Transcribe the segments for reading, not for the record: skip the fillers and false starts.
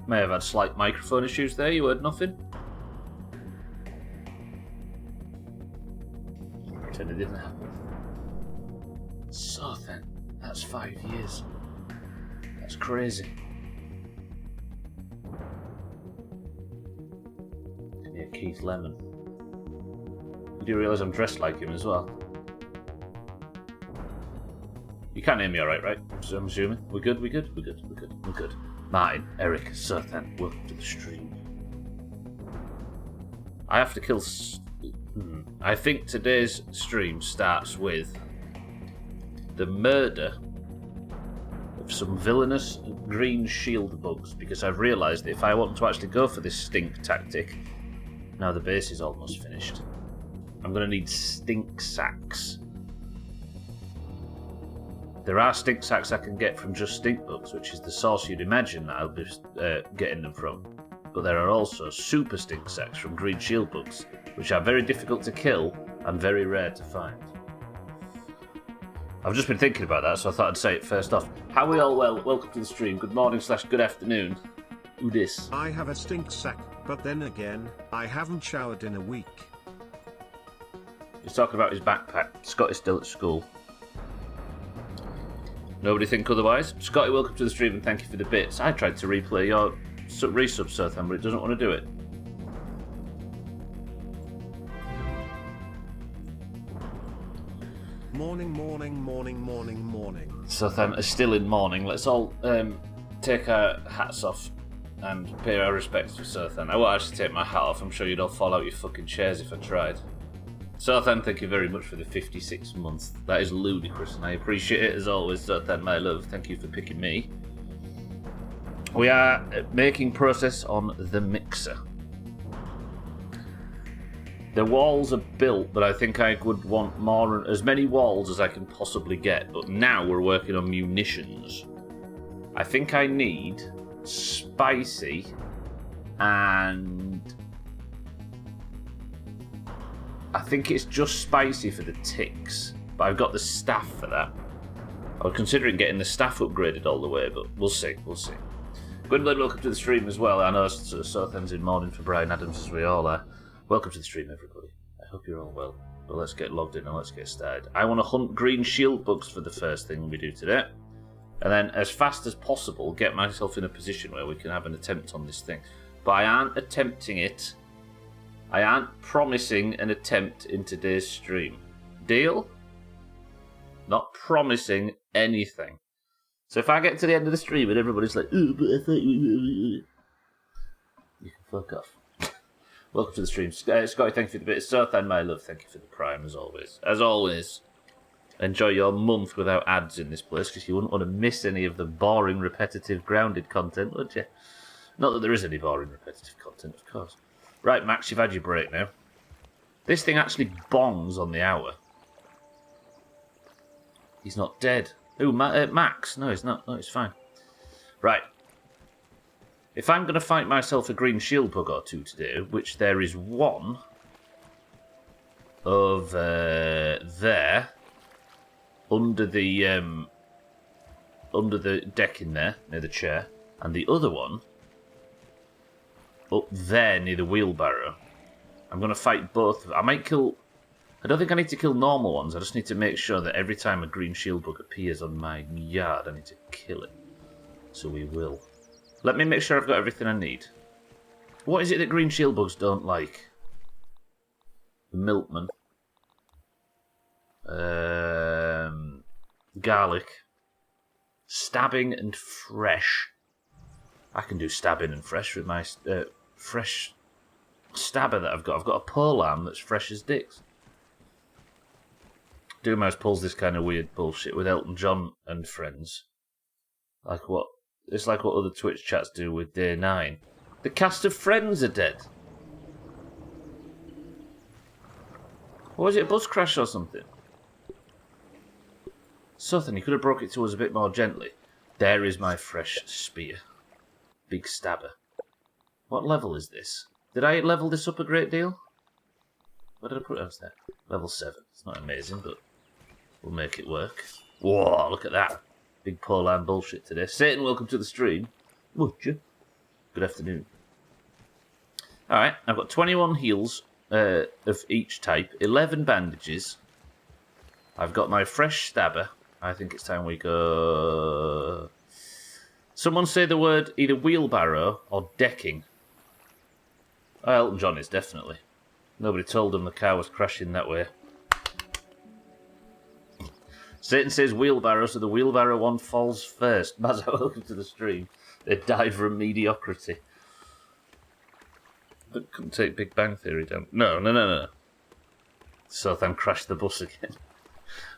May have had slight microphone issues there, you heard nothing? Pretend it didn't happen. So then, that's 5 years. That's crazy. Yeah, Keith Lemon. You do realise I'm dressed like him as well? You can't hear me alright, right? So I'm assuming. We're good, we're good, we're good, we're good, we're good. Martin, Eric, Suthan, welcome to the stream. I have to kill... I think today's stream starts with the murder of some villainous green shield bugs, because I've realised that if I want to actually go for this stink tactic, now the base is almost finished, I'm going to need stink sacks. There are stink sacks I can get from just stink bugs, which is the source you'd imagine that I'll be getting them from. But there are also super stink sacks from green shield bugs, which are very difficult to kill and very rare to find. I've just been thinking about that, so I thought I'd say it first off. How are we all well? Welcome to the stream. Good morning / good afternoon. Who dis? I have a stink sack, but then again, I haven't showered in a week. He's talking about his backpack. Scott is still at school. Nobody think otherwise? Scotty, welcome to the stream and thank you for the bits. I tried to replay your resub, Sothan, but it doesn't want to do it. Morning, morning, morning, morning, morning. Sothan is still in mourning. Let's all take our hats off and pay our respects to Sothan. I won't actually take my hat off. I'm sure you'd all fall out your fucking chairs if I tried. Sothan, thank you very much for the 56 months. That is ludicrous, and I appreciate it as always. Sothan, my love, thank you for picking me. We are making progress on the mixer. The walls are built, but I think I would want more, as many walls as I can possibly get. But now we're working on munitions. I think I need spicy and... I think it's just spicy for the ticks, but I've got the staff for that. I was considering getting the staff upgraded all the way, but we'll see, we'll see. Gwynblood, welcome to the stream as well. I know Sothan's in mourning for Brian Adams, as we all are. Welcome to the stream, everybody. I hope you're all well. But let's get logged in and let's get started. I want to hunt green shield bugs for the first thing we do today. And then, as fast as possible, get myself in a position where we can have an attempt on this thing. But I aren't attempting it. I aren't promising an attempt in today's stream. Deal? Not promising anything. So if I get to the end of the stream and everybody's like, oh, but I thought you can fuck off. Welcome to the stream. Scotty, thank you for the bit. Sothan, my love, thank you for the prime, as always. As always, enjoy your month without ads in this place, because you wouldn't want to miss any of the boring, repetitive, grounded content, would you? Not that there is any boring, repetitive content, of course. Right, Max, you've had your break now. This thing actually bongs on the hour. He's not dead. Ooh, Max. No, he's not. No, he's fine. Right. If I'm going to fight myself a green shield bug or two today, which there is one there, under the deck in there, near the chair, and the other one up there near the wheelbarrow. I'm going to fight both. I might kill... I don't think I need to kill normal ones. I just need to make sure that every time a green shield bug appears on my yard, I need to kill it. So we will. Let me make sure I've got everything I need. What is it that green shield bugs don't like? The milkman. Garlic. Stabbing and fresh. I can do stabbing and fresh with my fresh stabber that I've got. I've got a pole arm that's fresh as dicks. Doomhaus pulls this kind of weird bullshit with Elton John and friends. Like what? It's like what other Twitch chats do with Day 9. The cast of Friends are dead. What was it, a bus crash or something? Sothan, you could have broke it to us a bit more gently. There is my fresh spear. Big stabber. What level is this? Did I level this up a great deal? What did I put else there? Level 7. It's not amazing, but we'll make it work. Whoa, look at that. Big pole arm bullshit today. Satan, welcome to the stream. Would you? Good afternoon. Alright, I've got 21 heals of each type, 11 bandages. I've got my fresh stabber. I think it's time we go... Someone say the word either wheelbarrow or decking. Oh, Elton John is, definitely. Nobody told him the car was crashing that way. Satan says wheelbarrow, so the wheelbarrow one falls first. Mazza, welcome to the stream. They died from mediocrity. But couldn't take Big Bang Theory down. No. Sothan crashed the bus again.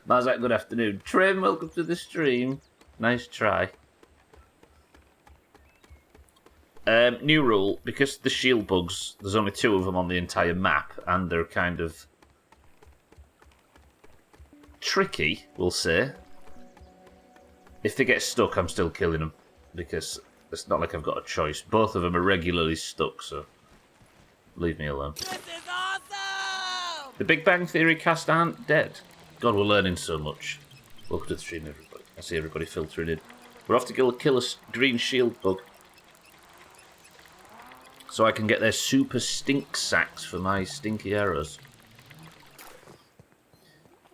Mazak, good afternoon. Trim, welcome to the stream. Nice try. New rule, because the shield bugs, there's only 2 of them on the entire map, and they're kind of tricky, we'll say. If they get stuck, I'm still killing them, because it's not like I've got a choice. Both of them are regularly stuck, so leave me alone. This is awesome! The Big Bang Theory cast aren't dead. God, we're learning so much. Welcome to the stream, everybody. I see everybody filtering in. We're off to kill a green shield bug, so I can get their super stink sacks for my stinky arrows.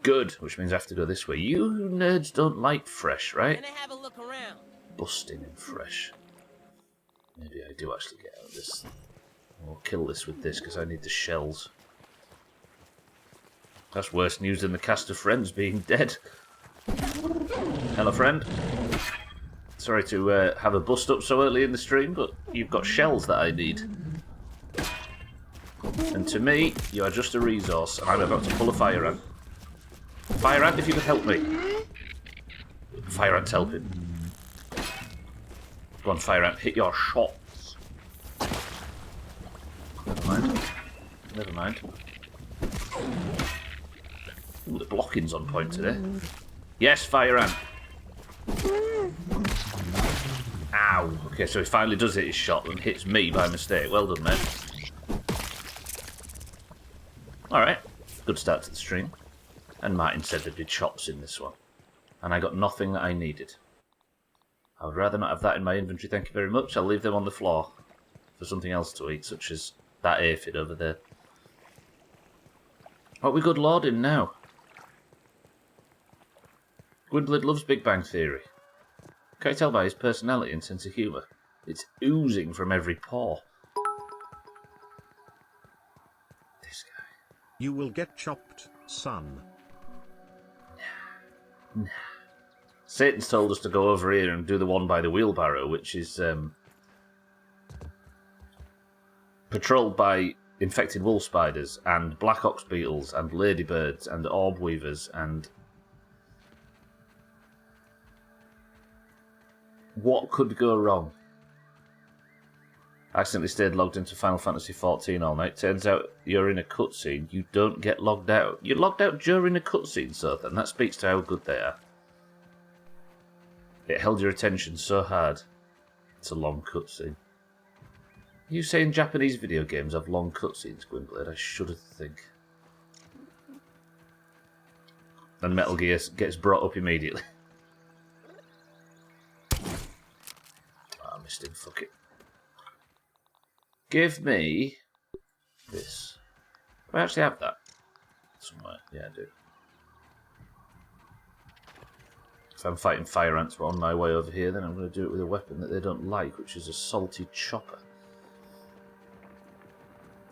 Good, which means I have to go this way. You nerds don't like fresh, right? Can I have a look around? Busting in fresh. Maybe I do actually get out of this. I'll kill this with this because I need the shells. That's worse news than the cast of Friends being dead. Hello, friend. Sorry to have a bust up so early in the stream, but you've got shells that I need. And to me, you are just a resource, and I'm about to pull a fire ant. Fire ant, if you could help me. Fire ant's helping. Go on, fire ant, hit your shots. Never mind. Ooh, the blocking's on point today. Yes, fire ant. Ow. Okay, so he finally does hit his shot and hits me by mistake. Well done, mate. Alright. Good start to the stream. And Martin said there did chops in this one. And I got nothing that I needed. I would rather not have that in my inventory, thank you very much. I'll leave them on the floor for something else to eat, such as that aphid over there. What we good lording now? Gwynblade loves Big Bang Theory. Can you tell by his personality and sense of humour? It's oozing from every pore. This guy. You will get chopped, son. Nah. Satan's told us to go over here and do the one by the wheelbarrow, which is patrolled by infected wolf spiders and black ox beetles and ladybirds and orb weavers and... What could go wrong? I accidentally stayed logged into Final Fantasy XIV all night. Turns out you're in a cutscene. You don't get logged out. You're logged out during a cutscene, so then that speaks to how good they are. It held your attention so hard. It's a long cutscene. You saying Japanese video games have long cutscenes, Gwynblade? I shudder to think. And Metal Gear gets brought up immediately. Missed him, fuck it. Give me this. Do I actually have that? Somewhere. Yeah, I do. If I'm fighting fire ants on my way over here, then I'm going to do it with a weapon that they don't like, which is a salty chopper.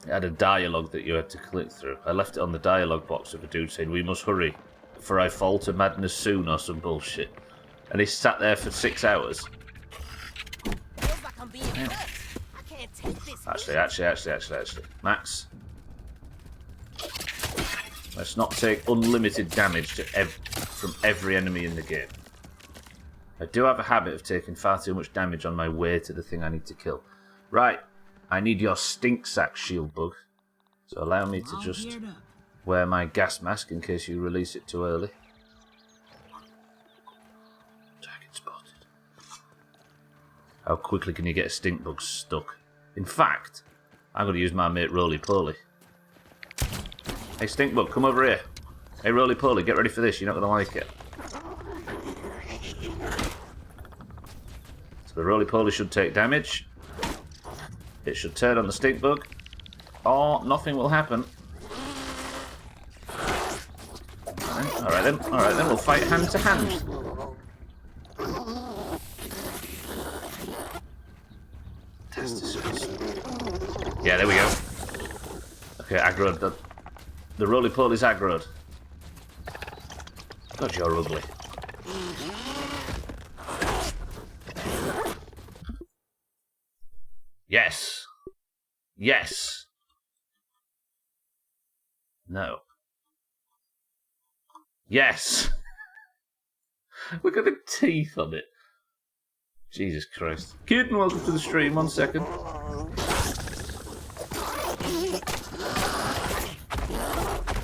It had a dialogue that you had to click through. I left it on the dialogue box of a dude saying, "We must hurry, for I fall to madness soon," or some bullshit. And he sat there for 6 hours. Actually. Max. Let's not take unlimited damage from every enemy in the game. I do have a habit of taking far too much damage on my way to the thing I need to kill. Right. I need your stink sack, shield bug. So allow me to just wear my gas mask in case you release it too early. Target spotted. How quickly can you get a stink bug stuck? In fact, I'm going to use my mate Roly Poly. Hey stink bug, come over here. Hey Roly Poly, get ready for this, you're not going to like it. So the Roly Poly should take damage. It should turn on the stink bug, or nothing will happen. Alright then, we'll fight hand to hand. Yeah, there we go. Okay, aggroed. The roly-poly's aggroed. God, you're ugly. Yes. Yes. No. Yes. Look at the teeth on it. Jesus Christ. Kitten, welcome to the stream. 1 second.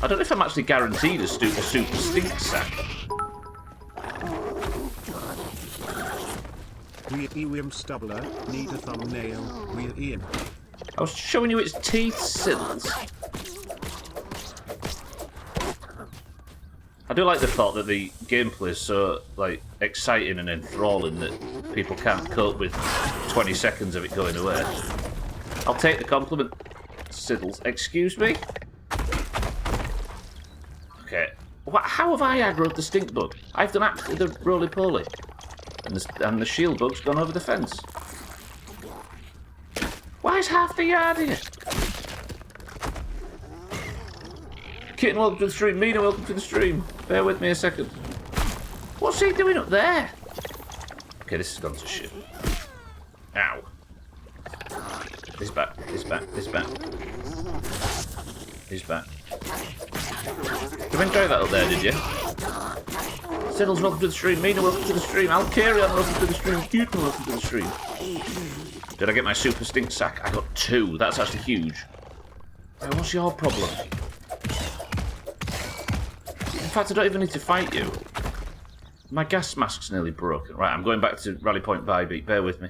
I don't know if I'm actually guaranteed a super stink sack. We Ian Stubbler need a thumbnail. We Ian. I was showing you its teeth, Sills. I do like the thought that the gameplay is so exciting and enthralling that people can't cope with 20 seconds of it going away. I'll take the compliment, Siddles. Excuse me? Okay. How have I aggroed the stink bug? I've done absolutely the roly-poly. And the shield bug's gone over the fence. Why is half the yard here? Kitten, welcome to the stream. Mina, welcome to the stream. Bear with me a second. What's he doing up there? Okay, this has gone to shit. Ow. He's back. He's back. He's back. He's back. You enjoy that up there, did you? Siddles, welcome to the stream. Mina, welcome to the stream. Alcarion, welcome to the stream. Kitten, welcome to the stream. Did I get my super stink sack? I got 2. That's actually huge. Hey, what's your problem? In fact, I don't even need to fight you. My gas mask's nearly broken. Right, I'm going back to Rally Point Bybeat. Bear with me.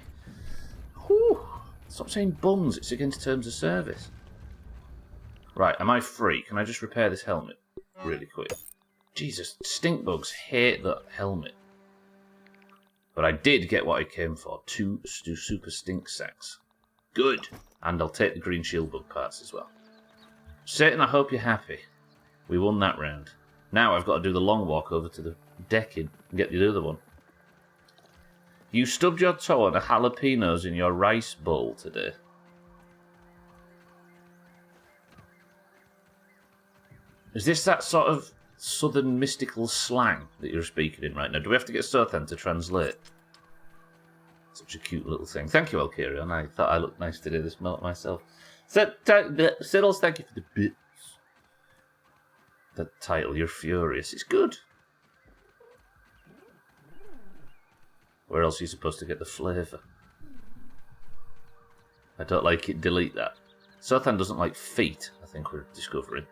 Whew. Stop saying buns. It's against terms of service. Right, am I free? Can I just repair this helmet really quick? Jesus, stink bugs hate that helmet. But I did get what I came for. 2 super stink sacks. Good. And I'll take the green shield bug parts as well. Satan, I hope you're happy. We won that round. Now I've got to do the long walk over to the decking and get the other one. You stubbed your toe on a jalapenos in your rice bowl today. Is this that sort of southern mystical slang that you're speaking in right now? Do we have to get Sothan to translate? Such a cute little thing. Thank you, Alcarion. I thought I looked nice to do this myself. Siddles, thank you for the bits. The title, You're Furious. It's good. Where else are you supposed to get the flavour? I don't like it. Delete that. Sothan doesn't like feet, I think we're discovering.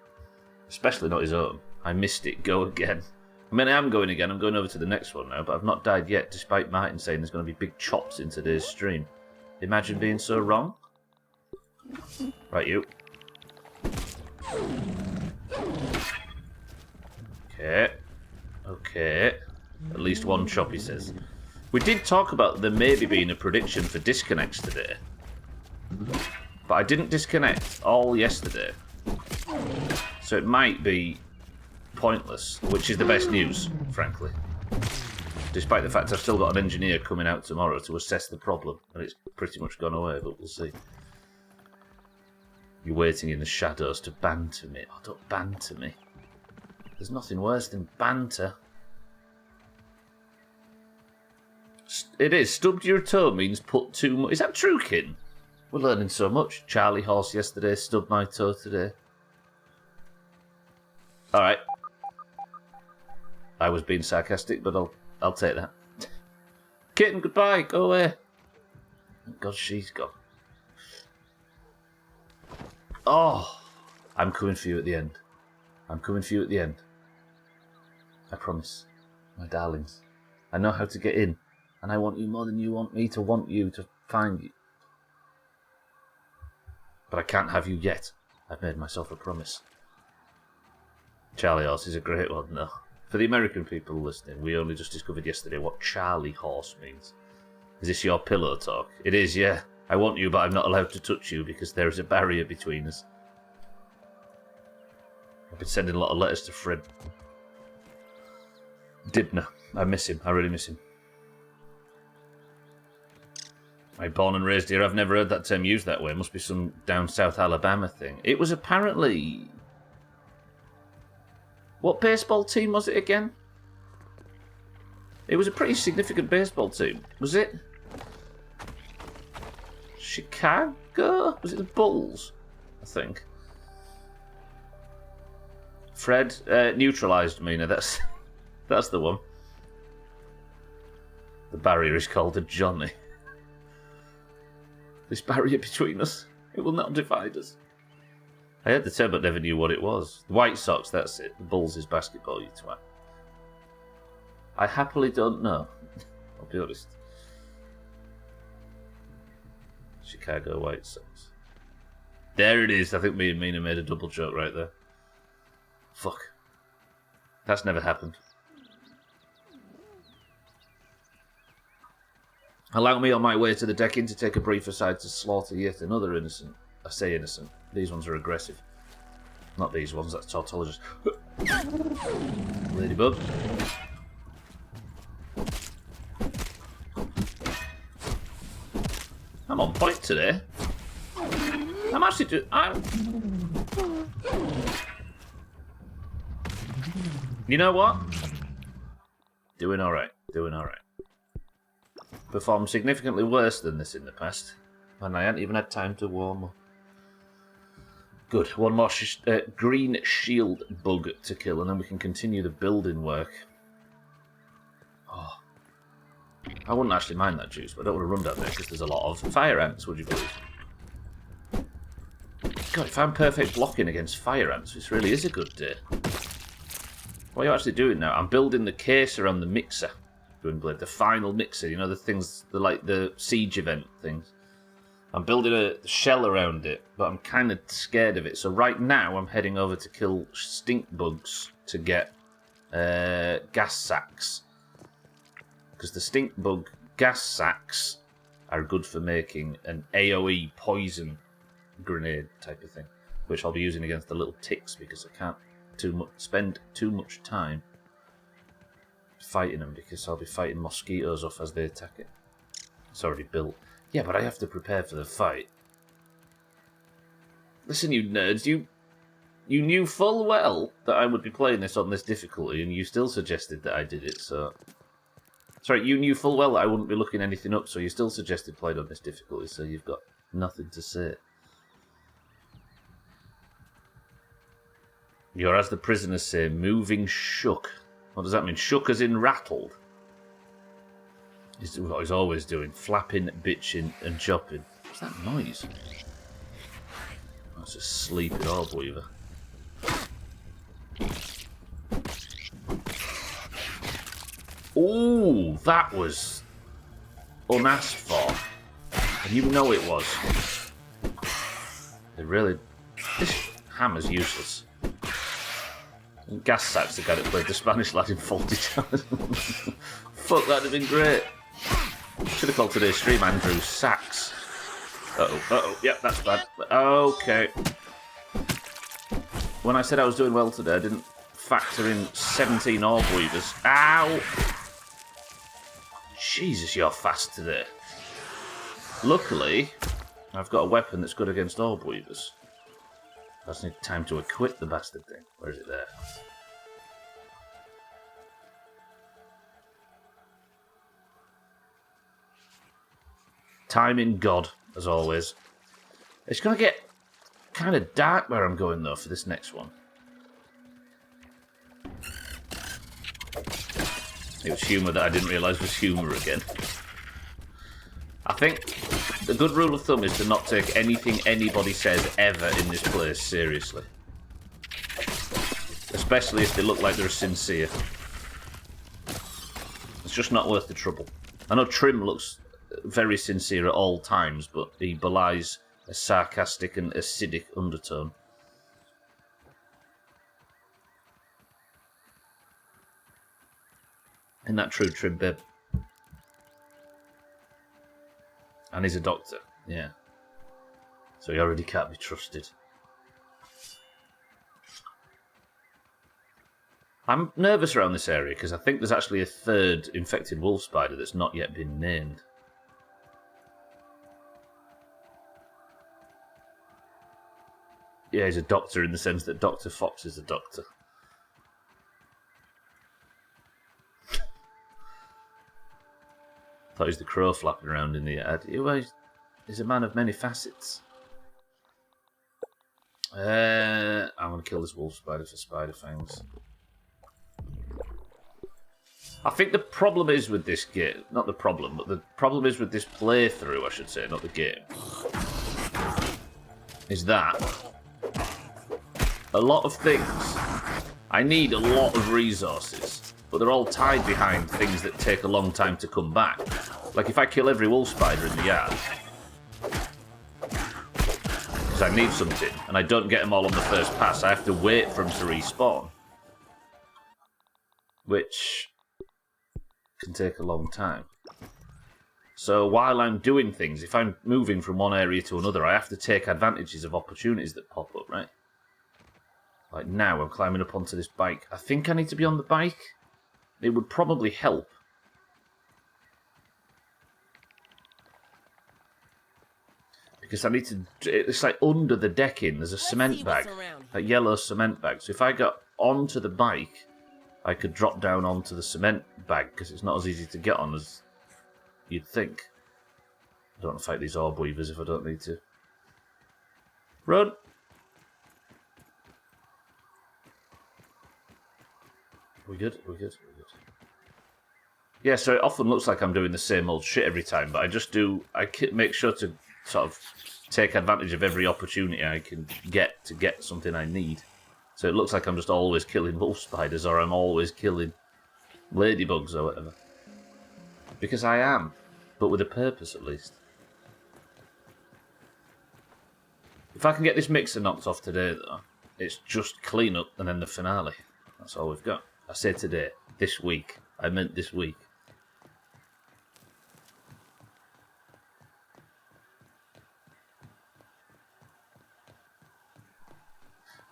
Especially not his own. I missed it. Go again. I mean, I am going again. I'm going over to the next one now, but I've not died yet, despite Martin saying there's going to be big chops in today's stream. Imagine being so wrong. Right, you. Okay. Okay. At least one chop, he says. We did talk about there maybe being a prediction for disconnects today. But I didn't disconnect all yesterday. So it might be pointless, which is the best news, frankly. Despite the fact I've still got an engineer coming out tomorrow to assess the problem, and it's pretty much gone away, but we'll see. You're waiting in the shadows to banter me. Oh, don't banter me. There's nothing worse than banter. It is. Stubbed your toe means put too much. Is that true, Kin? We're learning so much. Charlie Horse yesterday, stubbed my toe today. Alright. I was being sarcastic, but I'll take that. Kitten, goodbye. Go away. Thank God she's gone. Oh, I'm coming for you at the end. I'm coming for you at the end. I promise. My darlings. I know how to get in. And I want you more than you want me to want you to find you. But I can't have you yet. I've made myself a promise. Charlie Horse is a great one, though. For the American people listening, we only just discovered yesterday what Charlie Horse means. Is this your pillow talk? It is, yeah. I want you, but I'm not allowed to touch you because there is a barrier between us. I've been sending a lot of letters to Fred. Dibner. I miss him. I really miss him. I'm born and raised here. I've never heard that term used that way. It must be some down south Alabama thing. It was apparently... What baseball team was it again? It was a pretty significant baseball team. Was it? Chicago? Was it the Bulls? I think. Fred neutralised me. Now that's the one. The barrier is called a Johnny. This barrier between us, it will not divide us. I heard the term but never knew what it was. The White Sox, that's it. The Bulls is basketball, you twat. I happily don't know. I'll be honest. Chicago White Sox. There it is. I think me and Mina made a double joke right there. Fuck. That's never happened. Allow me on my way to the decking to take a brief aside to slaughter yet another innocent. I say innocent. These ones are aggressive. Not these ones, that's tautologist. Ladybug. I'm on point today. I'm actually You know what? Doing alright. Doing alright. Performed significantly worse than this in the past, and I hadn't even had time to warm up. Good. One more green shield bug to kill, and then we can continue the building work. Oh. I wouldn't actually mind that juice, but I don't want to run down there because there's a lot of fire ants, would you believe? God, if I'm perfect blocking against fire ants, this really is a good day. What are you actually doing now? I'm building the case around the mixer. The final mixer, you know, the things, like the siege event things. I'm building a shell around it, but I'm kind of scared of it. So right now I'm heading over to kill stink bugs to get gas sacks. Because the stink bug gas sacks are good for making an AoE poison grenade type of thing, which I'll be using against the little ticks because I can't spend too much time fighting them because I'll be fighting mosquitoes off as they attack it. It's already built. Yeah, but I have to prepare for the fight. Listen, you nerds, you knew full well that I would be playing this on this difficulty, and you still suggested that I did it, so... Sorry, you knew full well that I wouldn't be looking anything up, so you still suggested playing on this difficulty, so you've got nothing to say. You're, as the prisoners say, moving shook. What does that mean? Shook as in rattled? Is what he's always doing. Flapping, bitching, and chopping. What's that noise? That's a sleepy orb weaver. Ooh, that was unasked for. And you know it was. They really... This hammer's useless. Gas sacks the guy that played the Spanish lad in Faulty Towers. Fuck, that'd have been great. Should have called today's stream Andrew Sacks. Uh-oh, yep, that's bad. Okay. When I said I was doing well today, I didn't factor in 17 orb weavers. Ow! Jesus, you're fast today. Luckily, I've got a weapon that's good against orb weavers. I just need time to equip the bastard thing. Where is it there? Time in God, as always. It's going to get kind of dark where I'm going, though, for this next one. It was humour that I didn't realise was humour again. I think the good rule of thumb is to not take anything anybody says ever in this place seriously. Especially if they look like they're sincere. It's just not worth the trouble. I know Trim looks very sincere at all times, but he belies a sarcastic and acidic undertone. Isn't that true, Trim, babe? And he's a doctor. Yeah. So he already can't be trusted. I'm nervous around this area because I think there's actually a third infected wolf spider that's not yet been named. Yeah, he's a doctor in the sense that Dr. Fox is a doctor. Thought he was the crow flapping around in the ad. He's a man of many facets. I'm going to kill this wolf spider for spider fangs. I think the problem is with this game, not the problem, but the problem is with this playthrough, I should say, not the game, is that a lot of things, I need a lot of resources, but they're all tied behind things that take a long time to come back. Like if I kill every wolf spider in the yard, because I need something, and I don't get them all on the first pass, I have to wait for them to respawn. Which can take a long time. So while I'm doing things, if I'm moving from one area to another, I have to take advantages of opportunities that pop up, right? Like now, I'm climbing up onto this bike. I think I need to be on the bike. It would probably help. Because I need to... It's like under the decking, there's a cement bag. A yellow cement bag. So if I got onto the bike, I could drop down onto the cement bag, because it's not as easy to get on as you'd think. I don't want to fight these orb weavers if I don't need to. Run! We good? We're good. We're good. Yeah, so it often looks like I'm doing the same old shit every time, but I just do... I make sure to sort of take advantage of every opportunity I can get to get something I need. So it looks like I'm just always killing wolf spiders, or I'm always killing ladybugs or whatever. Because I am, but with a purpose at least. If I can get this mixer knocked off today, though, it's just clean up and then the finale. That's all we've got. I say today, this week. I meant this week.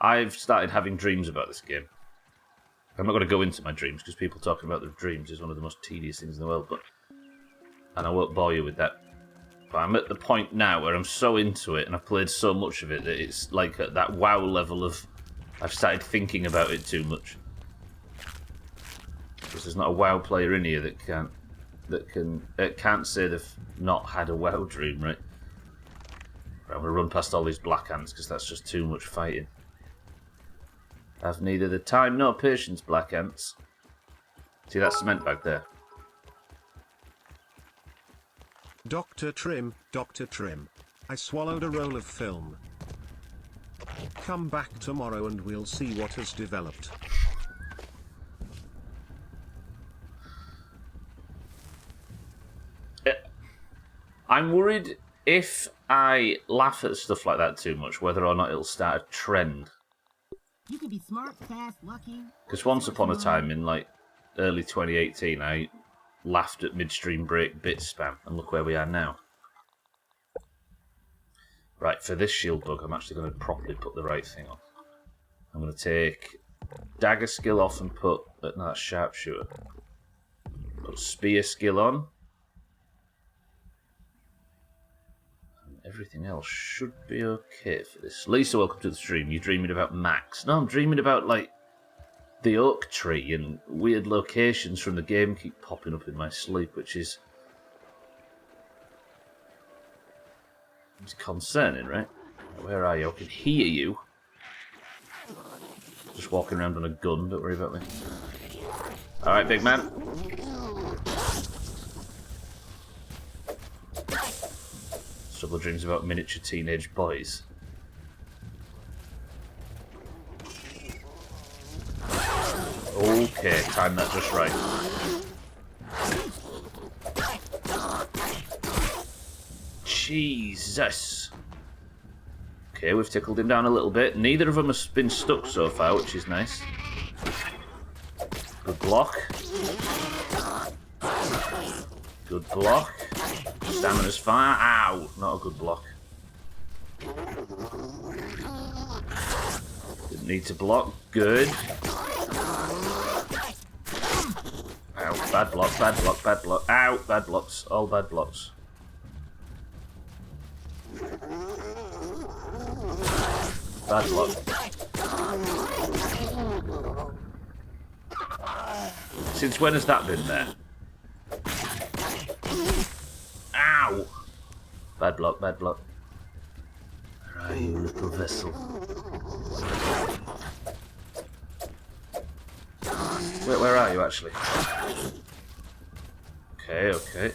I've started having dreams about this game. I'm not going to go into my dreams, because people talking about their dreams is one of the most tedious things in the world, and I won't bore you with that. But I'm at the point now where I'm so into it, and I've played so much of it, that it's like at that WoW level of... I've started thinking about it too much. Because there's not a WoW player in here that can't say they've not had a WoW dream, right? I'm going to run past all these black ants, because that's just too much fighting. I've neither the time nor patience, black ants. See that cement bag there? Dr. Trim, I swallowed a roll of film. Come back tomorrow and we'll see what has developed. I'm worried if I laugh at stuff like that too much, whether or not it'll start a trend. You can be smart, fast, lucky. Because once upon a time in like early 2018, I laughed at midstream break bit spam, and look where we are now. Right, for this shield bug, I'm actually going to properly put the right thing on. I'm going to take dagger skill off and put... No, that's sharpshooter. Put spear skill on. And everything else should be okay for this. Lisa, welcome to the stream. You dreaming about Max? No, I'm dreaming about, like, the oak tree, and weird locations from the game keep popping up in my sleep, which is... it's concerning, right? Where are you? I can hear you. Just walking around on a gun, don't worry about me. Alright, big man. Stubbler dreams about miniature teenage boys. Okay, time that just right. Jesus. Okay, we've tickled him down a little bit. Neither of them has been stuck so far, which is nice. Good block. Good block. Stamina's fine. Ow! Not a good block. Didn't need to block. Good. Ow, bad block, bad block, bad block. Ow, bad blocks. All bad blocks. Bad block. Since when has that been there? Ow! Bad block, bad block. Where are you, little vessel? Where are you, actually? Okay, okay.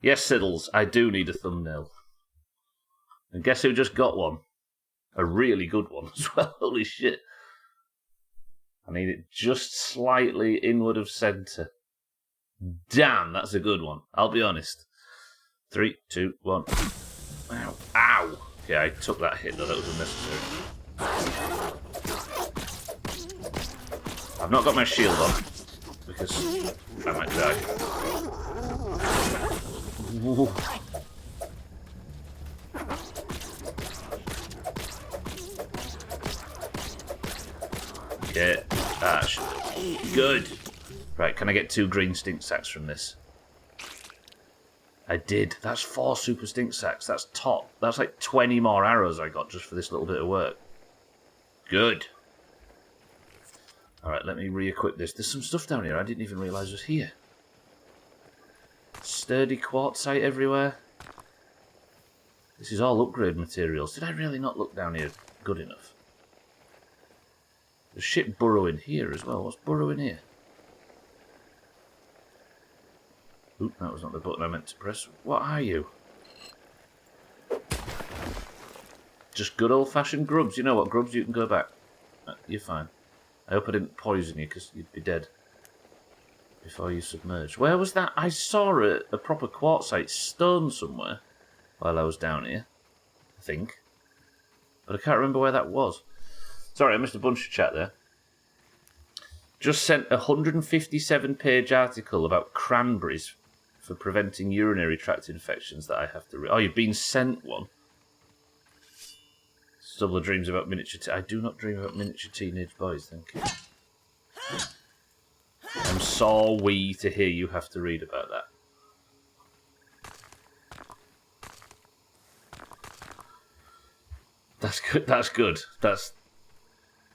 Yes, Siddles, I do need a thumbnail. And guess who just got one? A really good one as well. Holy shit. I need it just slightly inward of centre. Damn, that's a good one. I'll be honest. 3, 2, 1. Ow. Ow! Okay, I took that hit though, that was unnecessary. I've not got my shield on, because I might die. Ooh. Okay, good. Right, can I get 2 green stink sacks from this? I did. That's 4 super stink sacks. That's top. That's like 20 more arrows I got just for this little bit of work. Good. Alright, let me re-equip this. There's some stuff down here I didn't even realise was here. Sturdy quartzite everywhere. This is all upgrade materials. Did I really not look down here good enough? There's shit burrowing here as well. What's burrowing here? Oop, that was not the button I meant to press. What are you? Just good old-fashioned grubs. You know what, grubs? You can go back. You're fine. I hope I didn't poison you, because you'd be dead before you submerged. Where was that? I saw a proper quartzite stone somewhere while I was down here, I think. But I can't remember where that was. Sorry, I missed a bunch of chat there. Just sent a 157-page article about cranberries for preventing urinary tract infections that I have to read. Oh, you've been sent one? Stubbler dreams about miniature... I do not dream about miniature teenage boys, thank you. I'm so wee to hear you have to read about that. That's good, that's good. That's...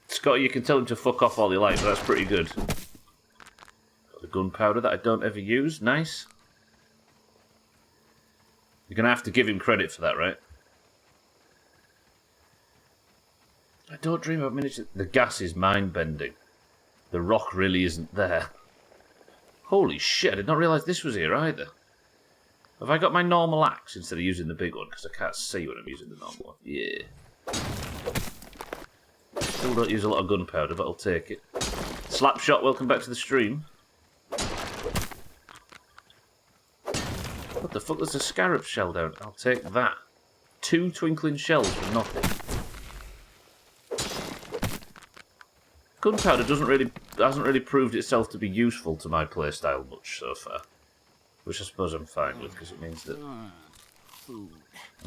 Scott, you can tell him to fuck off all you like, but that's pretty good. Got the gunpowder that I don't ever use. Nice. You're going to have to give him credit for that, right? I don't dream about miniature... The gas is mind-bending. The rock really isn't there. Holy shit, I did not realise this was here either. Have I got my normal axe instead of using the big one? Because I can't see when I'm using the normal one. Yeah. Still don't use a lot of gunpowder, but I'll take it. Slapshot, welcome back to the stream. What the fuck? There's a scarab shell down. I'll take that. 2 twinkling shells for nothing. Gunpowder hasn't really proved itself to be useful to my playstyle much so far. Which I suppose I'm fine with, because it means that I'm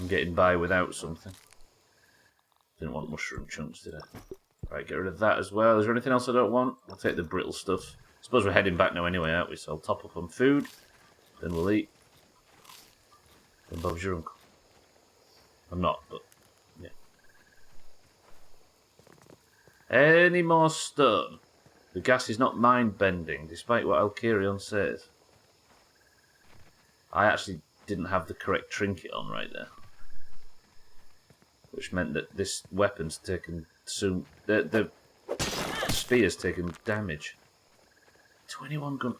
getting by without something. Didn't want mushroom chunks, did I? Right, get rid of that as well. Is there anything else I don't want? I'll take the brittle stuff. I suppose we're heading back now anyway, aren't we? So I'll top up on food. Then we'll eat. Then Bob's your uncle. I'm not, but yeah. Any more stone? The gas is not mind-bending, despite what Alkirion says. I actually didn't have the correct trinket on right there. Which meant that this weapon's taken soon... The spear's taken damage. 21 gun...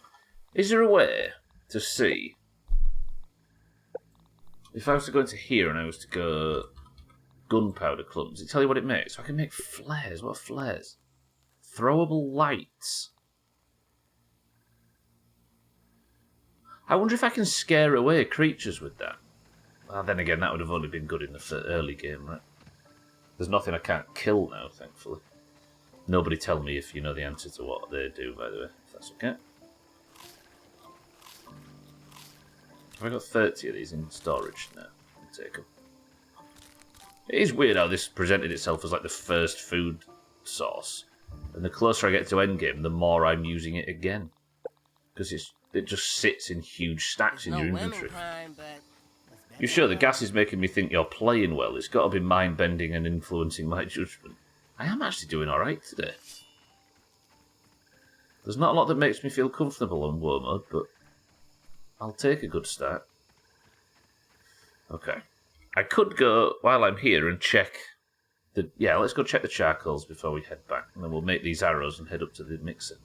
Is there a way to see... If I was to go into here and I was to go... Gunpowder clumps, does it tell you what it makes? So I can make flares. What are flares? Throwable lights. I wonder if I can scare away creatures with that. Well, then again, that would have only been good in the early game, right? There's nothing I can't kill now, thankfully. Nobody tell me if you know the answer to what they do, by the way, if that's okay. Have I got 30 of these in storage? No, I'll take them. It is weird how this presented itself as like the first food source. And the closer I get to endgame, the more I'm using it again. Because it just sits in huge stacks in your inventory. You sure the gas is making me think you're playing well? It's got to be mind-bending and influencing my judgment. I am actually doing alright today. There's not a lot that makes me feel comfortable on war mode, but I'll take a good start. Okay. I could go, while I'm here, and check the... Yeah, let's go check the charcoals before we head back. And then we'll make these arrows and head up to the mixer.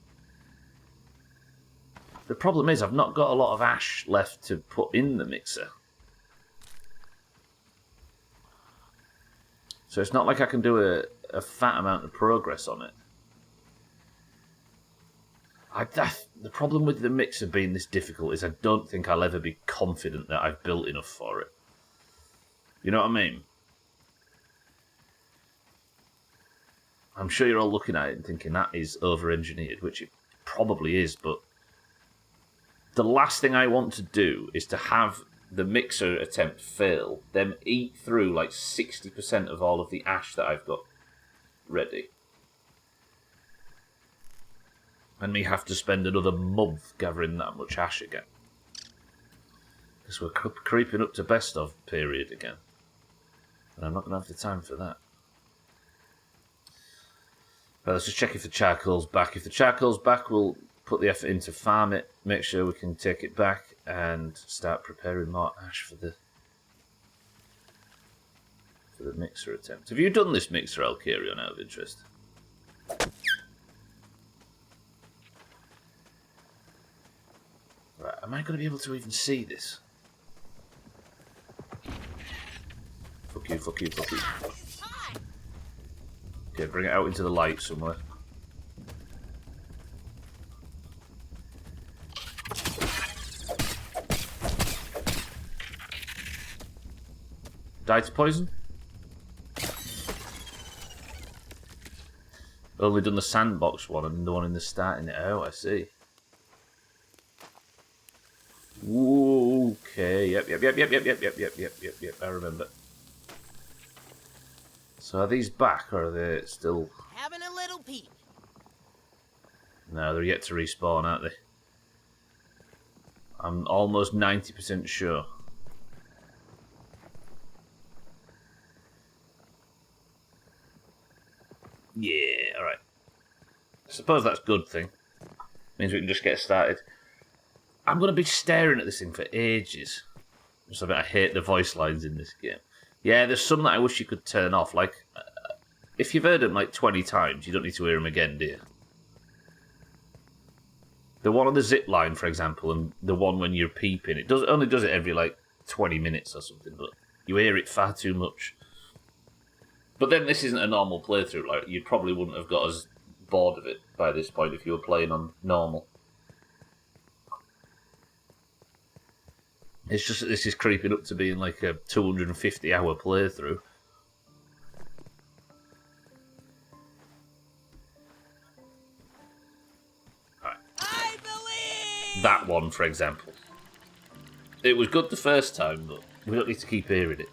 The problem is, I've not got a lot of ash left to put in the mixer. So it's not like I can do a fat amount of progress on it. The problem with the mixer being this difficult is I don't think I'll ever be confident that I've built enough for it. You know what I mean? I'm sure you're all looking at it and thinking that is over-engineered, which it probably is, but the last thing I want to do is to have the mixer attempt fail, then eat through like 60% of all of the ash that I've got ready. And me have to spend another month gathering that much ash again. Because we're creeping up to best of period again. And I'm not going to have the time for that. Well, let's just check if the charcoal's back. If the charcoal's back, we'll put the effort in to farm it, make sure we can take it back, and start preparing more ash for the mixer attempt. Have you done this mixer, Alkarion, out of interest? Right, am I going to be able to even see this? Fuck you, fuck you, fuck you. Okay, bring it out into the light somewhere. Died to poison? Only done the sandbox one and the one in the starting. Oh, I see. Okay, yep. I remember. So are these back, or are they still... Having a little peek. No, they're yet to respawn, aren't they? I'm almost 90% sure. Yeah, alright. I suppose that's a good thing. Means we can just get started. I'm going to be staring at this thing for ages. I hate the voice lines in this game. Yeah, there's some that I wish you could turn off. Like, if you've heard them like 20 times, you don't need to hear them again, do you? The one on the zip line, for example, and the one when you're peeping, it only does it every like 20 minutes or something, but you hear it far too much. But then this isn't a normal playthrough. Like, you probably wouldn't have got as bored of it by this point if you were playing on normal. It's just that this is creeping up to being like a 250-hour playthrough. Right. I believe! That one, for example. It was good the first time, but we don't need to keep hearing it.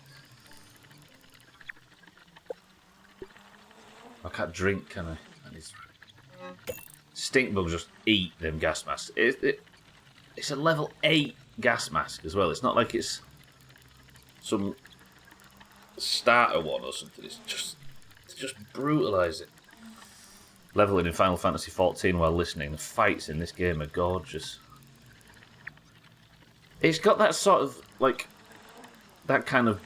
I can't drink, can I? Stink bugs just eat them gas masks. It's a level 8 gas mask as well. It's not like it's some starter one or something. It's just brutalise it. Leveling in Final Fantasy XIV while listening. The fights in this game are gorgeous. It's got that sort of like that kind of.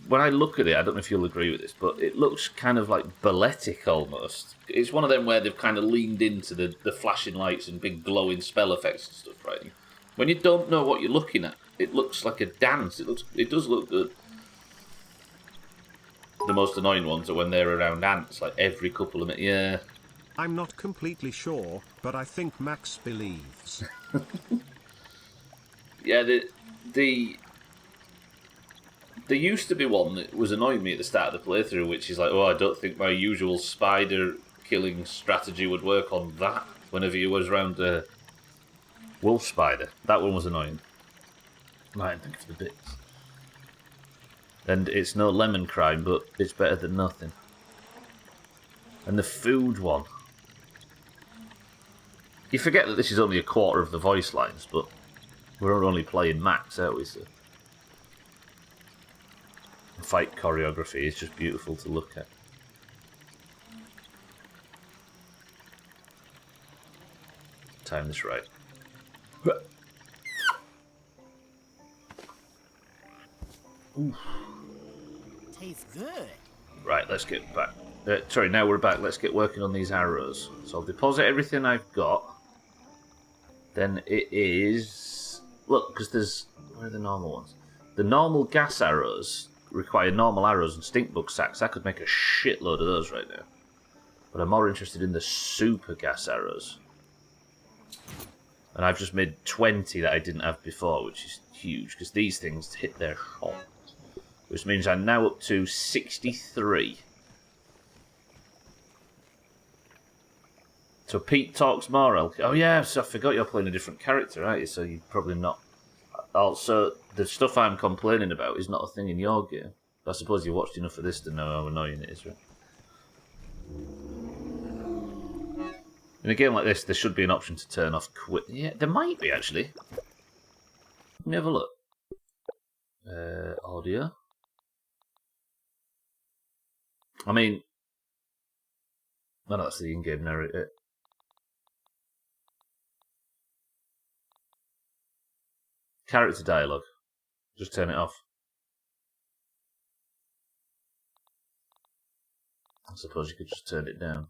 When I look at it, I don't know if you'll agree with this, but it looks kind of like balletic almost. It's one of them where they've kind of leaned into the flashing lights and big glowing spell effects and stuff, right? When you don't know what you're looking at, it looks like a dance. It does look good. The most annoying ones are when they're around ants, like every couple of minutes. Yeah. I'm not completely sure, but I think Max believes. Yeah, there used to be one that was annoying me at the start of the playthrough, which is like, oh, I don't think my usual spider killing strategy would work on that whenever you was around a wolf spider. That one was annoying. Right, think of the bits. And it's no lemon crime, but it's better than nothing. And the food one. You forget that this is only a quarter of the voice lines, but we're only playing max, aren't we? So the fight choreography is just beautiful to look at. Time this right. Oof. Tastes good. Right, let's get back. Sorry, now we're back. Let's get working on these arrows. So I'll deposit everything I've got. Then it is... Look, because there's... Where are the normal ones? The normal gas arrows require normal arrows and stink bug sacks. I could make a shitload of those right now. But I'm more interested in the super gas arrows. And I've just made 20 that I didn't have before, which is huge, because these things hit their shot. Which means I'm now up to 63. So Pete talks more. Oh yeah, so I forgot you're playing a different character, aren't you? So you're probably not. Also, the stuff I'm complaining about is not a thing in your game. I suppose you watched enough of this to know how annoying it is, right? In a game like this, there should be an option to turn off quit. Yeah, there might be, actually. Let me have a look. Audio. I mean... No, that's the in-game narrator. Character dialogue. Just turn it off. I suppose you could just turn it down.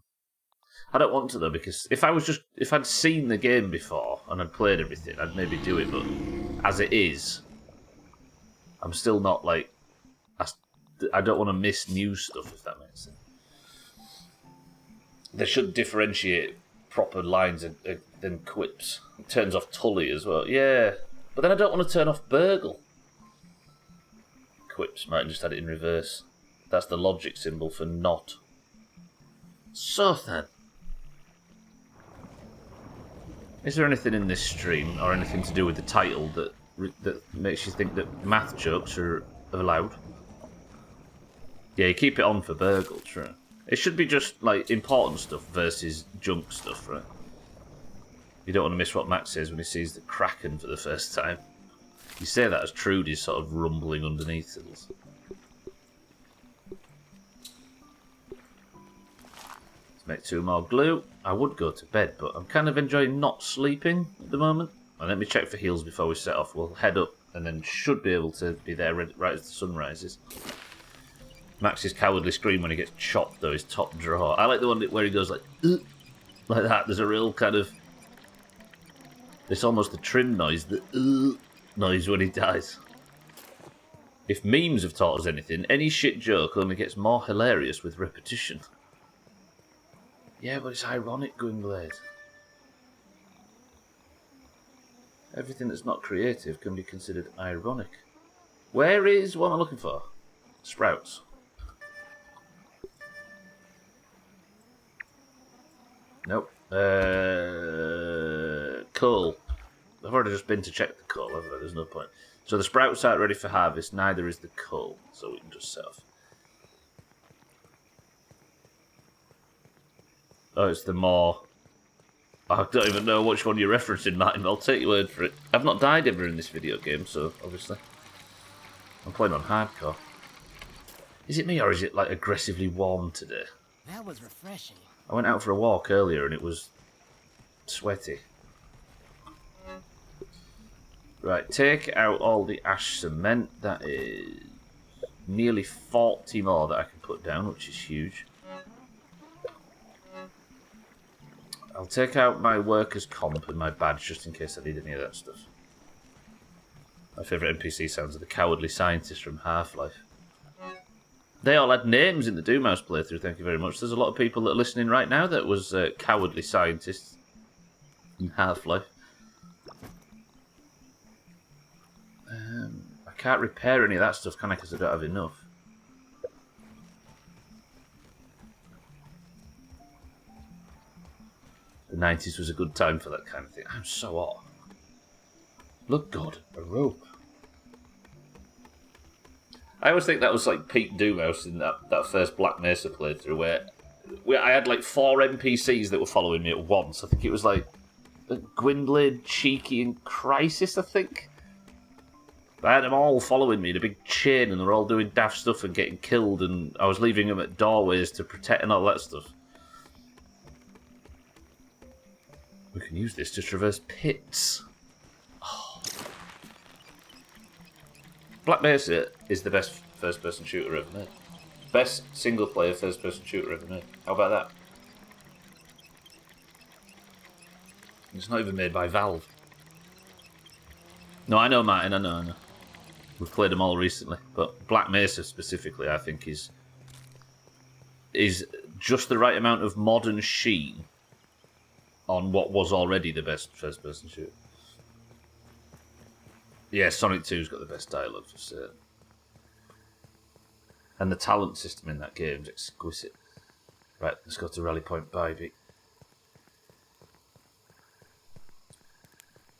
I don't want to though, because if I'd seen the game before and I'd played everything, I'd maybe do it, but as it is, I'm still not like, I don't want to miss new stuff, if that makes sense. They should differentiate proper lines than quips. It turns off Tully as well. Yeah, but then I don't want to turn off Burgle. Quips, might have just had it in reverse. That's the logic symbol for not. So then. Is there anything in this stream, or anything to do with the title, that makes you think that math jokes are allowed? Yeah, you keep it on for Burgle, true. It should be just, like, important stuff versus junk stuff, right? You don't want to miss what Max says when he sees the Kraken for the first time. You say that as Trudy's sort of rumbling underneath it. Let's make 2 more glue. I would go to bed, but I'm kind of enjoying not sleeping at the moment. And let me check for heals before we set off. We'll head up and then should be able to be there right as the sun rises. Max's cowardly scream when he gets chopped, though, is top draw. I like the one where he goes like that. There's a real kind of... It's almost the trim noise, the noise when he dies. If memes have taught us anything, any shit joke only gets more hilarious with repetition. Yeah, but it's ironic, Gwynblade. Everything that's not creative can be considered ironic. Where is what I'm looking for? Sprouts. Nope. Coal. I've already just been to check the coal, haven't I? There's no point. So the sprouts aren't ready for harvest, neither is the coal. So we can just set off. Oh, it's the more... I don't even know which one you're referencing, Martin. I'll take your word for it. I've not died ever in this video game, so obviously. I'm playing on hardcore. Is it me, or is it like aggressively warm today? That was refreshing. I went out for a walk earlier and it was sweaty. Right, take out all the ash cement. That is nearly 40 more that I can put down, which is huge. I'll take out my workers' comp and my badge just in case I need any of that stuff. My favourite NPC sounds are the cowardly scientists from Half-Life. They all had names in the Doomhaus playthrough, thank you very much. There's a lot of people that are listening right now that was cowardly scientists in Half-Life. I can't repair any of that stuff, can I? Because I don't have enough. The 90s was a good time for that kind of thing. I'm so hot. Look good, a rope. I always think that was like peak Doomhaus in that first Black Mesa playthrough where I had like 4 NPCs that were following me at once. I think it was like Gwynblade, Cheeky, and Crisis, I think. I had them all following me in a big chain, and they were all doing daft stuff and getting killed, and I was leaving them at doorways to protect and all that stuff. We can use this to traverse pits. Oh. Black Mesa is the best first-person shooter ever made. Best single-player first-person shooter ever made. How about that? It's not even made by Valve. No, I know, Martin, I know. We've played them all recently, but Black Mesa specifically, I think, is just the right amount of modern sheen on what was already the best first-person shooter. Yeah, Sonic 2's got the best dialogue for certain. And the talent system in that game is exquisite. Right, let's go to Rally Point Bybee.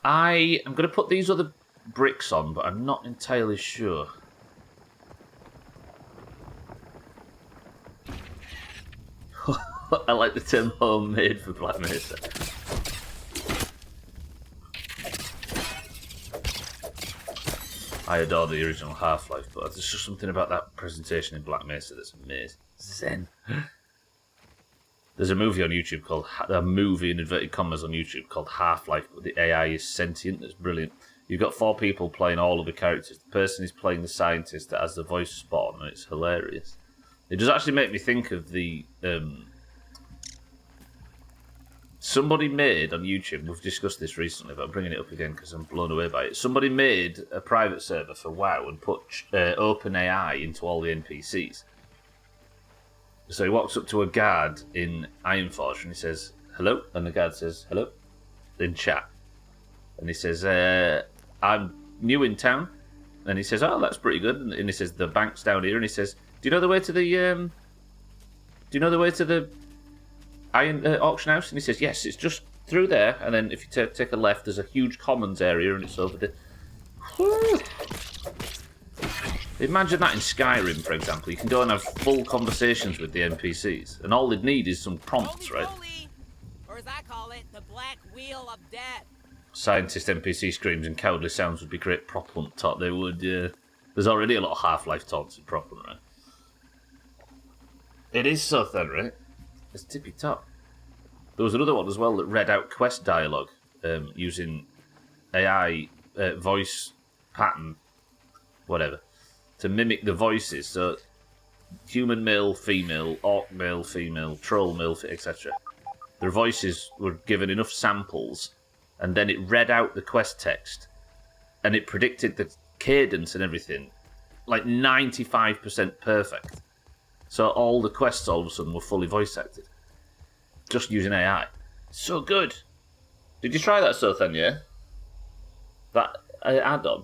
I am going to put these other bricks on, but I'm not entirely sure. I like the term homemade for Black Mesa. I adore the original Half-Life, but there's just something about that presentation in Black Mesa that's amazing. Zen. There's a movie on YouTube called, a movie in inverted commas on YouTube called Half-Life, but the AI is sentient. It's brilliant. You've got 4 people playing all of the characters. The person is playing the scientist that has the voice spot on, and it's hilarious. It does actually make me think of the... somebody made on YouTube, we've discussed this recently, but I'm bringing it up again because I'm blown away by it. Somebody made a private server for WoW and put OpenAI into all the NPCs. So he walks up to a guard in Ironforge and he says, hello, and the guard says, hello, in chat. And he says, I'm new in town. And he says, oh, that's pretty good. And he says, the bank's down here. And he says, do you know the way to the iron auction house? And he says, yes, it's just through there. And then if you take a left, there's a huge commons area, and it's over there. Woo! Imagine that in Skyrim, for example. You can go and have full conversations with the NPCs, and all they'd need is some prompts, right? Or as I call it, the black wheel of death. Scientist NPC screams and cowardly sounds would be great propellant taught. They would. There's already a lot of Half-Life taunts in propellant, right? It is so thin, right? It's tippy top. There was another one as well that read out quest dialogue using AI voice pattern, whatever, to mimic the voices. So human male, female, orc male, female, troll male, etc. Their voices were given enough samples, and then it read out the quest text, and it predicted the cadence and everything, like 95% perfect. So all the quests all of a sudden were fully voice acted, just using AI. So good. Did you try that, Sothan? Yeah. That add-on.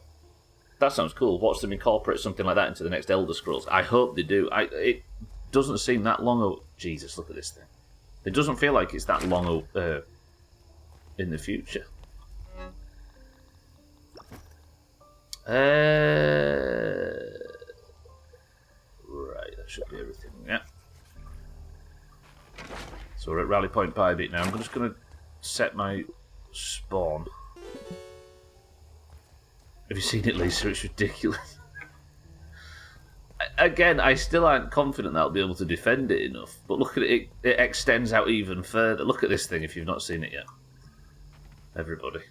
That sounds cool. Watch them incorporate something like that into the next Elder Scrolls. I hope they do. It doesn't seem that long. Jesus, look at this thing. It doesn't feel like it's that long in the future. Right, that should be everything. Yeah. So we're at Rally Point Bybee now. I'm just going to set my spawn. Have you seen it, Lisa? It's ridiculous. Again, I still aren't confident that I'll be able to defend it enough. But look at it. It extends out even further. Look at this thing if you've not seen it yet. Everybody.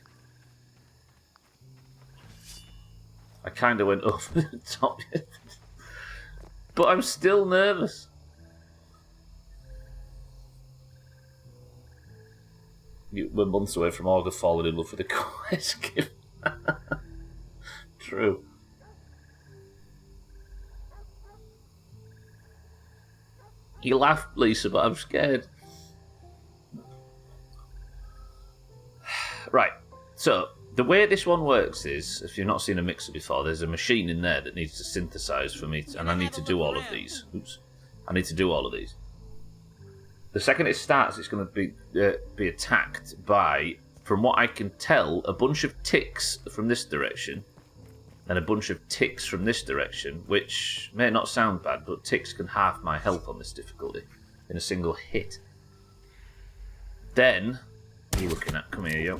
I kind of went over the top. But I'm still nervous. We're months away from Augur falling in love with a quest gift. True. You laugh, Lisa, but I'm scared. Right, so the way this one works is, if you've not seen a mixer before, there's a machine in there that needs to synthesize for me, and I need to do all of these. Oops. I need to do all of these. The second it starts, it's going to be attacked by, from what I can tell, a bunch of ticks from this direction and a bunch of ticks from this direction, which may not sound bad, but ticks can halve my health on this difficulty in a single hit. Then, what are you looking at? Come here, yo.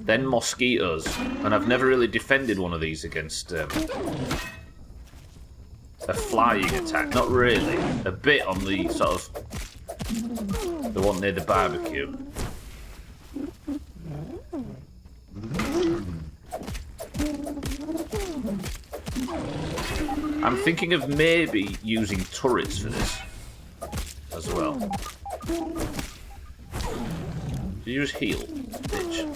Then mosquitoes, and I've never really defended one of these against a flying attack. Not really. A bit on the sort of the one near the barbecue. I'm thinking of maybe using turrets for this as well. Did you just heal, bitch?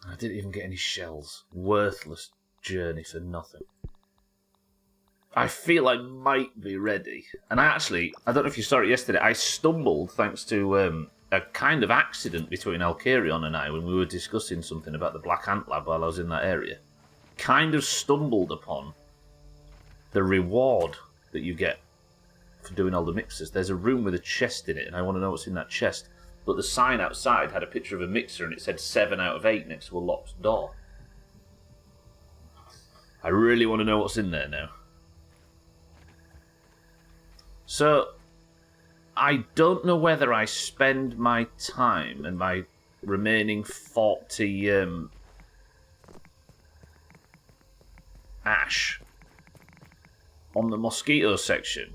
I didn't even get any shells. Worthless journey for nothing. I feel I might be ready. And I don't know if you saw it yesterday, I stumbled thanks to a kind of accident between Alkarion and I when we were discussing something about the Black Ant Lab while I was in that area. Kind of stumbled upon the reward that you get for doing all the mixers. There's a room with a chest in it, and I want to know what's in that chest. But the sign outside had a picture of a mixer, and it said 7 out of 8 next to a locked door. I really want to know what's in there now. So, I don't know whether I spend my time and my remaining 40 ash on the mosquito section.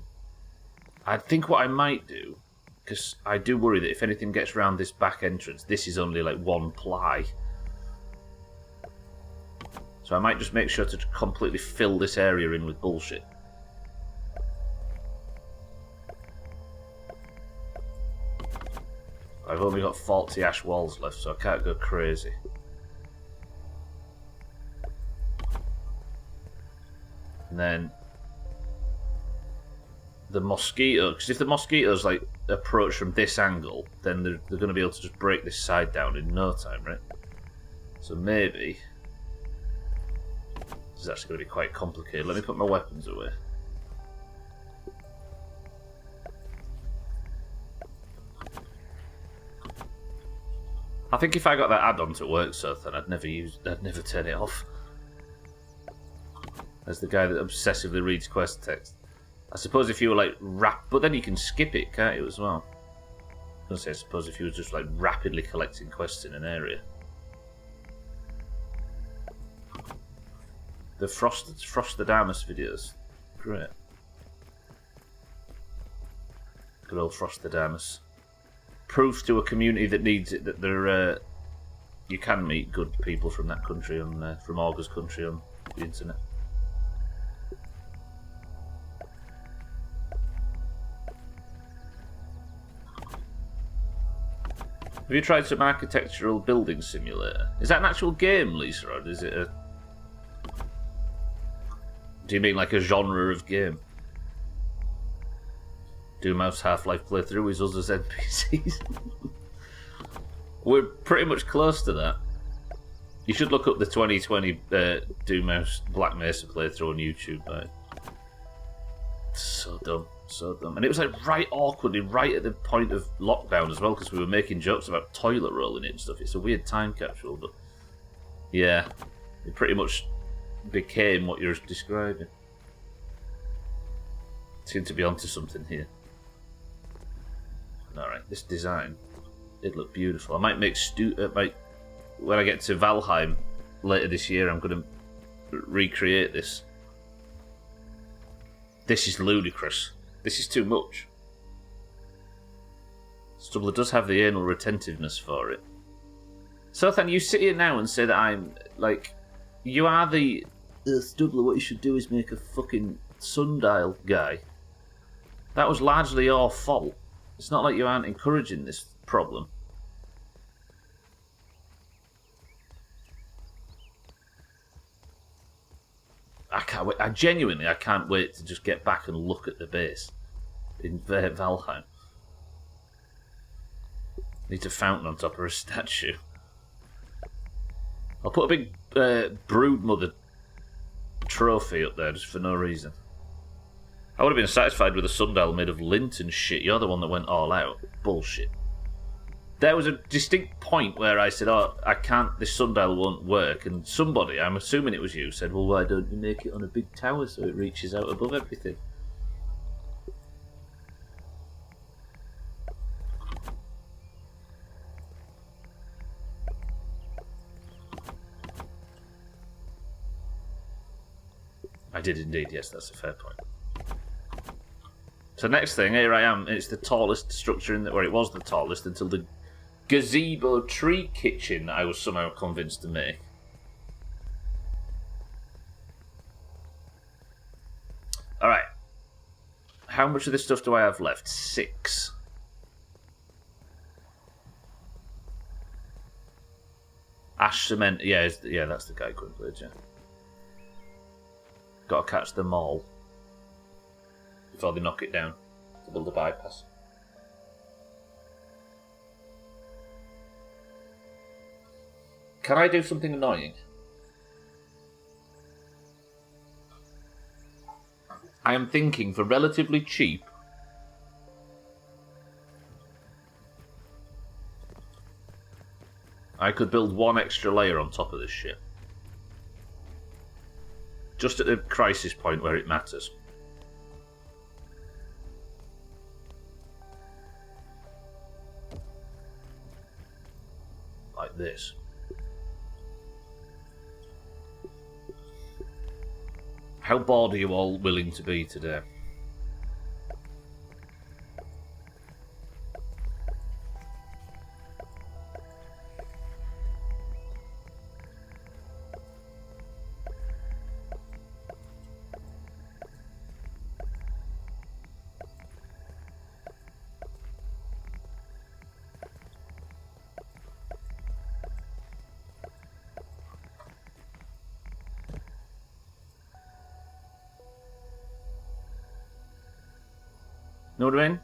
I think what I might do, because I do worry that if anything gets round this back entrance, this is only like one ply. So I might just make sure to completely fill this area in with bullshit. I've only got 40 ash walls left, so I can't go crazy. And then the mosquito, because if the mosquitoes like approach from this angle, then they're going to be able to just break this side down in no time, right? So maybe this is actually going to be quite complicated. Let me put my weapons away. I think if I got that add-on to work, so then I'd never turn it off. As the guy that obsessively reads quest text. I suppose if you were like but then you can skip it, can't you, as well? I was going to say, I suppose if you were just like rapidly collecting quests in an area. The Frostadamus videos. Great. Good old Frostadamus. Proof to a community that needs it that there you can meet good people from that country from Augur's country on the internet. Have you tried some architectural building simulator? Is that an actual game, Lisa, or is it a... Do you mean like a genre of game? Doomhaus Half-Life playthrough is us as NPCs. We're pretty much close to that. You should look up the 2020 Doomhaus Black Mesa playthrough on YouTube, right? So dumb, so dumb. And it was like right awkwardly, right at the point of lockdown as well, because we were making jokes about toilet rolling it and stuff. It's a weird time capsule, but yeah, it pretty much became what you're describing. Seem to be onto something here. Alright, this design, it looked beautiful. I might make when I get to Valheim later this year, I'm going to recreate this. This is ludicrous. This is too much. Stubbler does have the anal retentiveness for it. Sothan, you sit here now and say that I'm, like, you are the... Stubbler, what you should do is make a fucking sundial guy. That was largely your fault. It's not like you aren't encouraging this problem. I can't wait. I can't wait to just get back and look at the base in Valheim. Needs a fountain on top of a statue. I'll put a big brood mother trophy up there just for no reason. I would have been satisfied with a sundial made of lint and shit. You're the one that went all out. Bullshit. There was a distinct point where I said, oh, I can't, this sundial won't work. And somebody, I'm assuming it was you, said, well, why don't you make it on a big tower so it reaches out above everything? I did indeed, yes, that's a fair point. So next thing, here I am, it's the tallest structure in the, or it was the tallest until the gazebo tree kitchen I was somehow convinced to make. Alright. How much of this stuff do I have left? 6. Ash cement, yeah, that's the guy Quimblade, yeah. Gotta catch them all before they knock it down to build a bypass. Can I do something annoying? I am thinking for relatively cheap. I could build 1 extra layer on top of this shit. Just at the crisis point where it matters. Like this. How bored are you all willing to be today? Know what I mean?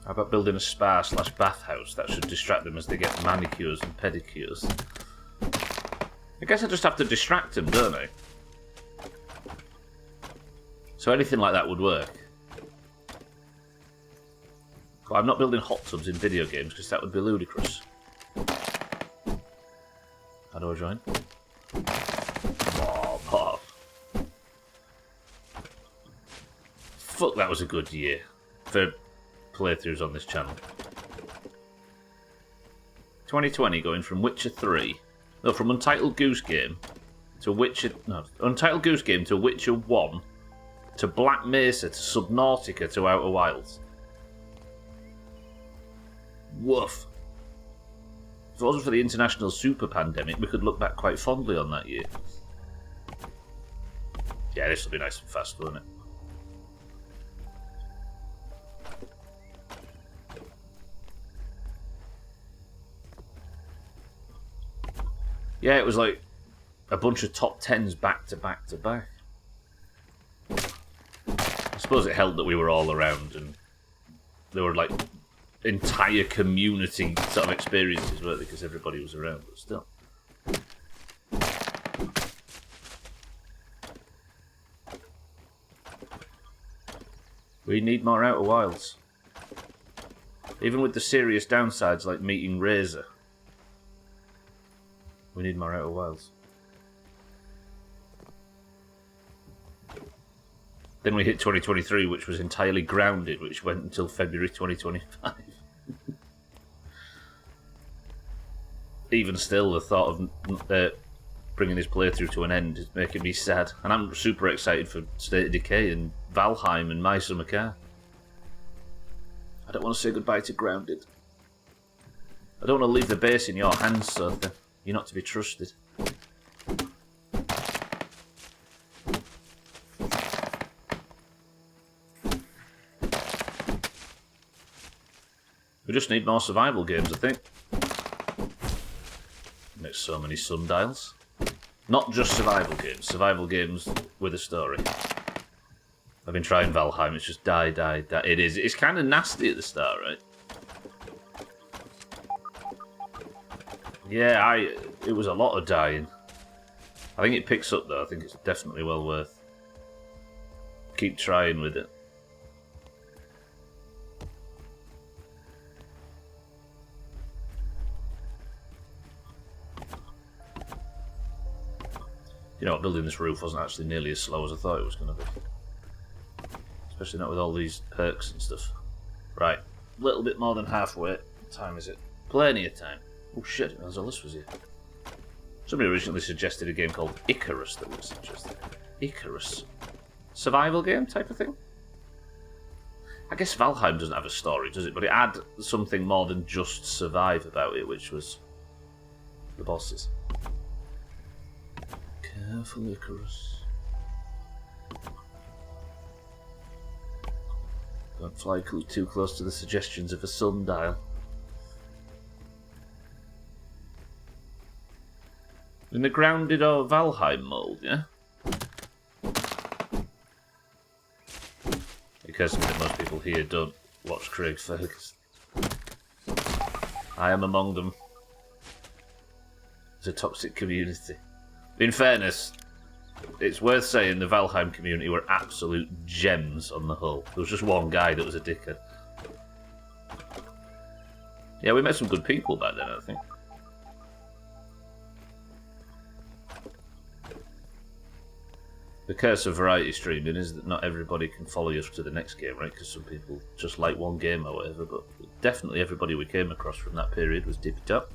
How about building a spa/bathhouse? That should distract them as they get manicures and pedicures. I guess I just have to distract them, don't I? So anything like that would work. But I'm not building hot tubs in video games because that would be ludicrous. How do I join? Oh, pop. Fuck, that was a good year for playthroughs on this channel. 2020 going from Witcher 3. No, from Untitled Goose Game to Witcher... No, Untitled Goose Game to Witcher 1 to Black Mesa to Subnautica to Outer Wilds. Woof. If it wasn't for the international super pandemic, we could look back quite fondly on that year. Yeah, this will be nice and fast, won't it? Yeah, it was like a bunch of top 10s back to back to back. I suppose it helped that we were all around and there were like entire community sort of experiences, weren't they? Because everybody was around, but still. We need more Outer Wilds. Even with the serious downsides like meeting Razor. We need more Outer Wilds. Then we hit 2023, which was entirely grounded, which went until February 2025. Even still, the thought of bringing this playthrough to an end is making me sad. And I'm super excited for State of Decay and Valheim and My Summer Car. I don't want to say goodbye to Grounded. I don't want to leave the base in your hands, Sophie. You're not to be trusted. We just need more survival games, I think. Make so many sundials. Not just survival games with a story. I've been trying Valheim, it's just die. It is. It's kind of nasty at the start, right? Yeah, it was a lot of dying. I think it picks up though. I think it's definitely well worth. Keep trying with it. You know, building this roof wasn't actually nearly as slow as I thought it was going to be. Especially not with all these perks and stuff. Right, a little bit more than halfway. What time is it? Plenty of time. Oh shit, I didn't realize all this was here. Somebody originally suggested a game called Icarus that looks interesting. Icarus. Survival game type of thing? I guess Valheim doesn't have a story, does it? But it had something more than just survive about it, which was the bosses. Careful, Icarus. Don't fly too close to the suggestions of a sundial. In the grounded or Valheim mold, yeah? Because most people here don't watch Craig Ferguson. I am among them. It's a toxic community. In fairness, it's worth saying the Valheim community were absolute gems on the whole. There was just one guy that was a dickhead. Yeah, we met some good people back then, I think. The curse of variety streaming is that not everybody can follow you to the next game, right? Because some people just like one game or whatever, but definitely everybody we came across from that period was dipped up.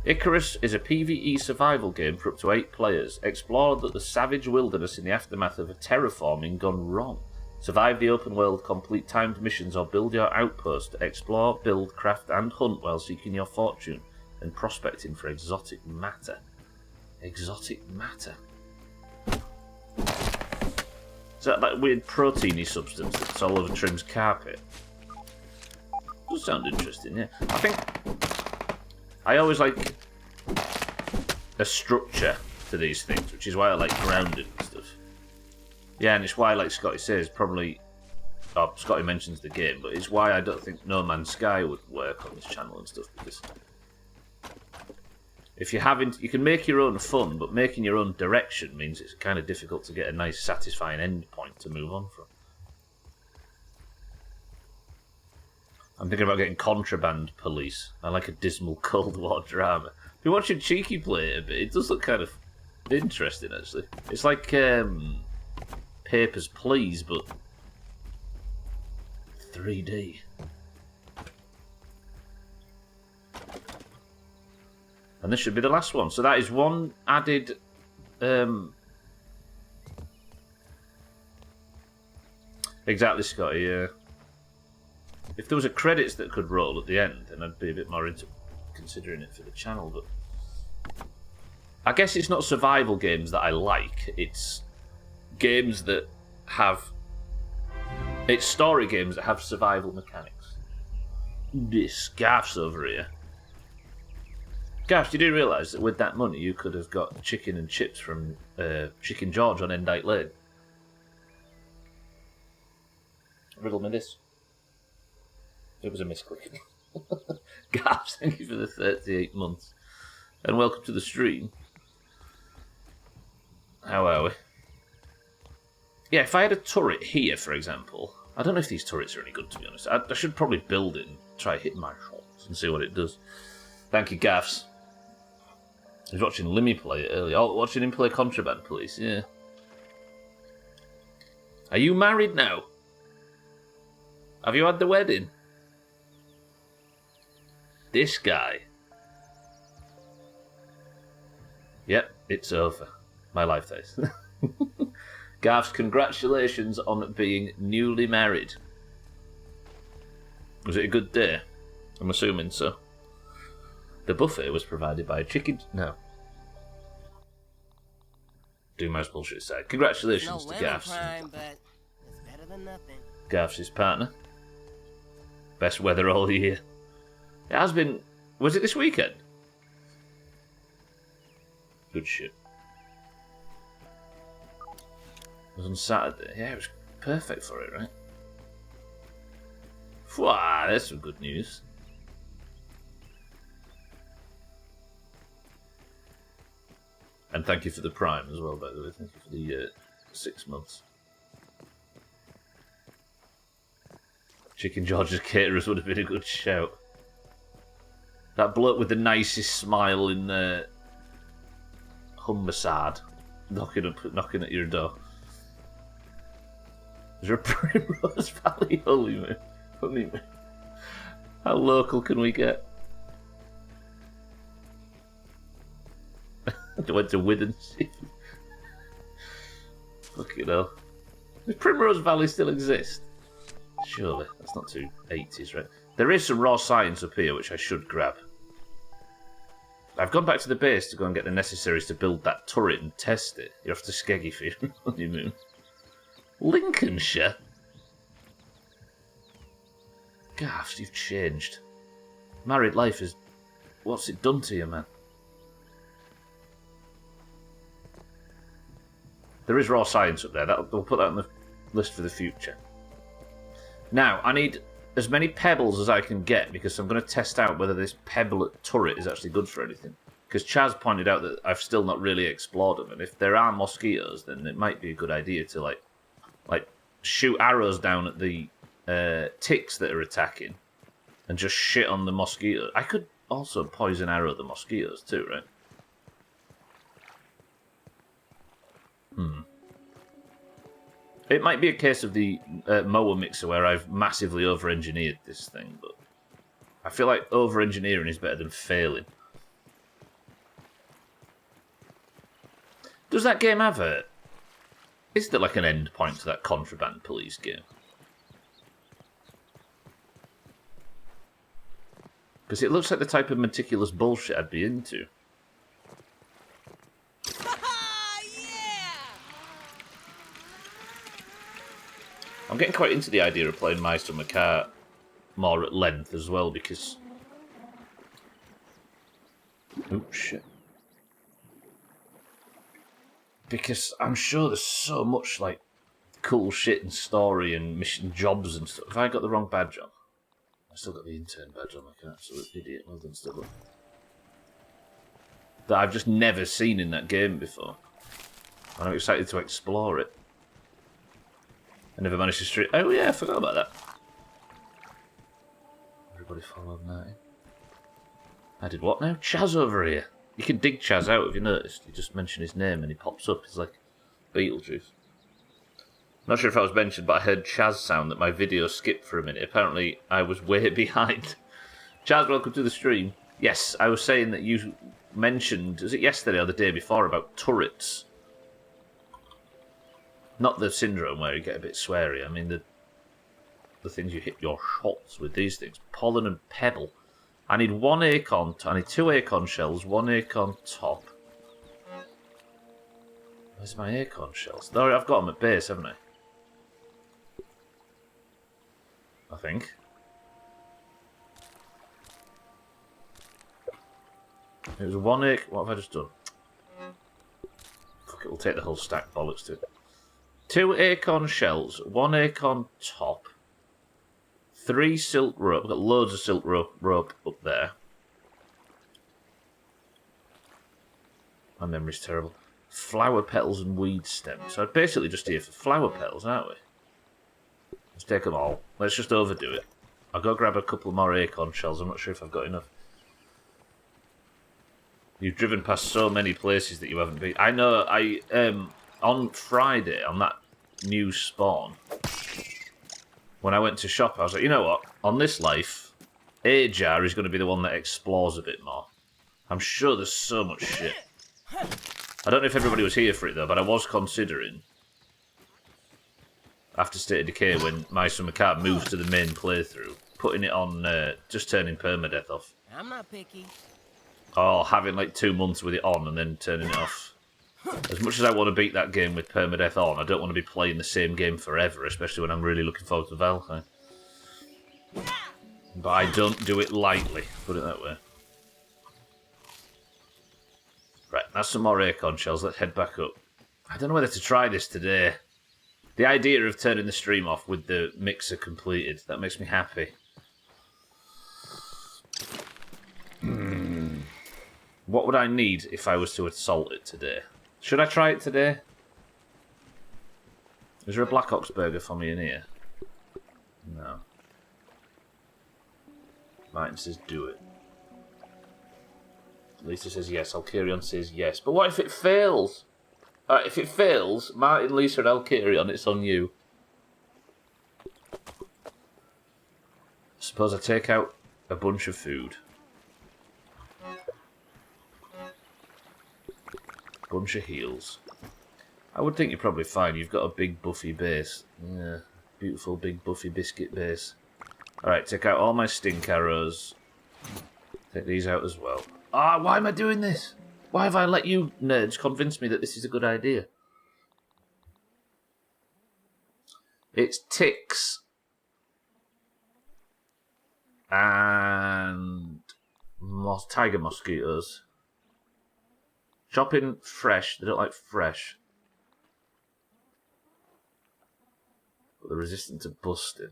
Icarus is a PvE survival game for up to 8 players. Explore the savage wilderness in the aftermath of a terraforming gone wrong. Survive the open world, complete timed missions, or build your outpost. Explore, build, craft, and hunt while seeking your fortune and prospecting for exotic matter. Exotic matter. Is that that weird proteiny substance that's all over Trim's carpet? Does sound interesting, yeah. I think I always like a structure to these things, which is why I like grounded and stuff. Yeah, and it's why, like Scotty says, probably... Oh, Scotty mentions the game, but it's why I don't think No Man's Sky would work on this channel and stuff, because... If you haven't... You can make your own fun, but making your own direction means it's kind of difficult to get a nice, satisfying end point to move on from. I'm thinking about getting Contraband Police. I like a dismal Cold War drama. Been watching Cheeky play it a bit. It does look kind of interesting, actually. It's like Papers, Please, but 3D. And this should be the last one. So that is one added... Exactly, Scotty, yeah. If there was a credits that could roll at the end, then I'd be a bit more into considering it for the channel, but... I guess it's not survival games that I like, it's games that have... It's story games that have survival mechanics. This Gaff's over here. Gaff, you do realise that with that money you could have got chicken and chips from Chicken George on Endite Lane? Riddle me this. It was a misclick. Gaff, thank you for the 38 months. And welcome to the stream. How are we? Yeah, if I had a turret here, for example... I don't know if these turrets are any good, to be honest. I should probably build it and try hitting my shots and see what it does. Thank you, Gaffs. I was watching Limmy play it earlier. Oh, watching him play Contraband Police, yeah. Are you married now? Have you had the wedding? This guy. Yep, it's over. My life days. Gaffs, congratulations on being newly married. Was it a good day? I'm assuming so. The buffet was provided by a chicken... No. Doomhaus bullshit aside. Congratulations to Gaffs. Crime, but it's better than nothing. Gaffs' his partner. Best weather all year. It has been... Was it this weekend? Good shit. It was on Saturday. Yeah, it was perfect for it, right? Wow, that's some good news. And thank you for the Prime as well, by the way. Thank you for the 6 months. Chicken George's Caterers would have been a good shout. That bloke with the nicest smile in the Humbersard knocking at your door. Is there a Primrose Valley honeymoon? How local can we get? I went to Withensea. Fucking hell. Does Primrose Valley still exist? Surely. That's not too 80s, right? There is some raw science up here which I should grab. I've gone back to the base to go and get the necessaries to build that turret and test it. You're off to Skeggy for your honeymoon. Lincolnshire? Gaffs, you've changed. Married life is... What's it done to you, man? There is raw science up there. We'll put that on the list for the future. Now, I need as many pebbles as I can get because I'm going to test out whether this pebble turret is actually good for anything. Because Chaz pointed out that I've still not really explored them, and if there are mosquitoes, then it might be a good idea to like shoot arrows down at the ticks that are attacking, and just shit on the mosquitoes. I could also poison arrow the mosquitoes too, right? It might be a case of the mower mixer where I've massively over-engineered this thing, but I feel like over-engineering is better than failing. Does that game have a... Is there like an end point to that Contraband Police game? Because it looks like the type of meticulous bullshit I'd be into. I'm getting quite into the idea of playing Meister Makar more at length as well, because... Oh, shit. Because I'm sure there's so much, like, cool shit and story and mission jobs and stuff. Have I got the wrong badge on? I still got the intern badge on, like an absolute idiot. Well done, Stubbler. That I've just never seen in that game before. And I'm excited to explore it. I never managed to stream. Oh yeah, I forgot about that. Everybody followed that. I did what now? Chaz over here. You can dig Chaz out if you noticed. You just mention his name and he pops up. He's like Beetlejuice. Not sure if I was mentioned, but I heard Chaz sound that my video skipped for a minute. Apparently, I was way behind. Chaz, welcome to the stream. Yes, I was saying that you mentioned, was it yesterday or the day before, about turrets? Not the syndrome where you get a bit sweary. I mean the things you hit your shots with these things. Pollen and pebble. I need one acorn. I need 2 acorn shells, 1 acorn top. Where's my acorn shells? No, I've got them at base, haven't I? I think. It was 1 acorn. What have I just done? Fuck it, we'll take the whole stack, bollocks to it. 2 acorn shells, 1 acorn top, 3 silk rope. I've got loads of silk rope up there. My memory's terrible. Flower petals and weed stems. So I'm basically just here for flower petals, aren't we? Let's take them all. Let's just overdo it. I'll go grab a couple more acorn shells. I'm not sure if I've got enough. You've driven past so many places that you haven't been. I know, on Friday, on that new spawn, when I went to shop, I was like, you know what? On this life, Ajar is going to be the one that explores a bit more. I'm sure there's so much shit. I don't know if everybody was here for it, though, but I was considering, after State of Decay, when Meister Makar moves to the main playthrough, putting it on, just turning permadeath off. I'm not picky. Or having like 2 months with it on and then turning it off. As much as I want to beat that game with permadeath on, I don't want to be playing the same game forever, especially when I'm really looking forward to Valheim. But I don't do it lightly, put it that way. Right, that's some more acorn shells. Let's head back up. I don't know whether to try this today. The idea of turning the stream off with the mixer completed, that makes me happy. What would I need if I was to assault it today? Should I try it today? Is there a Black Ox burger for me in here? No. Martin says do it. Lisa says yes. Alkirion says yes. But what if it fails? Alright, if it fails, Martin, Lisa and Alkirion, it's on you. Suppose I take out a bunch of food. Bunch of heals. I would think you're probably fine. You've got a big buffy base. Yeah, beautiful big buffy biscuit base. Alright, take out all my stink arrows. Take these out as well. Ah, why am I doing this? Why have I let you nerds convince me that this is a good idea? It's ticks. And tiger mosquitoes. Chopping fresh. They don't like fresh. But they're resistant to busting.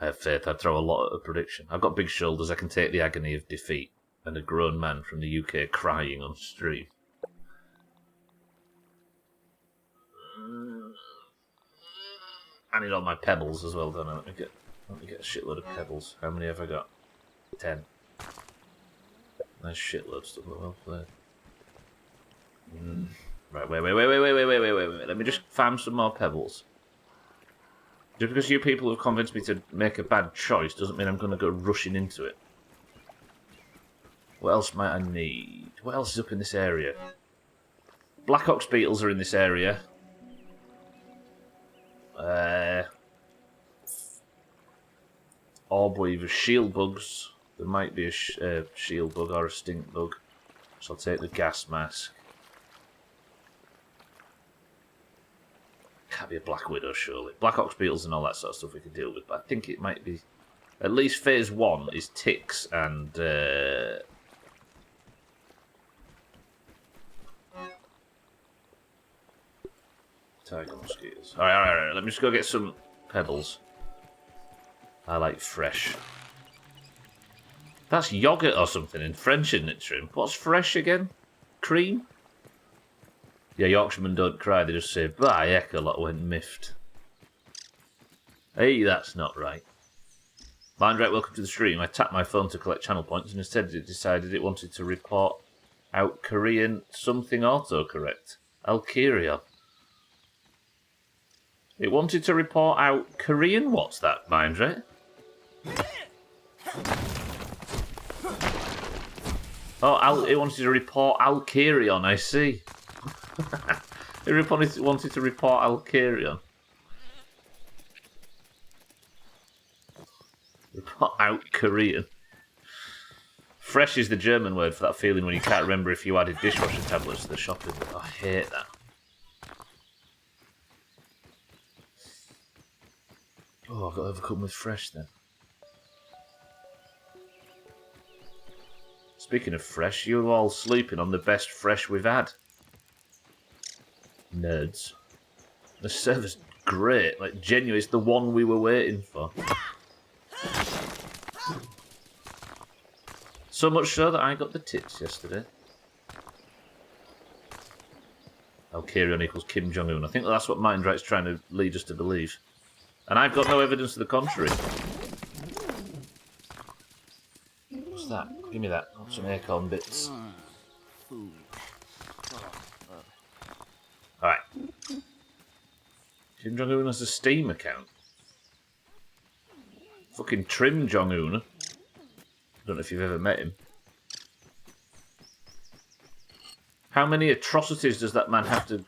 I have faith. I'd throw a lot at a prediction. I've got big shoulders. I can take the agony of defeat. And a grown man from the UK crying on stream. I need all my pebbles as well, don't I? Let me get a shitload of pebbles. How many have I got? 10. Nice shitload, Stubbler. Well played. Right, wait. Let me just farm some more pebbles. Just because you people have convinced me to make a bad choice doesn't mean I'm going to go rushing into it. What else might I need? What else is up in this area? Black Ox beetles are in this area. Orb weavers, shield bugs. There might be a shield bug or a stink bug. So I'll take the gas mask. Can't be a black widow, surely. Black Ox beetles and all that sort of stuff we can deal with, but I think it might be... At least phase 1 is ticks and... tiger mosquitoes. Alright. Let me just go get some pebbles. I like fresh. That's yogurt or something in French, isn't it, Trim? What's fresh again? Cream? Yeah, Yorkshiremen don't cry, they just say, "By heck, a lot went miffed." Hey, that's not right. Mindright, welcome to the stream. I tapped my phone to collect channel points and instead it decided it wanted to report out Korean something autocorrect. Alkirion. It wanted to report out Korean? What's that, Mindright? Oh, it wanted to report Alkirion, I see. It wanted to report Alkirion. Report out Korean. Fresh is the German word for that feeling when you can't remember if you added dishwasher tablets to the shopping list. I hate that. Oh, I've got overcome with fresh then. Speaking of fresh, you're all sleeping on the best fresh we've had. Nerds. The server's great, like genuine, it's the one we were waiting for. So much so that I got the tits yesterday. Alkirion equals Kim Jong-un. I think that's what Mindright's trying to lead us to believe. And I've got no evidence to the contrary. What's that? Give me that. Some acorn bits. Alright. Kim Jong-un has a Steam account. Fucking Trim Jong-un. Don't know if you've ever met him. How many atrocities does that man have to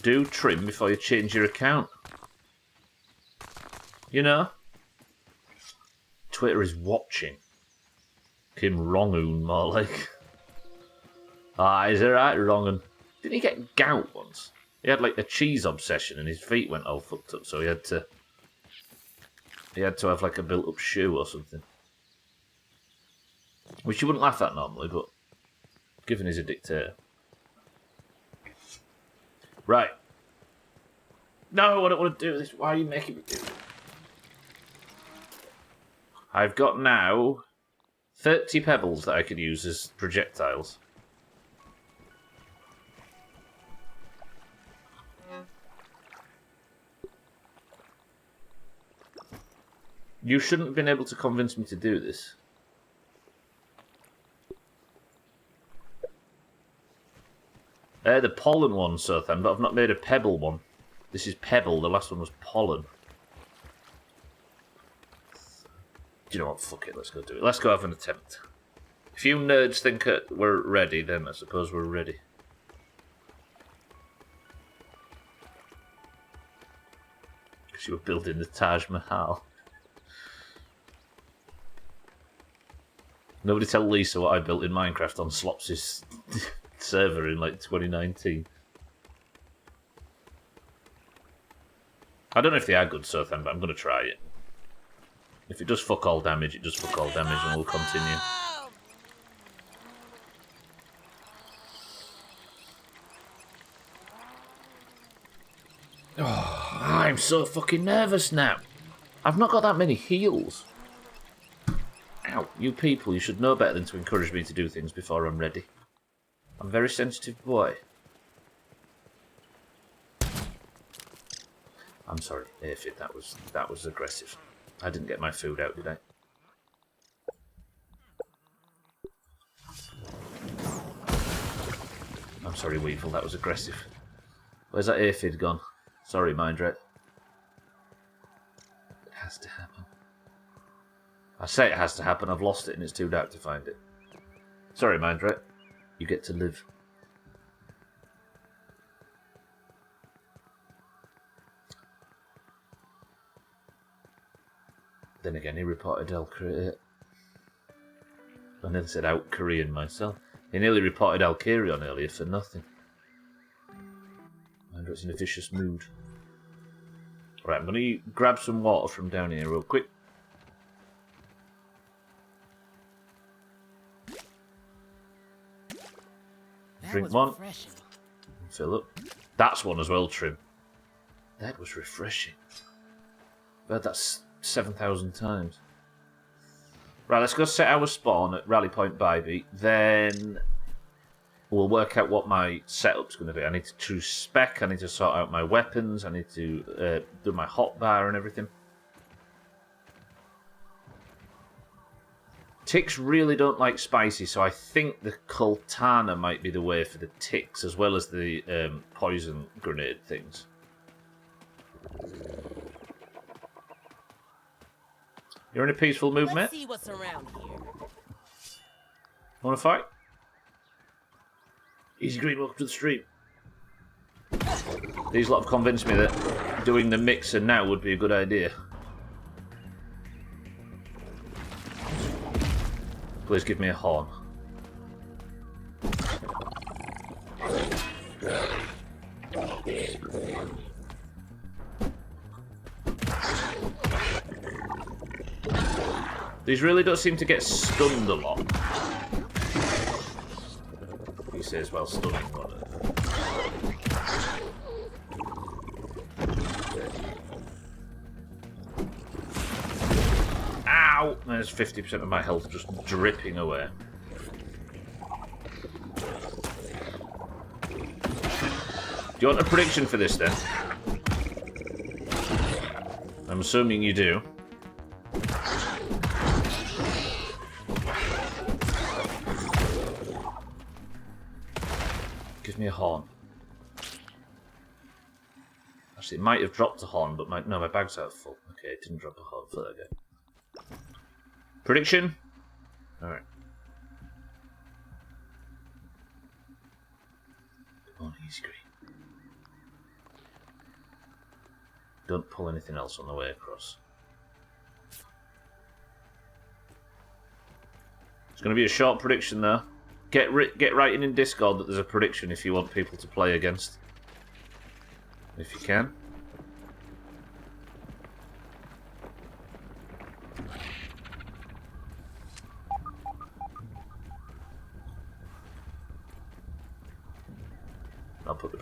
do, Trim, before you change your account? You know? Twitter is watching. Kim Wrong-un, more like. Ah, is it right, Wrong-un? Didn't he get gout once? He had like a cheese obsession and his feet went all fucked up, so he had to have like a built-up shoe or something. Which you wouldn't laugh at normally, but given he's a dictator. Right. No, I don't want to do this. Why are you making me do it? I've got now 30 pebbles that I can use as projectiles. You shouldn't have been able to convince me to do this. The pollen one, so then, but I've not made a pebble one. This is pebble, the last one was pollen. Do you know what? Fuck it, let's go do it. Let's go have an attempt. If you nerds think we're ready, then I suppose we're ready. Because you were building the Taj Mahal. Nobody tell Lisa what I built in Minecraft on Slops' server in like 2019. I don't know if they are good so then, but I'm going to try it. If it does fuck all damage, it does fuck all damage and we'll continue. Oh, I'm so fucking nervous now. I've not got that many heals. Ow, you people, you should know better than to encourage me to do things before I'm ready. I'm a very sensitive boy. I'm sorry, Aphid, that was aggressive. I didn't get my food out, did I? I'm sorry, Weevil, that was aggressive. Where's that Aphid gone? Sorry, Mindrat. It has to happen. I say it has to happen, I've lost it and it's too dark to find it. Sorry, Mindrat. You get to live. Then again, he reported I nearly said out Korean myself. He nearly reported Alkarion earlier for nothing. Mindrat's in a vicious mood. Right, I'm going to grab some water from down here real quick. Drink one. Refreshing. Fill up. That's one as well, Trim. That was refreshing. But that's 7,000 times. Right, let's go set our spawn at Rally Point Bybee. Then we'll work out what my setup's going to be. I need to choose spec. I need to sort out my weapons. I need to do my hotbar and everything. Ticks really don't like spicy, so I think the Kultana might be the way for the ticks, as well as the poison grenade things. You're in a peaceful mood, mate? Let's see what's around here. Want to fight? Easy Green, welcome to the stream. These lot have convinced me that doing the mixer now would be a good idea. Please give me a horn. These really don't seem to get stunned a lot. He says, well, stunning one. Ow! There's 50% of my health just dripping away. Do you want a prediction for this then? I'm assuming you do. Give me a horn. Actually, it might have dropped a horn, but my bag's half full. Okay, it didn't drop a horn. So there we go. Prediction? Alright. Come on, easy green. Don't pull anything else on the way across. It's going to be a short prediction though. Get writing in Discord that there's a prediction if you want people to play against. If you can.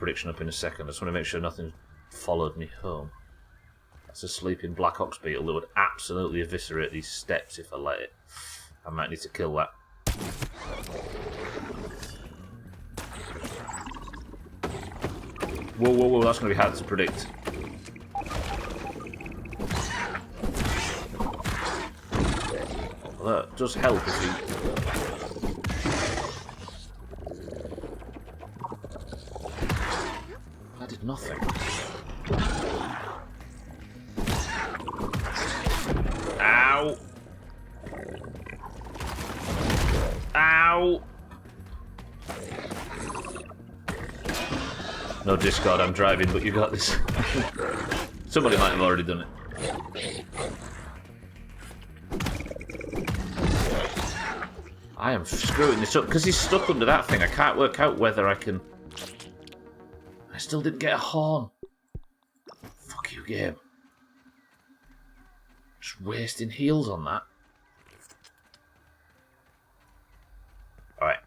prediction up in a second. I just want to make sure nothing followed me home. That's a sleeping black ox beetle that would absolutely eviscerate these steps if I let it. I might need to kill that. Whoa, whoa, whoa, that's going to be hard to predict. Well, that does help if he... I did nothing. Ow! Ow! No Discord, I'm driving, but you got this. Somebody might have already done it. I am screwing this up because he's stuck under that thing. I can't work out whether I can... I still didn't get a horn. Fuck you, game. Just wasting heals on that. Alright.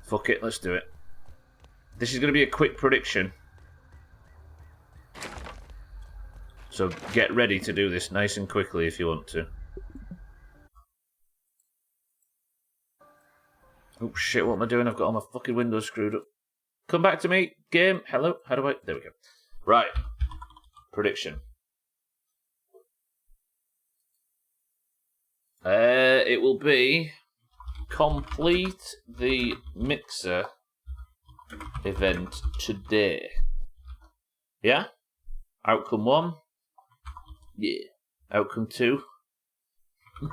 Fuck it, let's do it. This is going to be a quick prediction. So get ready to do this nice and quickly if you want to. Oh shit, what am I doing? I've got all my fucking windows screwed up. Come back to me, game. Hello? How do I... There we go. Right. Prediction. It will be... Complete the mixer event today. Yeah? Outcome 1? Yeah. Outcome 2?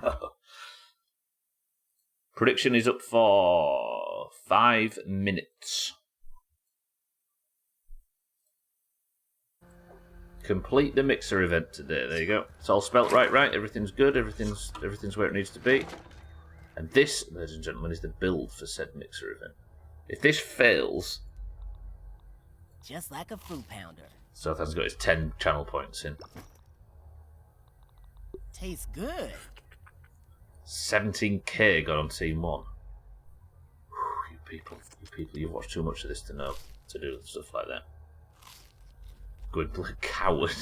No. Prediction is up for 5 minutes. Complete the mixer event today. There you go. It's all spelt right. Everything's good. Everything's where it needs to be. And this, ladies and gentlemen, is the build for said mixer event. If this fails... Just like a fruit pounder. Southampton's got his 10 channel points in. Tastes good. 17k got on Team 1. Whew, you people, you've watched too much of this to know to do stuff like that. Good coward.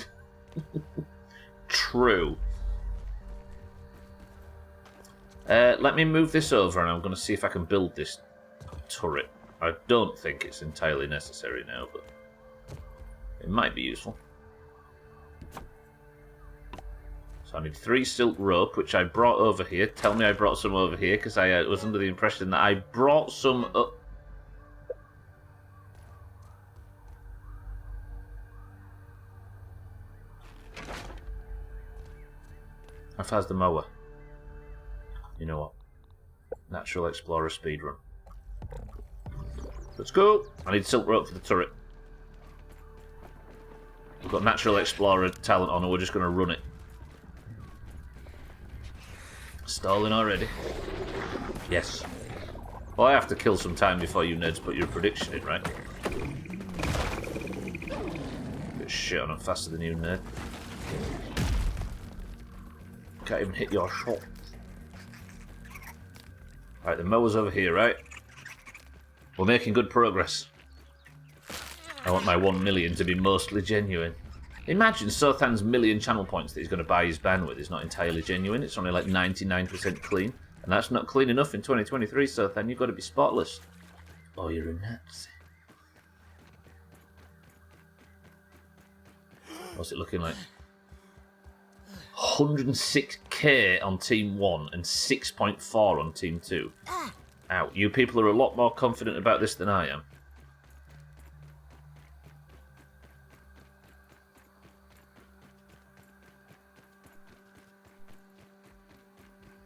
True. Let me move this over and I'm going to see if I can build this turret. I don't think it's entirely necessary now, but it might be useful. So I need 3 silk rope, which I brought over here. Tell me I brought some over here, because I was under the impression that I brought some up. How far's the mower? You know what? Natural Explorer speedrun. Let's go! I need silk rope for the turret. We've got Natural Explorer talent on and we're just going to run it. Stalling already. Yes. Well, I have to kill some time before you nerds put your prediction in, right? Get shit on it faster than you, nerd. Can't even hit your shot. Right, the mower's over here, right? We're making good progress. I want my 1 million to be mostly genuine. Imagine Sothan's million channel points that he's going to buy his ban with is not entirely genuine. It's only like 99% clean. And that's not clean enough in 2023, Sothan. You've got to be spotless. Oh, you're a Nazi. What's it looking like? 106k on Team 1 and 6.4 on Team 2. Ow, you people are a lot more confident about this than I am.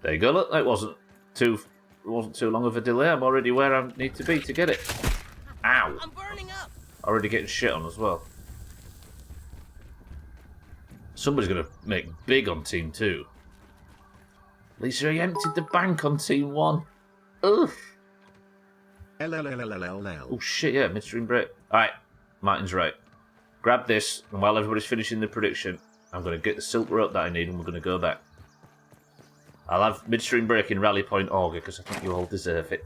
There you go, look, that wasn't too long of a delay. I'm already where I need to be to get it. Ow! I'm burning up. Already getting shit on as well. Somebody's going to make big on Team 2. Lisa, he emptied the bank on Team 1. Ugh. Oh shit, yeah, midstream break. Alright, Martin's right. Grab this, and while everybody's finishing the prediction, I'm going to get the silk rope that I need, and we're going to go back. I'll have midstream break in Rally Point Auger, because I think you all deserve it.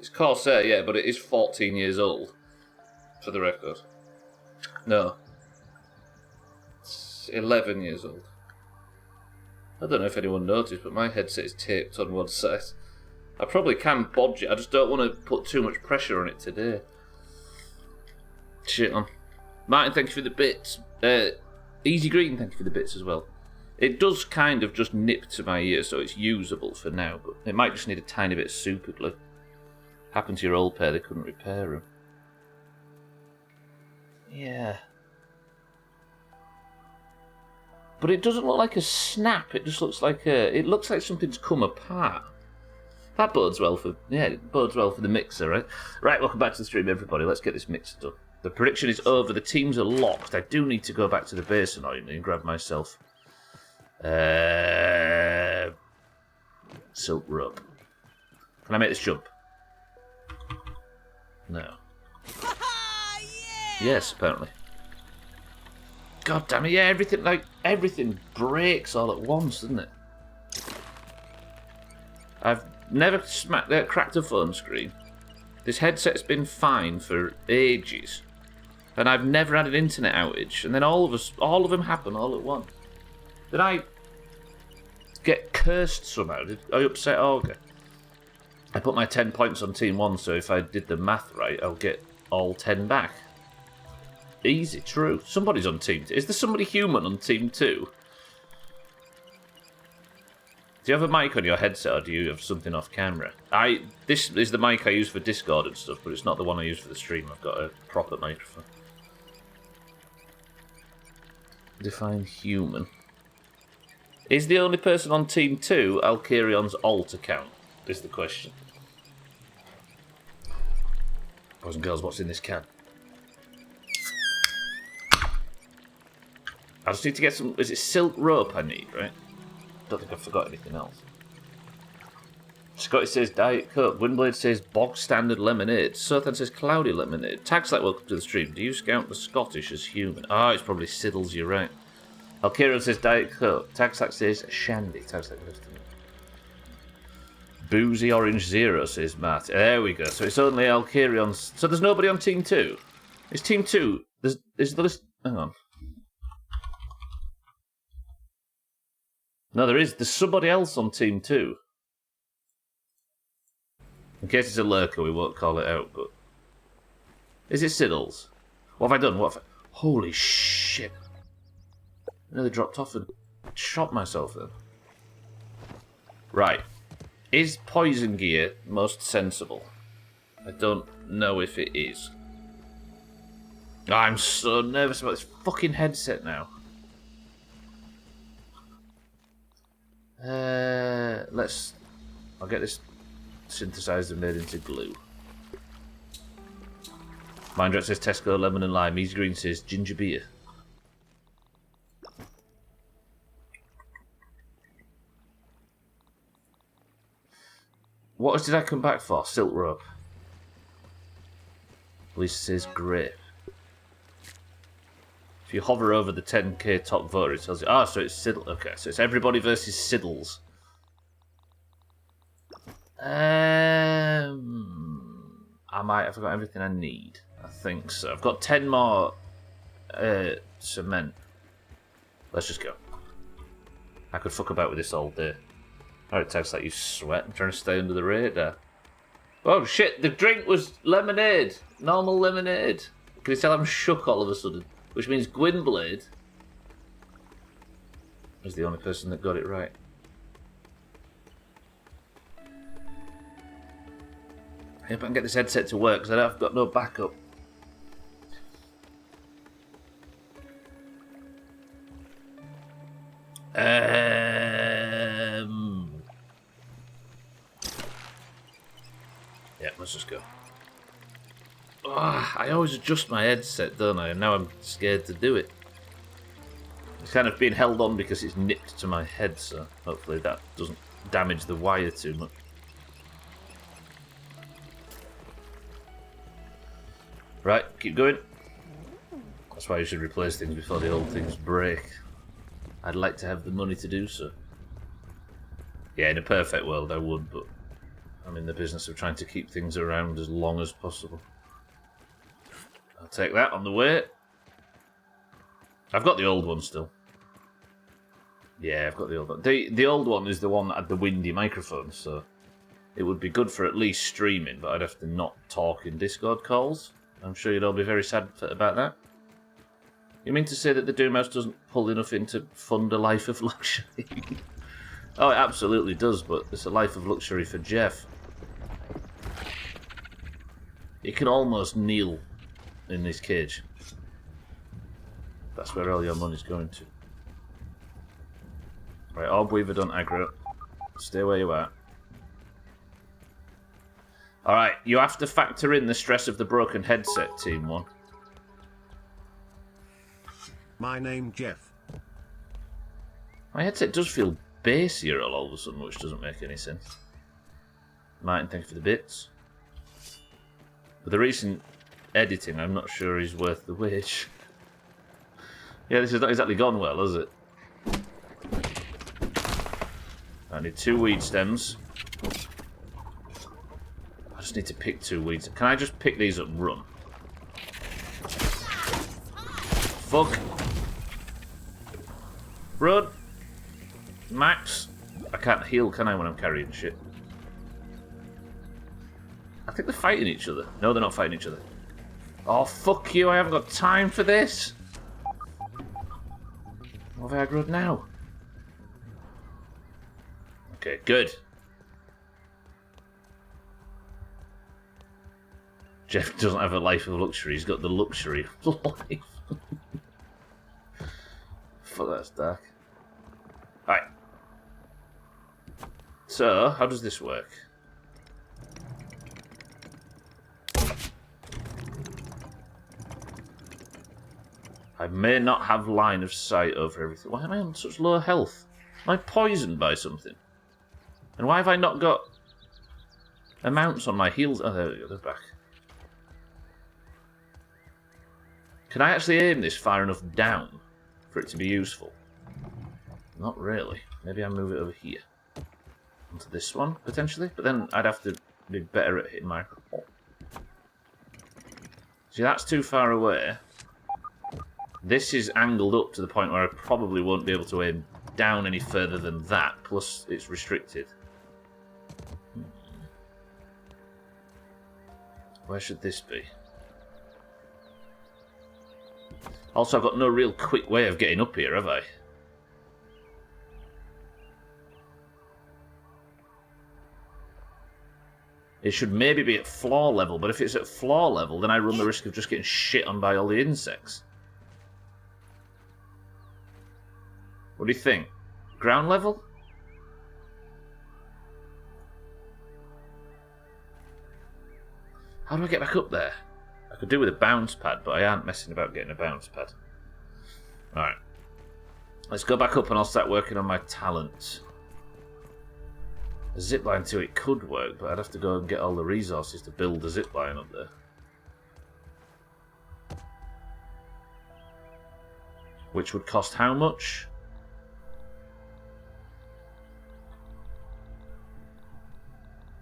It's Corsair, yeah, but it is 14 years old, for the record. No. It's 11 years old. I don't know if anyone noticed, but my headset is taped on one side. I probably can bodge it, I just don't want to put too much pressure on it today. Shit on. Martin, thank you for the bits. Easy Green, thank you for the bits as well. It does kind of just nip to my ear, so it's usable for now, but it might just need a tiny bit of super glue. Happened to your old pair, they couldn't repair them. Yeah. But it doesn't look like a snap, it just looks like it looks like something's come apart. That bodes well for, yeah, it bodes well for the mixer, right? Right, welcome back to the stream, everybody. Let's get this mixer done. The prediction is over. The teams are locked. I do need to go back to the base annoyingly and grab myself silk rope. Can I make this jump? No. Yeah! Yes, apparently. God damn it! Yeah, everything breaks all at once, doesn't it? I've never cracked a phone screen. This headset's been fine for ages. And I've never had an internet outage, and then all of them happen all at once. Did I get cursed somehow? Did I upset Augur? I put my 10 points on Team 1, so if I did the math right, I'll get all 10 back. Easy, true. Somebody's on Team 2. Is there somebody human on Team 2? Do you have a mic on your headset, or do you have something off camera? This is the mic I use for Discord and stuff, but it's not the one I use for the stream. I've got a proper microphone. Define human. Is the only person on Team 2 Alcarion's alt account? Is the question. Boys and girls, what's in this can? I just need to get some... Is it silk rope I need, right? Don't think I forgot anything else. Scotty says Diet Coke. Windblade says bog standard lemonade. Sothan says cloudy lemonade. Tagslack, welcome to the stream. Do you scout the Scottish as human? Ah, it's probably Siddles, you're right. Alkiro says Diet Coke. Tagslack says Shandy. Tagslack goes to me. Boozy Orange Zero says Matt. There we go. So it's only Alcarion's. So there's nobody on Team 2. It's Team 2. Is the list. Hang on. No, there is. There's somebody else on Team 2. In case it's a lurker, we won't call it out, but... Is it Siddles? What have I done? Holy shit. I nearly dropped off and shot myself then. Right. Is poison gear most sensible? I don't know if it is. I'm so nervous about this fucking headset now. I'll get this synthesized and made into glue. Mindrat says Tesco lemon and lime. Easy Green says ginger beer. What did I come back for? Silk rope. Lisa says grape. If you hover over the 10k top voter, it tells you... Ah, so it's Siddle. Okay, so it's everybody versus Siddles. I might have got everything I need. I think so. I've got 10 more cement. Let's just go. I could fuck about with this all day. Alright, Tags, like you sweat. I'm trying to stay under the radar. Oh shit, the drink was lemonade. Normal lemonade. Can you tell I'm shook all of a sudden? Which means Gwynblade is the only person that got it right. I hope I can get this headset to work because I've got no backup. Yeah, let's just go. Oh, I always adjust my headset, don't I? And now I'm scared to do it. It's kind of being held on because it's nipped to my head, so hopefully that doesn't damage the wire too much. Right, keep going. That's why you should replace things before the old things break. I'd like to have the money to do so. Yeah, in a perfect world I would, but I'm in the business of trying to keep things around as long as possible. I'll take that on the way. I've got the old one still. Yeah, I've got the old one. The old one is the one that had the windy microphone, so it would be good for at least streaming, but I'd have to not talk in Discord calls. I'm sure you'd all be very sad about that. You mean to say that the Doomhaus doesn't pull enough in to fund a life of luxury? Oh, it absolutely does, but it's a life of luxury for Jeff. You can almost kneel in this cage. That's where all your money's going to. Right, Orb Weaver, don't aggro. Stay where you are. Alright, you have to factor in the stress of the broken headset, Team 1. My name Jeff. My headset does feel bassier all of a sudden, which doesn't make any sense. Martin, thank you for the bits. With the recent editing, I'm not sure he's worth the wage. Yeah, this has not exactly gone well, has it? I need 2 weed stems. I just need to pick 2 weeds. Can I just pick these up and run? Fuck. Run. Max. I can't heal, can I, when I'm carrying shit? I think they're fighting each other. No, they're not fighting each other. Oh, fuck you. I haven't got time for this. What have I aggroed now? Okay, good. Jeff doesn't have a life of luxury. He's got the luxury of life. Fuck, that's dark. Alright. So, how does this work? I may not have line of sight over everything. Why am I on such low health? Am I poisoned by something? And why have I not got amounts on my heals? Oh, there we go, they're back. Can I actually aim this far enough down for it to be useful? Not really. Maybe I move it over here. Onto this one, potentially. But then I'd have to be better at hitting my... See, that's too far away. This is angled up to the point where I probably won't be able to aim down any further than that. Plus, it's restricted. Where should this be? Also, I've got no real quick way of getting up here, have I? It should maybe be at floor level, but if it's at floor level, then I run the risk of just getting shit on by all the insects. What do you think? Ground level? How do I get back up there? I could do with a bounce pad, but I aren't messing about getting a bounce pad. Alright. Let's go back up and I'll start working on my talents. A zipline to it could work, but I'd have to go and get all the resources to build a zipline up there. Which would cost how much?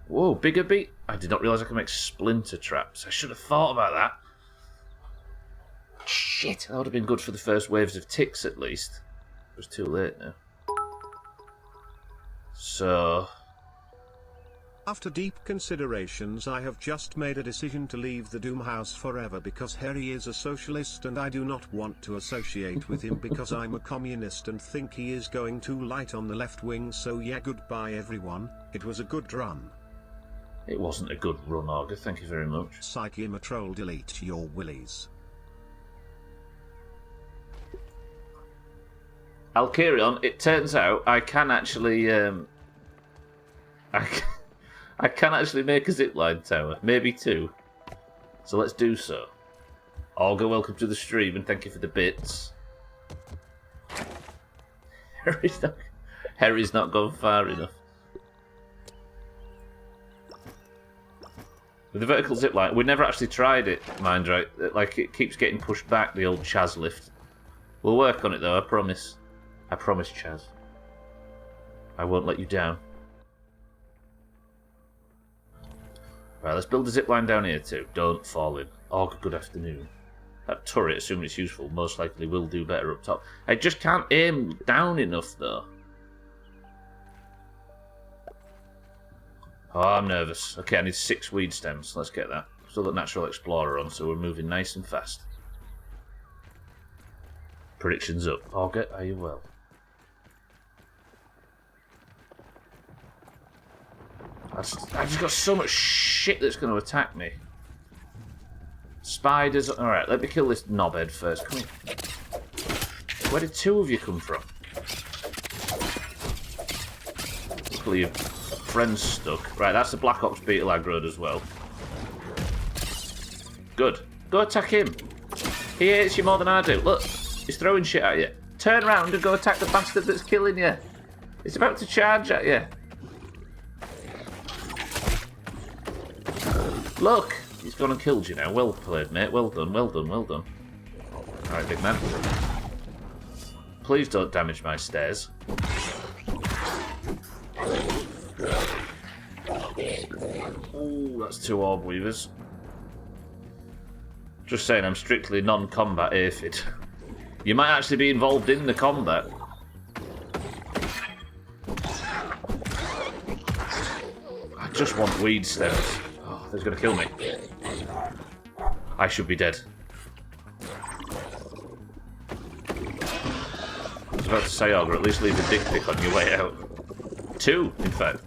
Whoa, bigger beat? I did not realise I could make splinter traps. I should have thought about that. Shit, that would have been good for the first waves of ticks at least. It was too late now. So... After deep considerations, I have just made a decision to leave the Doomhaus forever because Harry is a socialist and I do not want to associate with him because I'm a communist and think he is going too light on the left wing. So yeah, goodbye everyone. It was a good run. It wasn't a good run, Augur. Thank you very much. Psychimatrol, delete your willies. Alkirion, it turns out I can actually... I can actually make a zipline tower. Maybe 2. So let's do so. Augur, welcome to the stream and thank you for the bits. Harry's not gone far enough. With the vertical zipline, we never actually tried it, mind right? Like, it keeps getting pushed back, the old Chaz lift. We'll work on it though, I promise. I promise, Chaz. I won't let you down. Right, let's build a zip line down here too. Don't fall in. Oh, good afternoon. That turret, assuming it's useful, most likely will do better up top. I just can't aim down enough, though. Oh, I'm nervous. Okay, I need 6 weed stems. Let's get that. Still got Natural Explorer on, so we're moving nice and fast. Predictions up. Auger, are you well? I've just got so much shit that's going to attack me. Spiders. Alright, let me kill this knobhead first. Come here. Where did 2 of you come from? Luckily, your friend's stuck. Right, that's the Black Ops Beetle aggroed as well. Good. Go attack him. He hates you more than I do. Look, he's throwing shit at you. Turn round and go attack the bastard that's killing you. He's about to charge at you. Look! He's gone and killed you now. Well played, mate. Well done, well done, well done. Alright, big man. Please don't damage my stairs. Ooh, that's 2 orb weavers. Just saying, I'm strictly non-combat aphid. You might actually be involved in the combat. I just want weed stems. Oh, they're going to kill me. I should be dead. I was about to say, Auger, at least leave a dick pic on your way out. 2, in fact.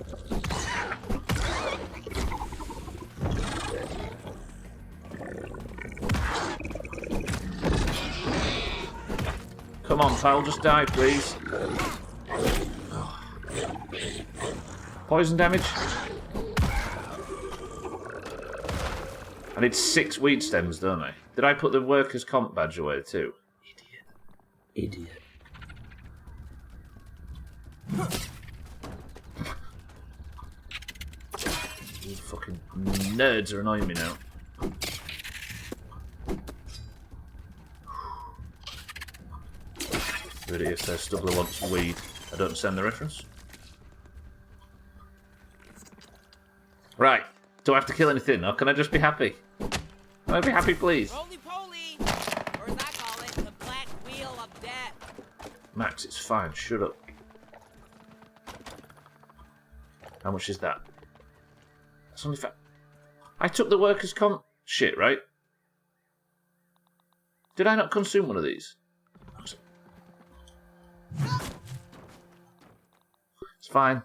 Come on, pal, just die, please. Oh. Poison damage? I need 6 weed stems, don't I? Did I put the workers' comp badge away too? Idiot. You fucking nerds are annoying me now. Really, if their Stubbler wants weed, I don't understand the reference. Right, do I have to kill anything, or can I just be happy? Can I be happy, please? Roly-poly! Or as I call it, the black wheel of death. Max, it's fine, shut up. How much is that? That's only I took the workers' comp shit, right? Did I not consume one of these? It's fine.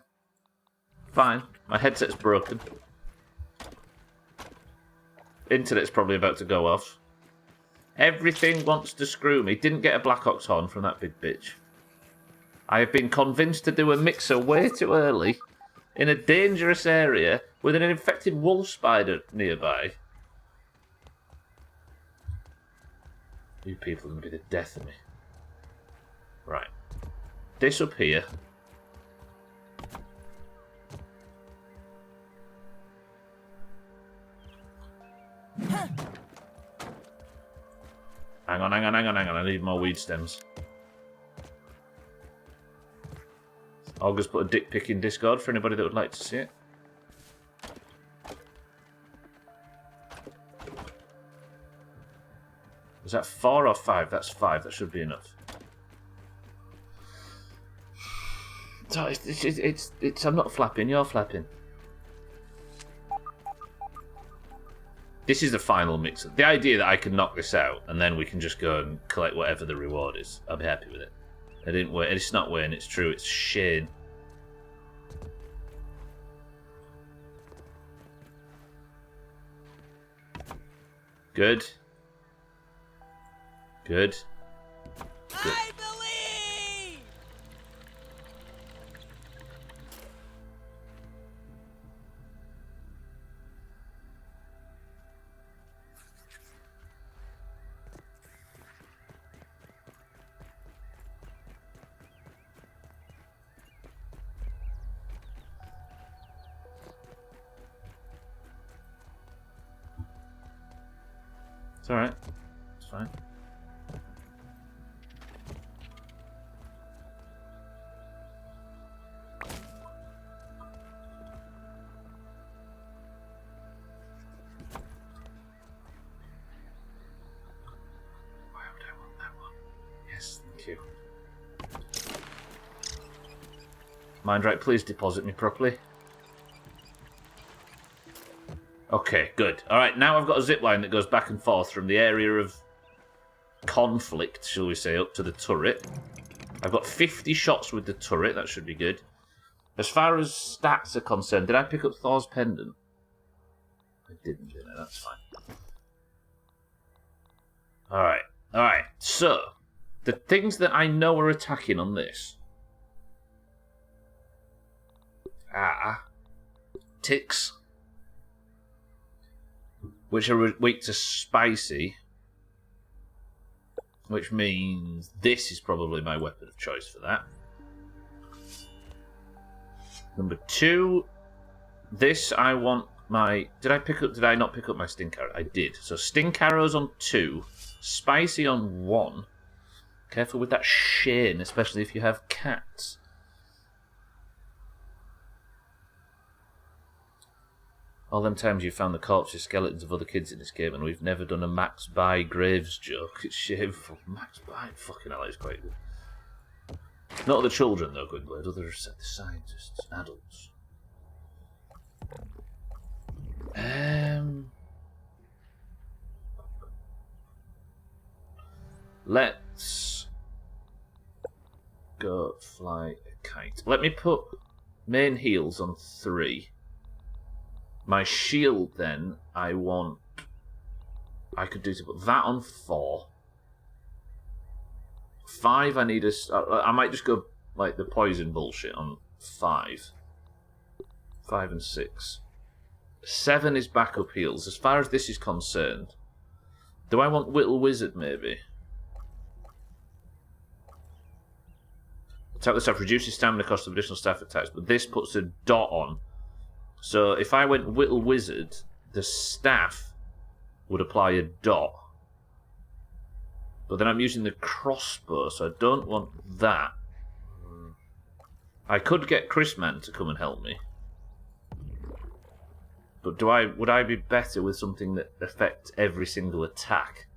Fine. My headset's broken. Internet's probably about to go off. Everything wants to screw me. Didn't get a Black Ox horn from that big bitch. I have been convinced to do a mixer way too early in a dangerous area with an infected wolf spider nearby. You people are going to be the death of me. Right. This up here. Hang on. I need more weed stems. Auger's put a dick pic in Discord for anybody that would like to see it. Is that 4 or 5? That's 5. That should be enough. So it's I'm not flapping, you're flapping. This is the final mixer. The idea that I can knock this out and then we can just go and collect whatever the reward is, I'll be happy with it. I didn't wait. It's not Wayne, it's true, it's Shane. Good. Good. Good. I believe! It's alright. It's fine. Mind right, please deposit me properly. Okay, good. Alright, now I've got a zip line that goes back and forth from the area of conflict, shall we say, up to the turret. I've got 50 shots with the turret, that should be good. As far as stats are concerned, did I pick up Thor's pendant? I didn't, did I? That's fine. Alright, so, the things that I know are attacking on this are ticks, which are weak to spicy, which means this is probably my weapon of choice for that. Number 2, this I want my... Did I not pick up my stink arrow? I did. So stink arrows on 2, spicy on 1. Careful with that Shane, especially if you have cats. All them times you found the corpses, skeletons of other kids in this game, and we've never done a Max Buy Graves joke. It's shameful. Max Buy, fucking hell, it's quite good. Not the children, though, Gwynblade. Others, the scientists, adults. Let's go fly a kite. Let me put main heals on 3. My shield, then, I could do to put that on 4. 5, I need a... I might just go, like, the poison bullshit on 5. 5 and 6. 7 is backup heals. As far as this is concerned, do I want Whittle Wizard, maybe? Attack the staff reduces stamina cost of additional staff attacks, but this puts a dot on. So if I went Whittle Wizard, the staff would apply a dot. But then I'm using the crossbow, so I don't want that. I could get Chrisman to come and help me. But would I be better with something that affects every single attack?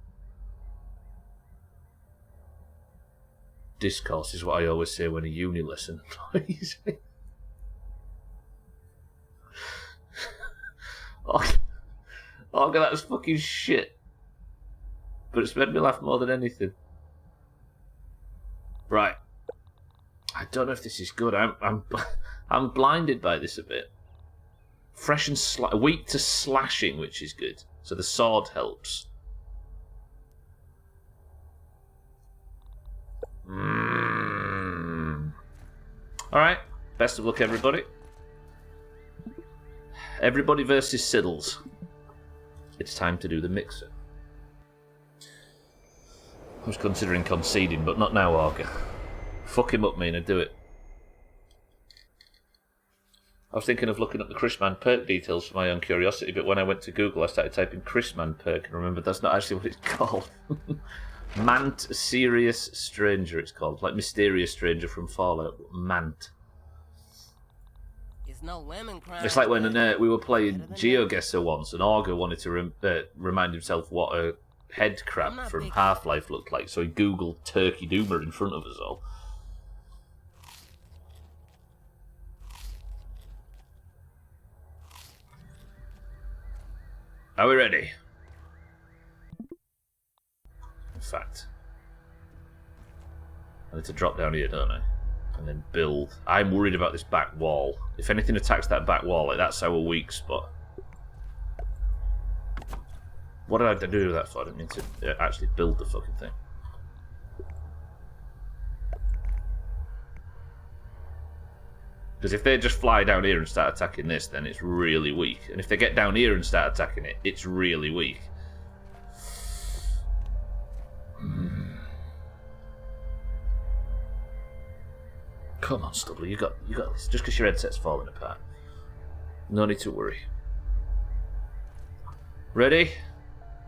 Discourse is what I always say when a uni lesson annoys me. Oh, that's fucking shit. But it's made me laugh more than anything. Right. I don't know if this is good. I'm blinded by this a bit. Fresh and weak to slashing, which is good. So the sword helps. Alright. Best of luck, everybody. Everybody versus Siddles. It's time to do the mixer. I was considering conceding, but not now, Arga. Fuck him up, Mina, do it. I was thinking of looking up the Chrisman perk details for my own curiosity, but when I went to Google, I started typing Chrisman perk and remembered that's not actually what it's called. Mant Serious Stranger, it's called. Like Mysterious Stranger from Fallout. Mant. No lemon crime. It's like when we were playing GeoGuessr once, and Augur wanted to remind himself what a head crab from Half-Life looked like, so he googled Turkey Doomer in front of us all. Are we ready? In fact, I need to drop down here, don't I? And then build. I'm worried about this back wall. If anything attacks that back wall, like, that's our weak spot. What did I do that for? I didn't mean to actually build the fucking thing. Because if they just fly down here and start attacking this, then it's really weak. And if they get down here and start attacking it, it's really weak. Come on, Stubbler, you got this. Just because your headset's falling apart. No need to worry. Ready?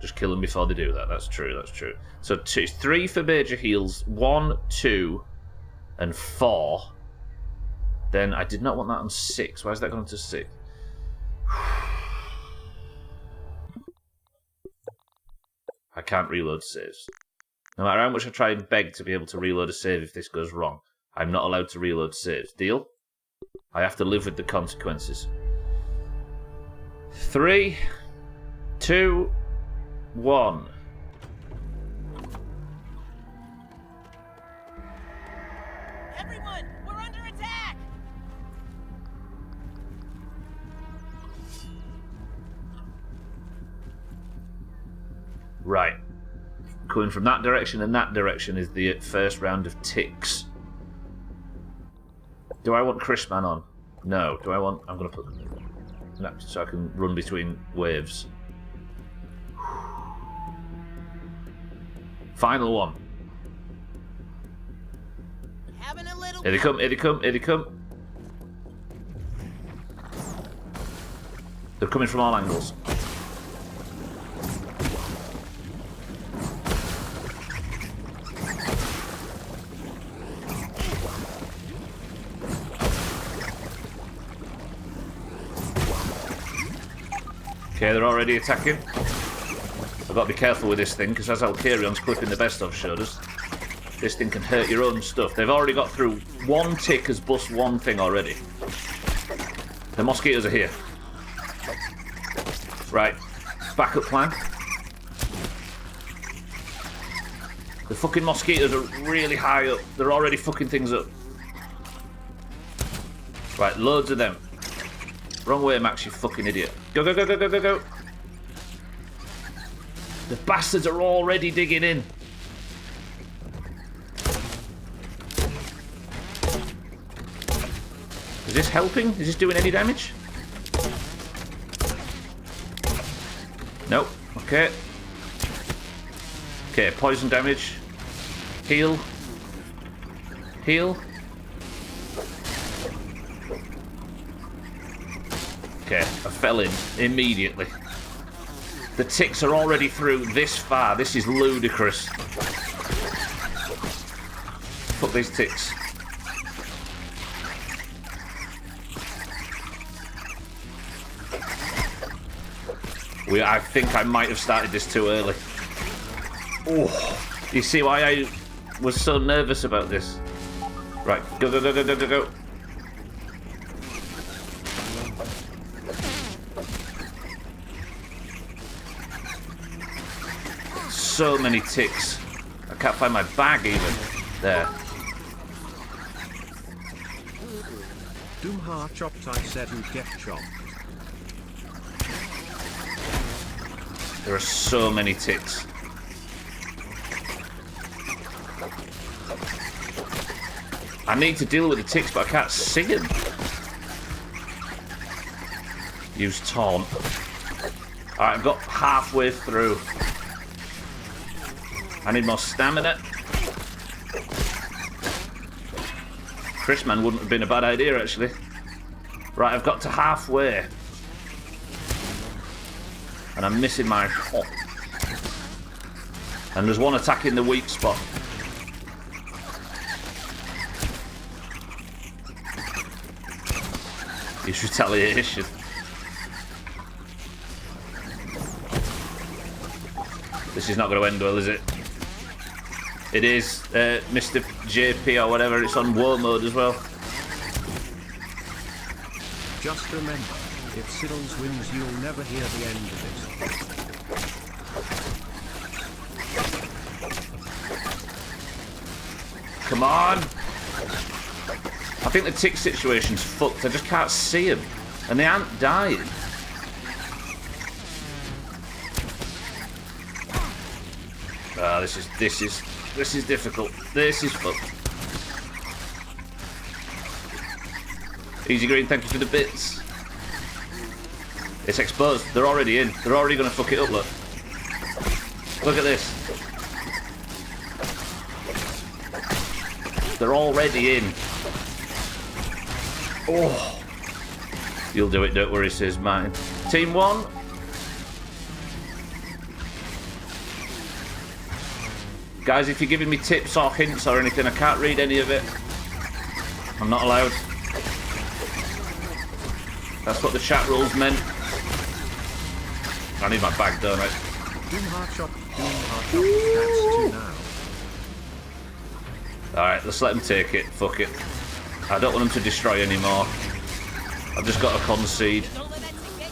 Just kill them before they do that. That's true, that's true. So 3 for major heals, 1, 2, and 4. Then I did not want that on 6. Why is that gone to 6? I can't reload saves. No matter how much I try and beg to be able to reload a save if this goes wrong, I'm not allowed to reload saves. Deal? I have to live with the consequences. 3, 2, 1. Everyone, we're under attack! Right. Coming from that direction and that direction is the first round of ticks. Do I want Chrisman on? No. Do I want... I'm going to put... No, so I can run between waves. Final one. Having a little... Here they come, here they come, here they come. They're coming from all angles. Okay, they're already attacking. I've got to be careful with this thing, because as Alcarion's clipping the best of showed us, this thing can hurt your own stuff. They've already got through. One tick has bust one thing already. The mosquitoes are here. Right, backup plan. The fucking mosquitoes are really high up. They're already fucking things up. Right, loads of them. Wrong way, Max, you fucking idiot. Go, go, go, go, go, go, go. The bastards are already digging in. Is this helping? Is this doing any damage? Nope. Okay. Okay, poison damage. Heal. Heal. Okay, I fell in immediately. The ticks are already through this far. This is ludicrous. Fuck these ticks. I think I might have started this too early. Oh, you see why I was so nervous about this? Right, go, go, go, go, go, go, go. So many ticks. I can't find my bag even. There. Doomhaus chopped, I said you get chopped. There are so many ticks. I need to deal with the ticks, but I can't see them. Use taunt. Alright, I've got halfway through. I need more stamina. Chrisman wouldn't have been a bad idea, actually. Right, I've got to halfway. And I'm missing my hop. And there's one attacking the weak spot. It's retaliation. This is not going to end well, is it? It is, Mr. JP or whatever. It's on war mode as well. Just remember, if Siddles wins, you'll never hear the end of it. Come on! I think the tick situation's fucked. I just can't see them, and they aren't dying. Ah, this is difficult. This is fucked. Easy Green, thank you for the bits. It's exposed. They're already in. They're already going to fuck it up, look. Look at this. They're already in. Oh. You'll do it, don't worry, says mine. Team 1. Guys, if you're giving me tips or hints or anything, I can't read any of it. I'm not allowed. That's what the chat rules meant. I need my bag, don't I? Doomhaus chopped, that's 2 now. Alright, let's let them take it. Fuck it. I don't want them to destroy anymore. I've just got to concede. Don't let that sink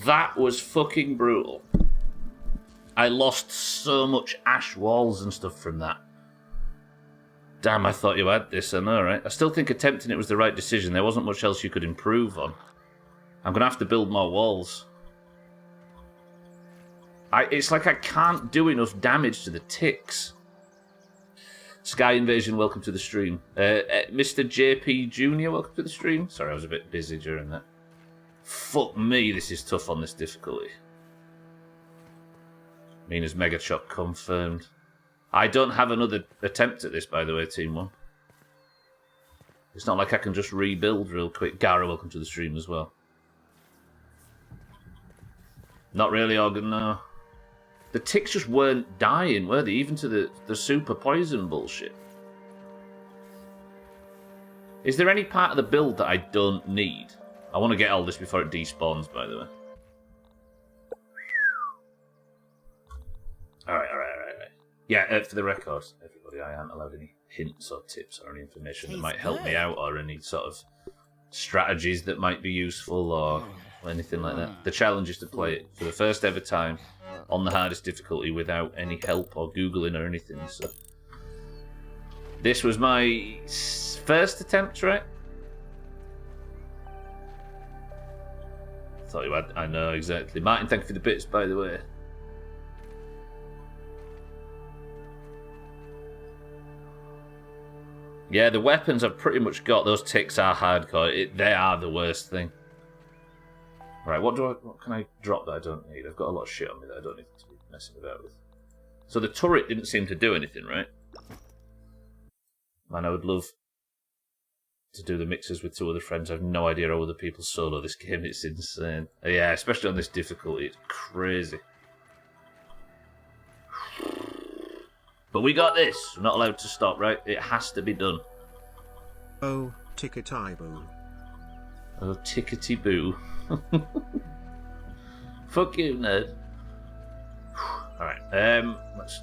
That was fucking brutal. I lost so much ash walls and stuff from that. Damn, I thought you had this, I know, right? I still think attempting it was the right decision. There wasn't much else you could improve on. I'm going to have to build more walls. It's like I can't do enough damage to the ticks. Sky Invasion, welcome to the stream. Mr. JP Jr., welcome to the stream. Sorry, I was a bit busy during that. Fuck me, this is tough on this difficulty. Mina's Mega Chop confirmed. I don't have another attempt at this, by the way, Team 1. It's not like I can just rebuild real quick. Gara, welcome to the stream as well. Not really, Organ, no. The ticks just weren't dying, were they? Even to the super poison bullshit. Is there any part of the build that I don't need? I want to get all this before it despawns, by the way. Alright. Yeah, for the record, everybody, I aren't allowed any hints or tips or any information that might help me out or any sort of strategies that might be useful or anything like that. The challenge is to play it for the first ever time on the hardest difficulty without any help or Googling or anything. So this was my first attempt, right? Thought you had. I know, exactly. Martin, thank you for the bits, by the way. Yeah, the weapons I've pretty much got. Those ticks are hardcore. They are the worst thing. Right, what can I drop that I don't need? I've got a lot of shit on me that I don't need to be messing about with. So the turret didn't seem to do anything, right? Man, I would love to do the mixes with 2 other friends. I have no idea how other people solo this game. It's insane. Yeah, especially on this difficulty. It's crazy. But we got this. We're not allowed to stop, right? It has to be done. Oh, tickety-boo. Oh, tickety-boo. Fuck you, nerd. Alright, let's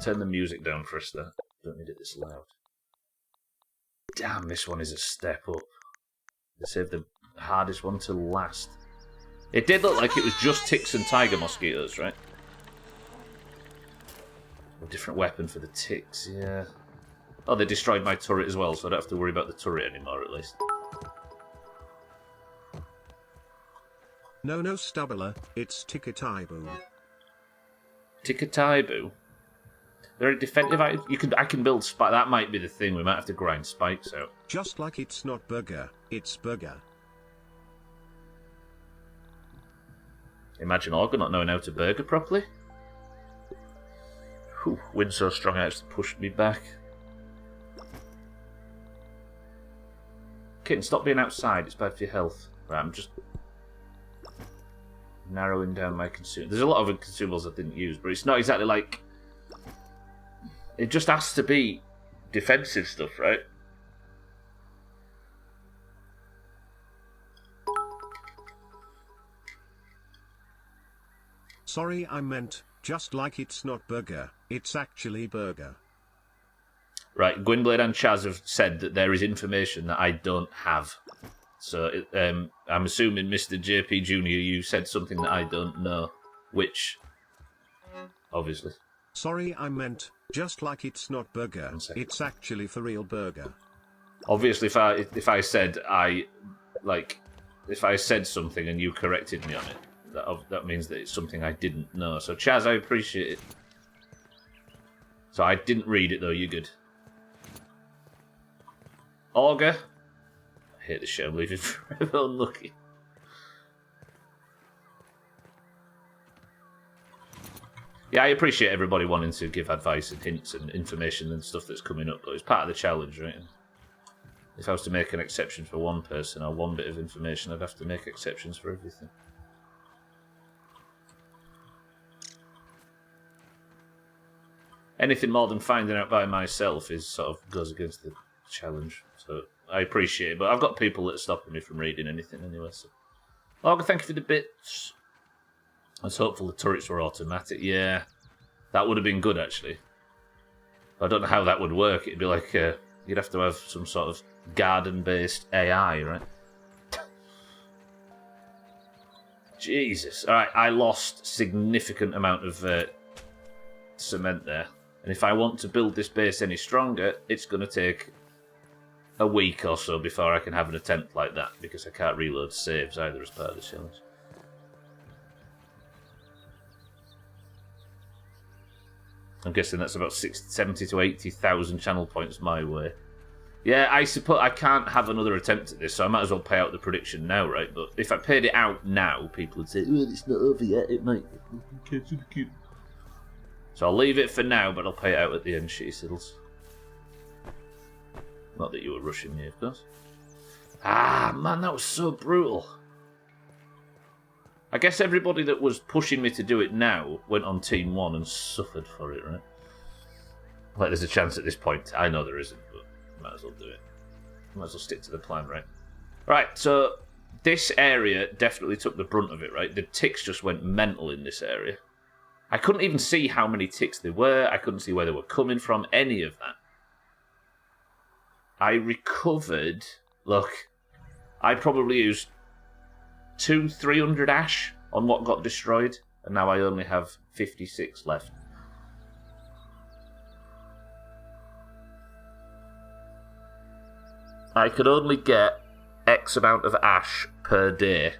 turn the music down for a start. Don't need it this loud. Damn, this one is a step up. They saved the hardest one to last. It did look like it was just ticks and tiger mosquitoes, right? A different weapon for the ticks, yeah. Oh, they destroyed my turret as well, so I don't have to worry about the turret anymore, at least. No, Stubbler, it's tickety-boo. Tickety-boo? There are defensive items. I can build spikes. That might be the thing. We might have to grind spikes out. Just like it's not burger, it's burger. Imagine Orga not knowing how to burger properly. Whew, wind so strong it actually pushed me back. Kitten, stop being outside. It's bad for your health. Right, I'm just narrowing down my consumables. There's a lot of consumables I didn't use, but it's not exactly like... It just has to be defensive stuff, right? Sorry, I meant, just like it's not burger, it's actually burger. Right, Gwynblade and Chaz have said that there is information that I don't have. So I'm assuming, Mr. JP Jr., you said something that I don't know. Which, obviously. Sorry, I meant, just like it's not burger, it's actually for real burger. Obviously, if I said if I said something and you corrected me on it, that means that it's something I didn't know. So Chaz, I appreciate it. So I didn't read it though. You're good. Orga, I hate the show. I'm leaving forever unlucky. Yeah, I appreciate everybody wanting to give advice and hints and information and stuff that's coming up, but it's part of the challenge, right? If I was to make an exception for one person or one bit of information, I'd have to make exceptions for everything. Anything more than finding out by myself is sort of goes against the challenge. So I appreciate it, but I've got people that are stopping me from reading anything anyway. So, Orga, thank you for the bits. I was hopeful the turrets were automatic. Yeah, that would have been good, actually. I don't know how that would work. It'd be like, you'd have to have some sort of garden-based AI, right? Jesus. Alright, I lost significant amount of cement there. And if I want to build this base any stronger, it's going to take a week or so before I can have an attempt like that, because I can't reload saves either as part of the challenge. I'm guessing that's about 70 to 80,000 channel points my way. Yeah, I suppose I can't have another attempt at this, so I might as well pay out the prediction now, right? But if I paid it out now, people would say, well, it's not over yet, it might. So I'll leave it for now, but I'll pay it out at the end, shitty siddles. Not that you were rushing me, of course. Ah, man, that was so brutal. I guess everybody that was pushing me to do it now went on Team 1 and suffered for it, right? Like, there's a chance at this point. I know there isn't, but might as well do it. Might as well stick to the plan, right? Right, so this area definitely took the brunt of it, right? The ticks just went mental in this area. I couldn't even see how many ticks there were. I couldn't see where they were coming from, any of that. I recovered... Look, I probably used 200-300 ash on what got destroyed, and now I only have 56 left. I could only get X amount of ash per day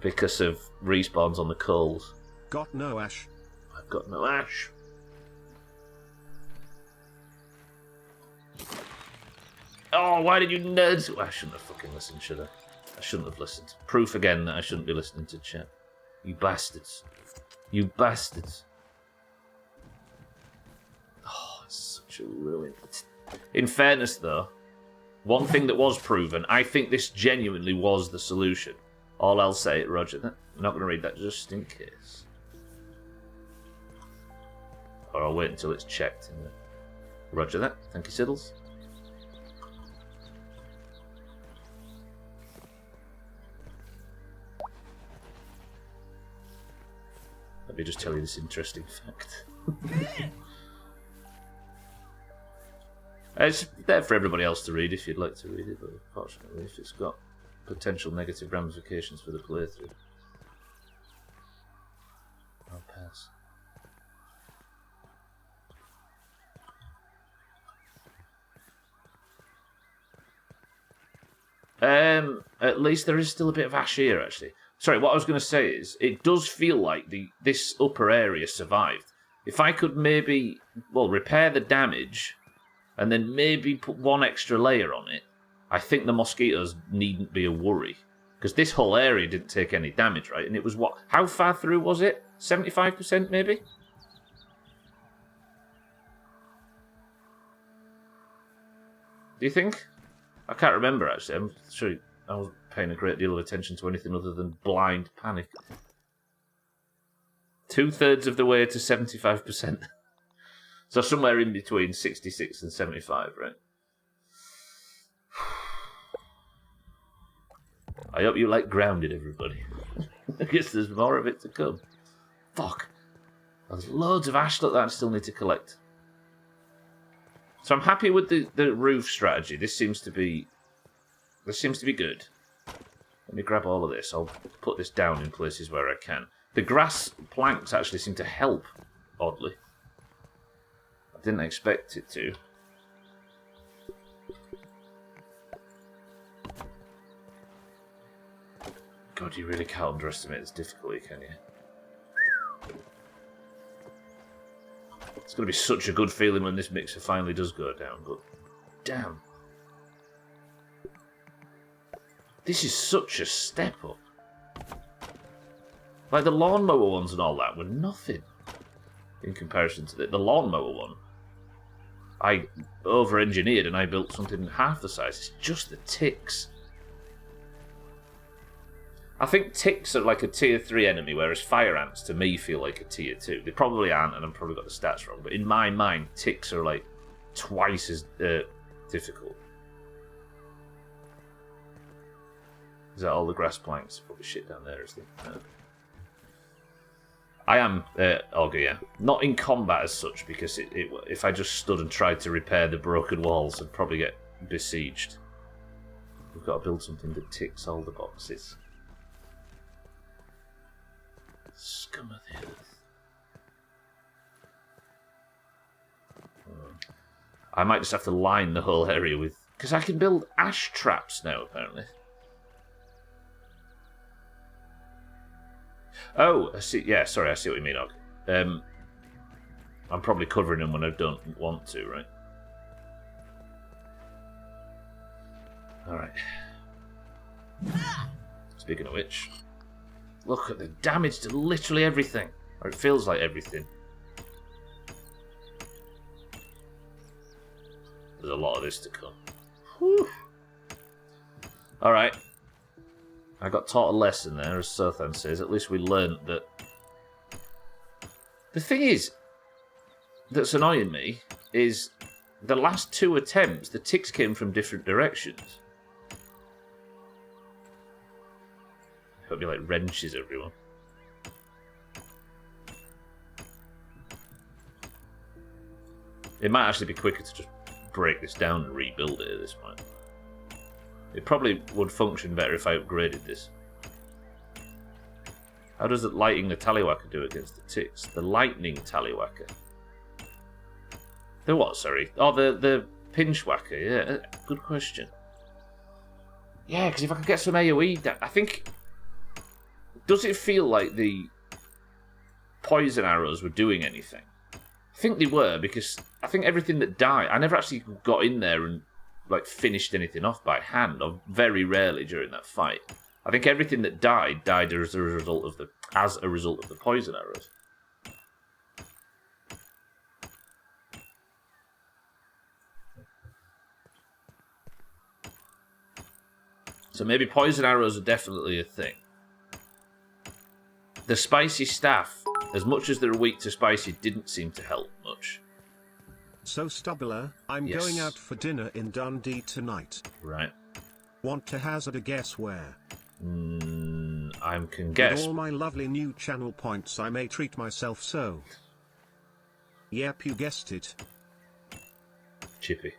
because of respawns on the coals. Got no ash. I've got no ash. Oh, why did you nerds? I shouldn't have fucking listened, should I? I shouldn't have listened. Proof again that I shouldn't be listening to chat. You bastards. You bastards. Oh, it's such a ruin. In fairness, though, one thing that was proven, I think this genuinely was the solution. All I'll say, Roger that. I'm not going to read that just in case. Or I'll wait until it's checked. Roger that. Thank you, Siddles. Let me just tell you this interesting fact. It's there for everybody else to read if you'd like to read it, but unfortunately, if it's got potential negative ramifications for the playthrough, I'll pass. At least there is still a bit of ash here, actually. Sorry, what I was going to say is, it does feel like this upper area survived. If I could maybe, well, repair the damage, and then maybe put one extra layer on it, I think the mosquitoes needn't be a worry. Because this whole area didn't take any damage, right? And it was what? How far through was it? 75% maybe? Do you think? I can't remember, actually. I'm sure I wasn't paying a great deal of attention to anything other than blind panic. 2/3 of the way to 75%. So somewhere in between 66 and 75, right? I hope you like Grounded, everybody. I guess there's more of it to come. Fuck. There's loads of ash that I still need to collect. So I'm happy with the roof strategy. This seems to be good. Let me grab all of this. I'll put this down in places where I can. The grass planks actually seem to help, oddly. I didn't expect it to. God, you really can't underestimate this difficulty, can you? It's going to be such a good feeling when this mixer finally does go down, but damn. This is such a step up. Like the lawnmower ones and all that were nothing in comparison to the lawnmower one. I over-engineered and I built something half the size. It's just the ticks. I think ticks are like a tier 3 enemy, whereas fire ants to me feel like a tier 2. They probably aren't, and I've probably got the stats wrong, but in my mind, ticks are like twice as difficult. Is that all the grass planks? Probably shit down there, isn't it? No. I am Augur, yeah. Not in combat as such, because if I just stood and tried to repair the broken walls, I'd probably get besieged. We've got to build something that ticks all the boxes. Scum of the earth. I might just have to line the whole area with... Because I can build ash traps now, apparently. Oh, I see. Yeah, sorry, I see what you mean, Og. I'm probably covering them when I don't want to, right? Alright. Speaking of which, look at the damage to literally everything. Or it feels like everything. There's a lot of this to come. Alright. I got taught a lesson there, as Sothan says. At least we learnt that... The thing is, that's annoying me, is the last 2 attempts, the ticks came from different directions. Got me like wrenches, everyone. It might actually be quicker to just break this down and rebuild it at this point. It probably would function better if I upgraded this. How does it lighting the tallywhacker do against the ticks? The lightning tallywhacker. The what, sorry? Oh, the pinchwhacker, yeah. Good question. Yeah, because if I could get some AoE, I think... Does it feel like the poison arrows were doing anything? I think they were, because I think everything that died... I never actually got in there and like finished anything off by hand, or very rarely during that fight. I think everything that died as a result of the poison arrows. So maybe poison arrows are definitely a thing. The spicy staff, as much as they're weak to spicy, didn't seem to help much. So Stubbler, I'm Yes. going out for dinner in Dundee tonight. Right. Want to hazard a guess where? I can guess. With all my lovely new channel points, I may treat myself so. Yep, you guessed it. Chippy.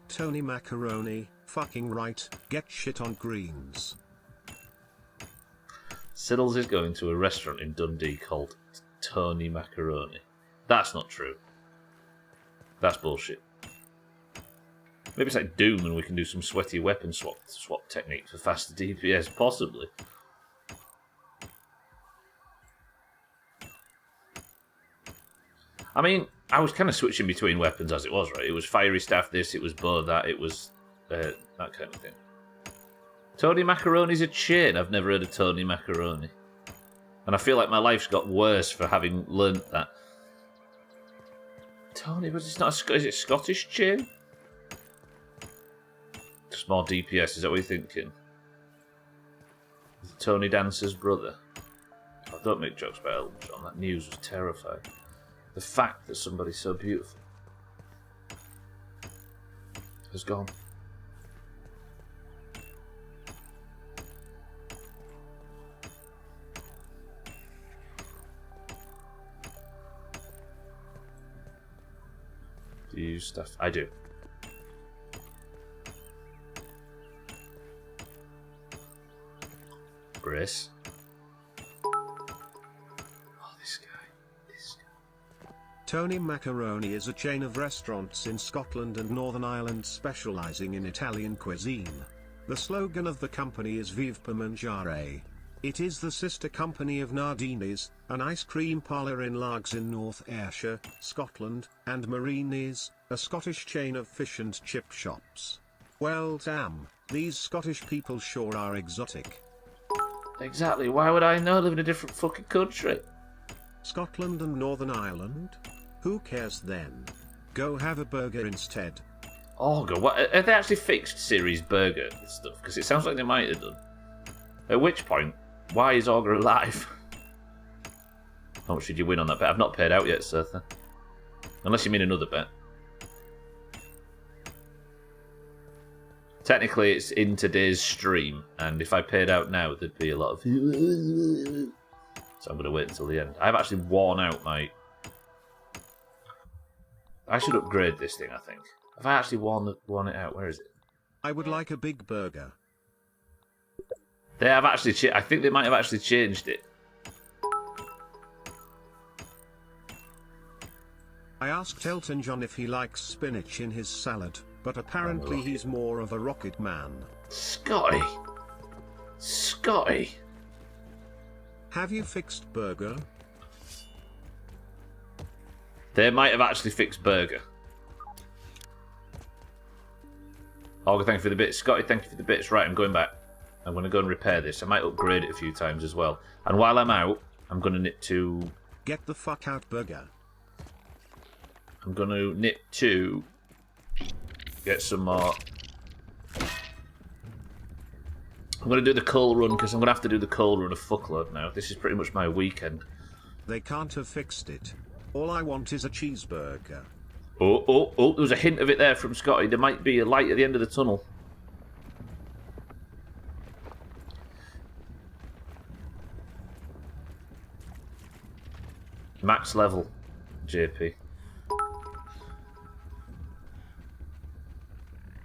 Tony Macaroni, fucking right, get shit on greens. Siddles is going to a restaurant in Dundee called Tony Macaroni. That's not true. That's bullshit. Maybe it's like Doom and we can do some sweaty weapon swap techniques for faster DPS, possibly. I mean, I was kind of switching between weapons as it was, right? It was fiery staff this, it was bow that, it was that kind of thing. Tony Macaroni's a chain. I've never heard of Tony Macaroni. And I feel like my life's got worse for having learnt that. Tony, but it's not is it Scottish chain? Just more DPS, is that what you're thinking? Is it Tony Dancer's brother? Oh, don't make jokes about Elton John. That news was terrifying. The fact that somebody so beautiful has gone. Do you use stuff? I do. Brace. Oh, this guy. Tony Macaroni is a chain of restaurants in Scotland and Northern Ireland specialising in Italian cuisine. The slogan of the company is Vive per mangiare. It is the sister company of Nardini's, an ice cream parlour in Largs in North Ayrshire, Scotland, and Marini's, a Scottish chain of fish and chip shops. Well damn, these Scottish people sure are exotic. Exactly, why would I know? I live in a different fucking country. Scotland and Northern Ireland? Who cares then? Go have a burger instead. Oh god, what, have they actually fixed Siri's burger and stuff? Because it sounds like they might have done. At which point, why is Augur alive? How much did you win on that bet? I've not paid out yet, Surtha. Unless you mean another bet. Technically, it's in today's stream, and if I paid out now, there'd be a lot of... So I'm going to wait until the end. I've actually worn out my... I should upgrade this thing, I think. Have I actually worn it out? Where is it? I would like a big burger. They have actually... I think they might have actually changed it. I asked Elton John if he likes spinach in his salad, but apparently he's more of a rocket man. Scotty! Scotty! Have you fixed burger? They might have actually fixed burger. Olga, thank you for the bits. Scotty, thank you for the bits. Right, I'm going back. I'm going to go and repair this. I might upgrade it a few times as well. And while I'm out, I'm going to nip to... Get the fuck out burger. I'm going to nip to... Get some more... I'm going to do the coal run, because I'm going to have to do the coal run a fuckload now. This is pretty much my weekend. They can't have fixed it. All I want is a cheeseburger. Oh, there was a hint of it there from Scotty. There might be a light at the end of the tunnel. Max level, JP.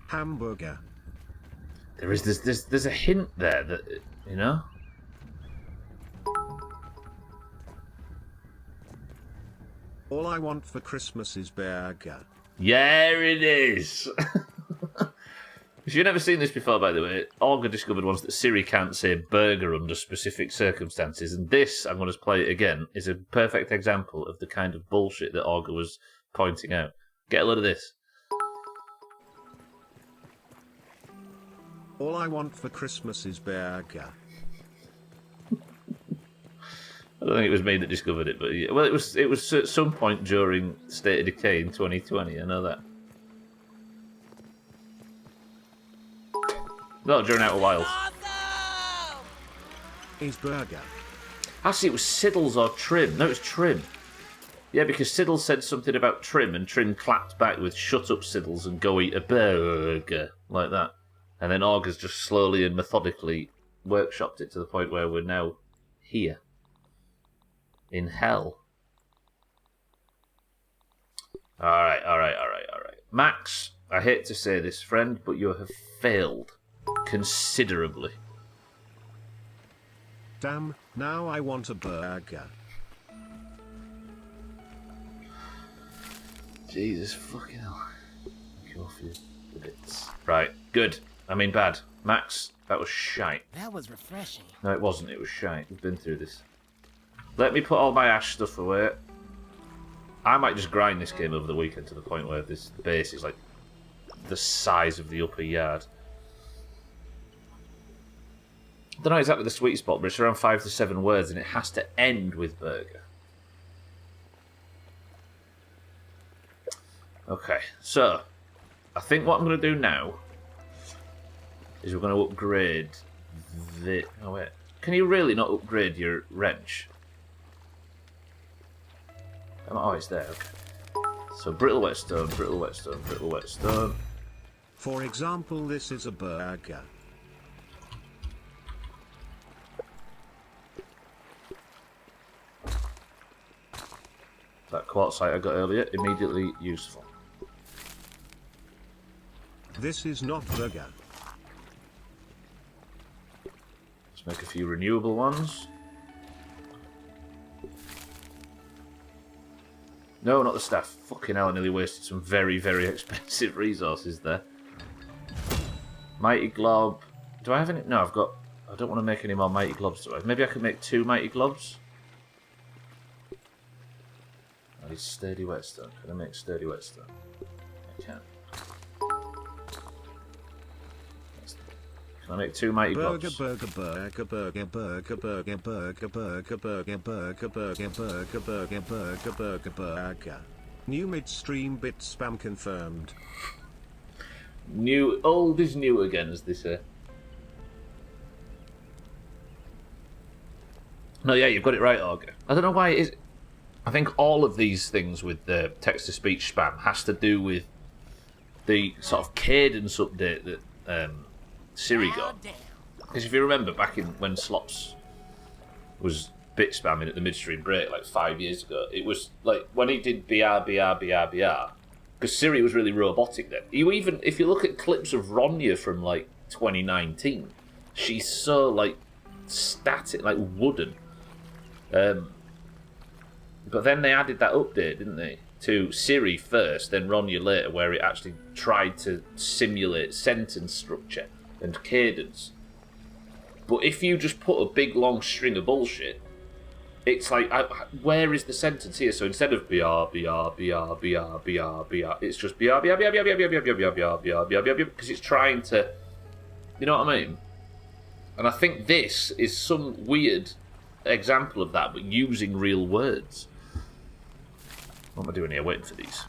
Hamburger. There's a hint there that, you know? All I want for Christmas is burger. Yeah, it is! If you've never seen this before, by the way, Olga discovered once that Siri can't say burger under specific circumstances, and this, I'm going to play it again, is a perfect example of the kind of bullshit that Olga was pointing out. Get a load of this. All I want for Christmas is burger. I don't think it was me that discovered it, but yeah. Well, it was at some point during State of Decay in 2020. I know that. No, during Outer Wilds. Awesome! Is burger. Actually, it was Siddles or Trim. No, it was Trim. Yeah, because Siddles said something about Trim, and Trim clapped back with "Shut up, Siddles, and go eat a burger," like that. And then August just slowly and methodically workshopped it to the point where we're now here. In hell. Alright. Max, I hate to say this, friend, but you have failed considerably. Damn, now I want a burger. Jesus fucking hell. Go for the bits. Right, good. I mean bad. Max, that was shite. That was refreshing. No, it wasn't. It was shite. We've been through this. Let me put all my ash stuff away. I might just grind this game over the weekend to the point where this base is like the size of the upper yard. I don't know exactly the sweet spot, but it's around 5 to 7 words, and it has to end with burger. Okay, so I think what I'm going to do now is we're going to upgrade the... Oh, wait. Can you really not upgrade your wrench? Oh, it's there, okay. So brittle whetstone, brittle whetstone, brittle whetstone. For example, this is a burger. That quartzite I got earlier, immediately useful. This is not burger. Let's make a few renewable ones. No, not the staff. Fucking hell, I nearly wasted some very, very expensive resources there. Mighty Glob. Do I have any? No, I've got... I don't want to make any more Mighty Globs, do I? Maybe I could make 2 Mighty Globs? I need sturdy whetstone. Can I make sturdy whetstone? I can. Can I make 2 Mighty Burger, Globs? burger, burger, burger, burger, burger, burger, burger, burger, burger, burger, burger, burger, burger, burger, burger. New midstream bit spam confirmed. New, old is new again, as they say. No, yeah, you've got it right, Auger. I don't know why it is. I think all of these things with the text-to-speech spam has to do with the sort of cadence update that Siri Well, got. damn. Because if you remember back in when Slops was bit spamming at the midstream break like 5 years ago, it was like when he did BR, because Siri was really robotic then. You even, if you look at clips of Ronya from like 2019, she's so like static, like wooden. But then they added that update, didn't they? To Siri first, then Ronya later, where it actually tried to simulate sentence structure and cadence. But if you just put a big long string of bullshit, it's like, where is the sentence here? So instead of BR, it's just BR, because it's trying to, you know what I mean? And I think this is some weird example of that, but using real words. What am I doing here? Waiting for these.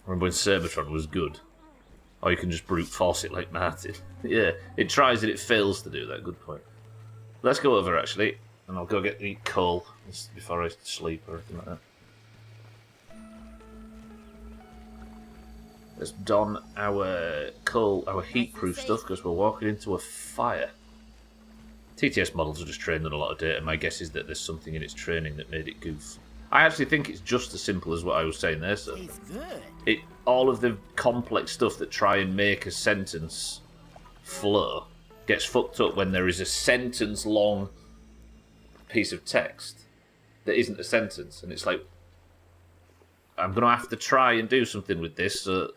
I remember when Cerbatron was good. Or you can just brute force it like Martin. Yeah, it tries and it fails to do that. Good point. Let's go over, actually, and I'll go get the coal before I sleep or anything like that. Let's don our coal, our heat-proof stuff, because we're walking into a fire. TTS models are just trained on a lot of data. My guess is that there's something in its training that made it goof. I actually think it's just as simple as what I was saying there, sir. Tastes good. All of the complex stuff that try and make a sentence flow gets fucked up when there is a sentence-long piece of text that isn't a sentence, and it's like, I'm going to have to try and do something with this, so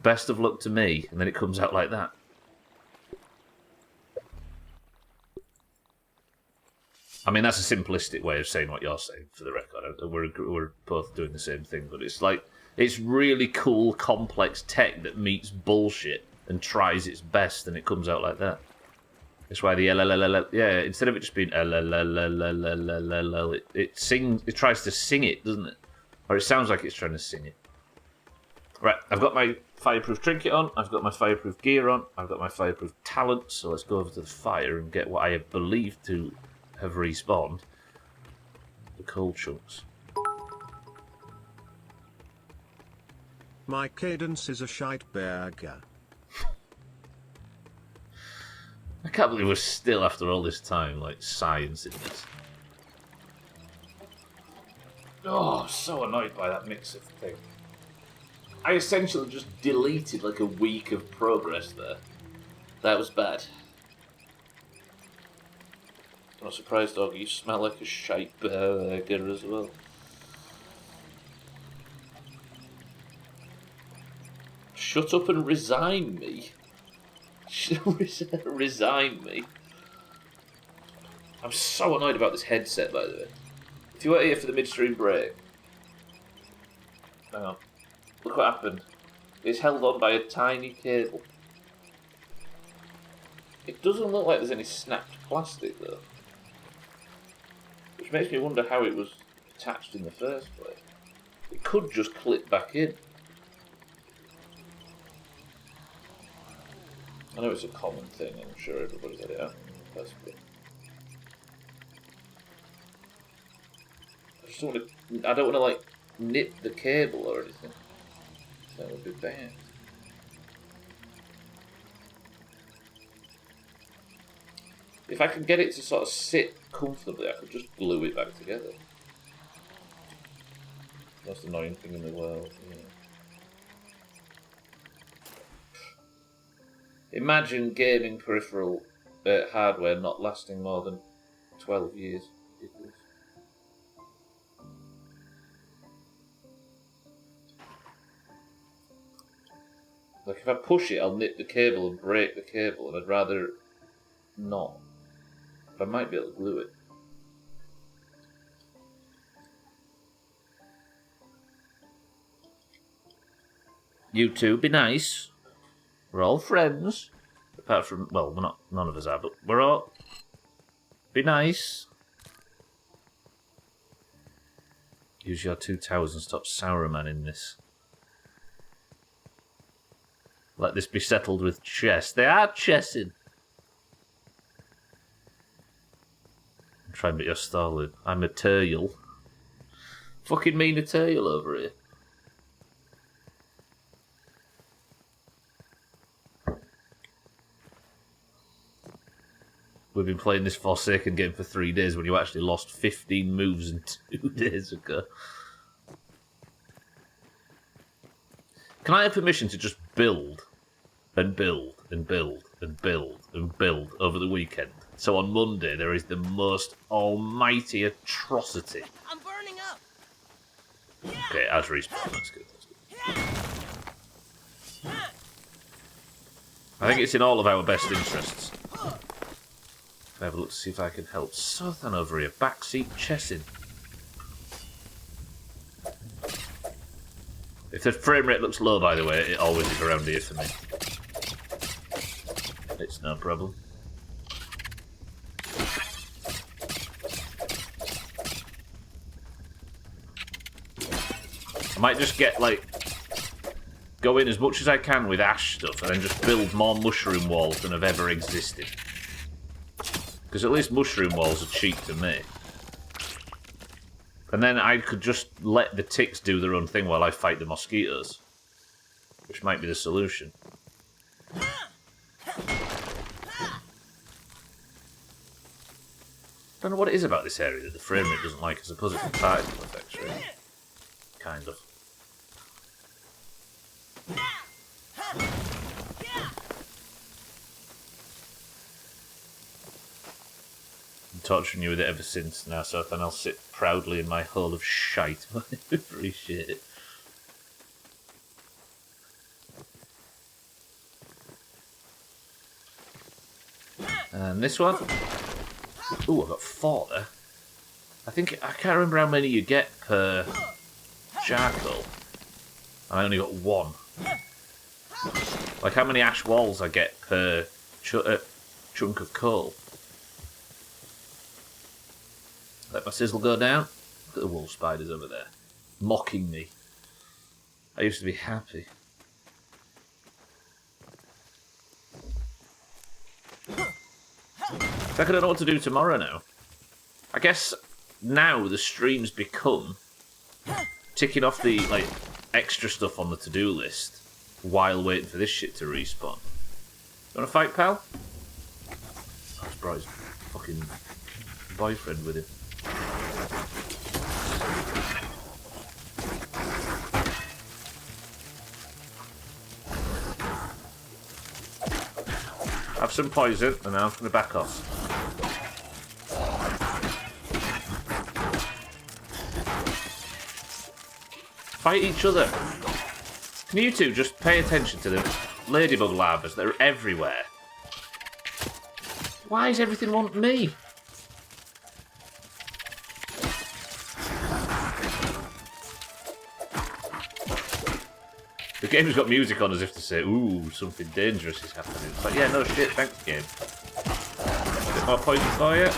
best of luck to me, and then it comes out like that. I mean, that's a simplistic way of saying what you're saying, for the record. We're both doing the same thing, but it's like, it's really cool, complex tech that meets bullshit and tries its best, and it comes out like that. That's why the LLLL, yeah, instead of it just being LLLLLLLL, it sings, it tries to sing it, doesn't it? Or it sounds like it's trying to sing it. Right, I've got my fireproof trinket on, I've got my fireproof gear on, I've got my fireproof talent, so let's go over to the fire and get what I believe to have respawned. The coal chunks. My cadence is a shite burger. I can't believe we're still, after all this time, like, science in this. Oh, I'm so annoyed by that mixer thing. I essentially just deleted like a week of progress there. That was bad. I'm not surprised, dog. You smell like a shite burger as well. Shut up and resign me. Resign me. I'm so annoyed about this headset, by the way. If you weren't here for the midstream break, hang on. Look what happened. It's held on by a tiny cable. It doesn't look like there's any snapped plastic though. Which makes me wonder how it was attached in the first place. It could just clip back in. I know it's a common thing, I'm sure everybody's had it out. Possibly. I don't want to like nip the cable or anything. That would be bad. If I can get it to sort of sit comfortably, I could just glue it back together. Most annoying thing in the world. Yeah. Imagine gaming peripheral hardware not lasting more than 12 years. Like if I push it, I'll nip the cable and break the cable, and I'd rather not. But I might be able to glue it. You two, be nice. We're all friends. Apart from, well, we're not, none of us are, but we're all... Be nice. Use your 2 towers and stop Sauron in this. Let this be settled with chess. They are chessing. I'm trying, but you're stalling. I'm a turtle. Fucking mean a turtle over here. we've been playing this Forsaken game for 3 days when you actually lost 15 moves in 2 days ago. Can I have permission to just build and build and build and build and build over the weekend? So on Monday there is the most almighty atrocity. I'm burning up. Okay, as respawn, that's good. I think it's in all of our best interests. I'll have a look to see if I can help Sothan over here. Backseat chessing. If the frame rate looks low, by the way, it always is around here for me. It's no problem. I might just get, like, go in as much as I can with ash stuff and then just build more mushroom walls than have ever existed. Because at least mushroom walls are cheap to make. And then I could just let the ticks do their own thing while I fight the mosquitoes. Which might be the solution. I don't know what it is about this area that the frame rate doesn't like. I suppose it's the particle effects, really. Kind of. I'm torturing you with it ever since now, so then I'll sit proudly in my hole of shite. I appreciate it. And this one. Ooh, I got 4 there. I can't remember how many you get per charcoal. I only got 1. Like how many ash walls I get per chunk of coal. Let my sizzle go down. Look at the wolf spiders over there. Mocking me. I used to be happy. It's like I don't know what to do tomorrow now. I guess now the streams become ticking off the like extra stuff on the to-do list while waiting for this shit to respawn. You wanna fight, pal? Oh, he's brought his fucking boyfriend with him. Have some poison, and now I'm going to back off. Fight each other. Can you two just pay attention to the ladybug larvas that are everywhere? Why does everything want me? The game's got music on as if to say, ooh, something dangerous is happening. It's like, yeah, no shit, thanks, game. A bit more poison for you.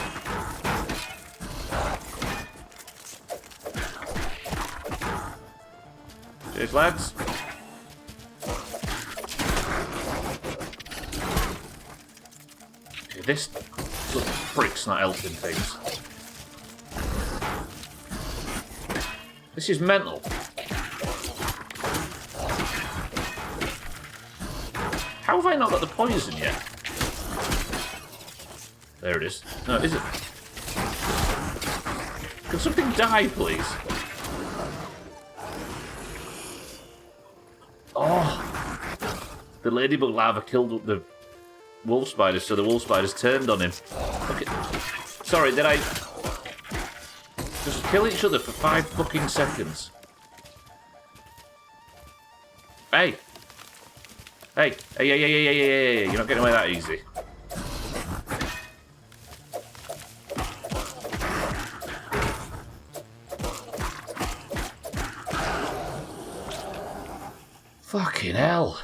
Cheers, lads. Okay, this little prick's not helping things. This is mental. How have I not got the poison yet? There it is. No, is it? Can something die, please? Oh! The ladybug larva killed the wolf spiders, so the wolf spiders turned on him. Okay. Sorry, did I just kill each other for 5 fucking seconds? Hey! Hey, hey, you're not getting away that easy. Fucking hell.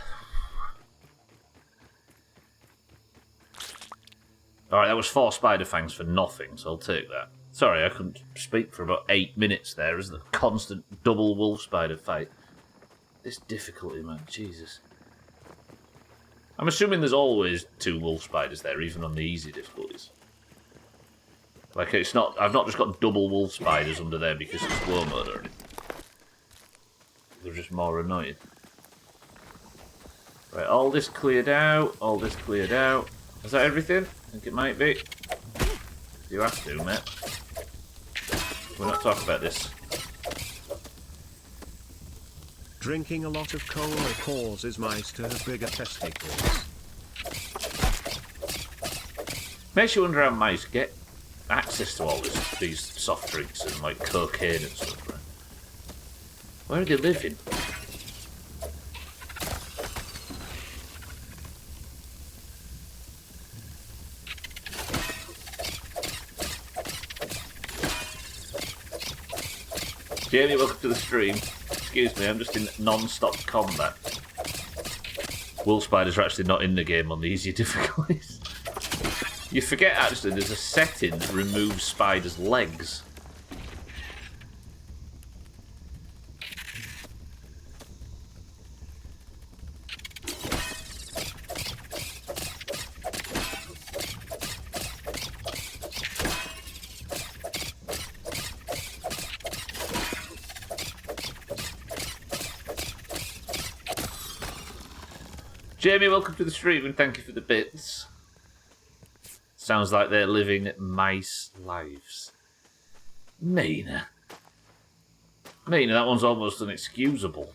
Alright, that was 4 spider fangs for nothing, so I'll take that. Sorry, I couldn't speak for about 8 minutes there as the constant double wolf spider fight. This difficulty, man, Jesus. I'm assuming there's always 2 wolf spiders there, even on the easy difficulties. Like, it's not... I've not just got double wolf spiders under there because it's slow mode or anything. They're just more annoying. Right, all this cleared out, all this cleared out. Is that everything? think it might be. You have to, mate. We're not talking about this. Drinking a lot of cola causes mice to have bigger testicles. Makes you wonder how mice get access to all these soft drinks and like cocaine and stuff, right? Where are they living? Jamie, welcome to the stream. Excuse me, I'm just in non-stop combat. Wool spiders are actually not in the game on the easier difficulties. You forget, actually, there's a setting that removes spiders' legs. Jamie, welcome to the stream and thank you for the bits. Sounds like they're living mice lives. Mina. Mina, that one's almost unexcusable.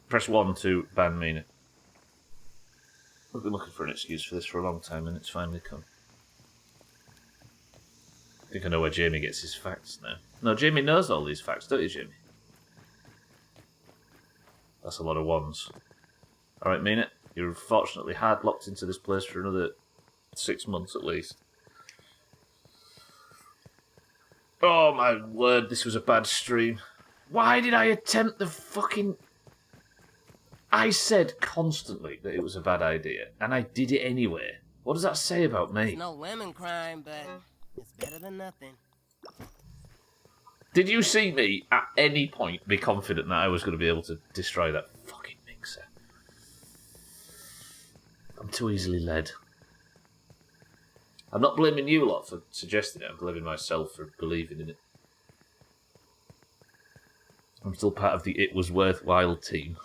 Press 1 to ban Mina. I've been looking for an excuse for this for a long time and it's finally come. I think I know where Jamie gets his facts now. No, Jamie knows all these facts, don't you, Jamie? That's a lot of ones. Alright, Mina, you're unfortunately hard locked into this place for another 6 months at least. Oh my word, this was a bad stream. Why did I attempt the fucking... I said constantly that it was a bad idea, and I did it anyway. What does that say about me? It's no lemon crime, but it's better than nothing. Did you see me at any point be confident that I was going to be able to destroy that fucking mixer? I'm too easily led. I'm not blaming you lot for suggesting it, I'm blaming myself for believing in it. I'm still part of the It Was Worthwhile team.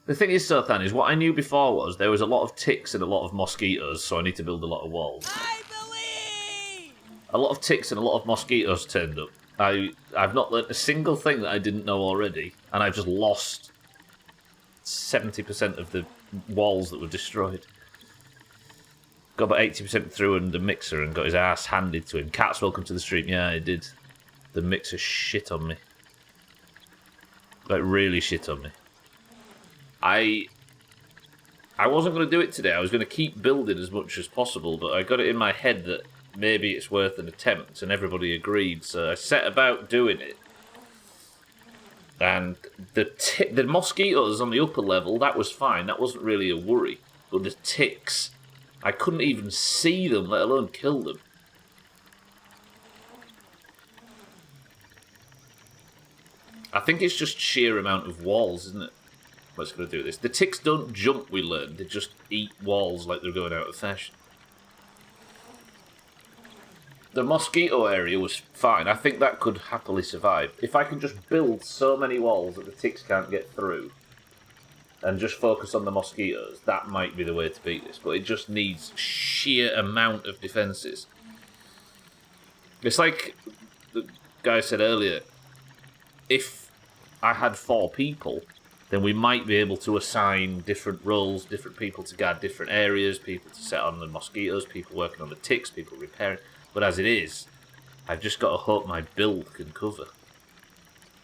The thing is, Sothan, is what I knew before was there was a lot of ticks and a lot of mosquitoes, so I need to build a lot of walls. I believe! A lot of ticks and a lot of mosquitoes turned up. I've not learnt a single thing that I didn't know already, and I've just lost 70% of the walls that were destroyed. Got about 80% through and the mixer and got his ass handed to him. Cats, welcome to the stream. Yeah, I did. The mixer shit on me. Like, really shit on me. I wasn't going to do it today. I was going to keep building as much as possible, but I got it in my head that maybe it's worth an attempt, and everybody agreed, so I set about doing it. And the mosquitoes on the upper level, that was fine. That wasn't really a worry. But the ticks, I couldn't even see them, let alone kill them. I think it's just sheer amount of walls, isn't it? What's going to do this? The ticks don't jump, we learned. They just eat walls like they're going out of fashion. The mosquito area was fine. I think that could happily survive. If I can just build so many walls that the ticks can't get through and just focus on the mosquitoes, that might be the way to beat this. But it just needs sheer amount of defences. It's like the guy said earlier, if I had 4 people, then we might be able to assign different roles, different people to guard different areas, people to set on the mosquitoes, people working on the ticks, people repairing. But as it is, I've just got to hope my build can cover.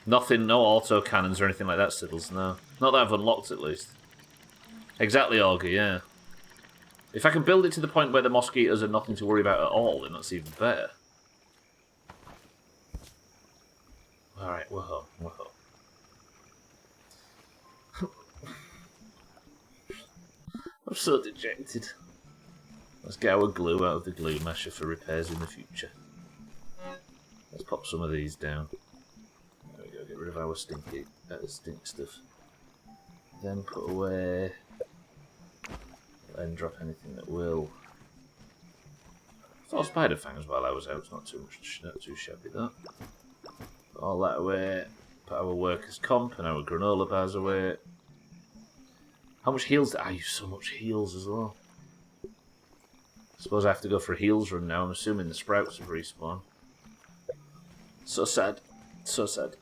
Nothing, no auto cannons or anything like that, Siddles, no. Not that I've unlocked, at least. Exactly, Augie, yeah. If I can build it to the point where the mosquitoes are nothing to worry about at all, then that's even better. Alright, we're home, we're home. I'm so dejected. Let's get our glue out of the glue masher for repairs in the future. Let's pop some of these down. There we go, get rid of our stink stuff. Then put away... Then drop anything that will. Thought spider fangs while I was out, not too shabby that. Put all that away. Put our workers' comp and our granola bars away. How much heals? I use so much heals as well. I suppose I have to go for a heals run now. I'm assuming the sprouts have respawned. So sad. So sad.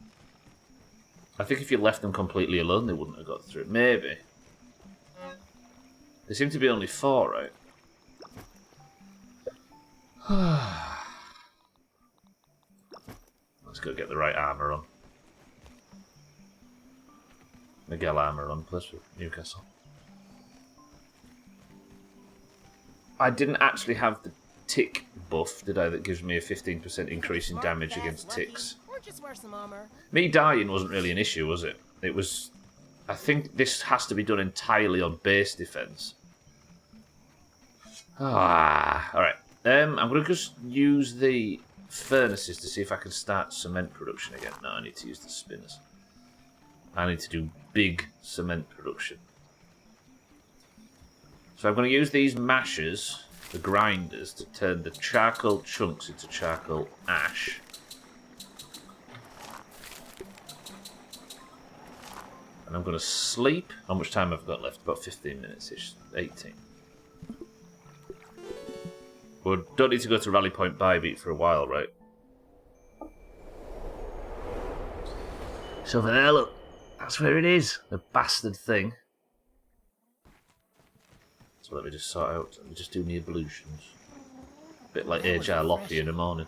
I think if you left them completely alone, they wouldn't have got through. Maybe. They seem to be only 4, right? Let's go get the right armour on. Miguel armour on, plus with Newcastle. I didn't actually have the tick buff, did I? That gives me a 15% increase in damage against ticks. Or just wear some armor. Me dying wasn't really an issue, was it? It was... I think this has to be done entirely on base defense. Alright. I'm going to just use the furnaces to see if I can start cement production again. No, I need to use the spinners. I need to do big cement production. So I'm going to use these mashers, the grinders, to turn the charcoal chunks into charcoal ash. And I'm going to sleep. How much time have I got left? About 15 minutes-ish. 18. We don't need to go to Rally Point Bybeat for a while, right? So over there, look. That's where it is. The bastard thing. So let me just sort out. Let me just do my ablutions. A bit like HR Loppy in the morning.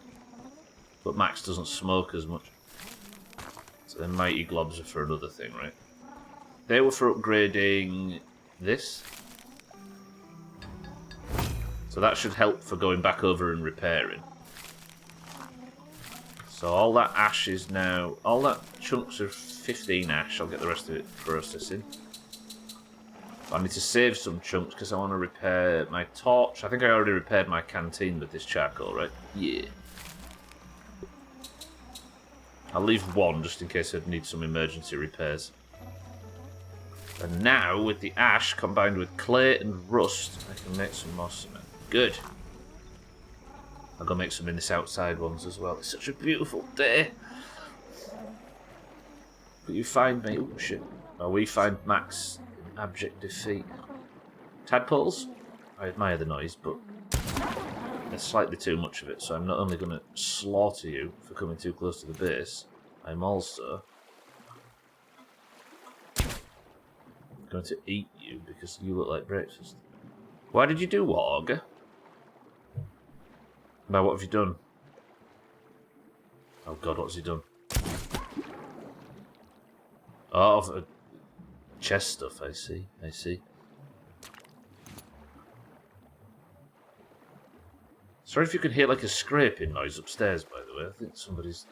But Max doesn't smoke as much. So the Mighty Globs are for another thing, right? They were for upgrading this. So that should help for going back over and repairing. So all that ash is now... All that chunks of 15 ash. I'll get the rest of it processing. I need to save some chunks because I want to repair my torch. I think I already repaired my canteen with this charcoal, right? Yeah. I'll leave one just in case I need some emergency repairs. And now, with the ash combined with clay and rust, I can make some more cement. Good. I'll go make some in this outside ones as well. It's such a beautiful day. But you find me... Oh, shit. Oh, we find Max in abject defeat. Tadpoles? I admire the noise, but there's slightly too much of it, so I'm not only going to slaughter you for coming too close to the base, I'm also going to eat you because you look like breakfast. Why did you do Warg? Now what have you done? Oh god, what's he done? Oh, chest stuff, I see, I see. Sorry if you can hear like a scraping noise upstairs, by the way. I think somebody's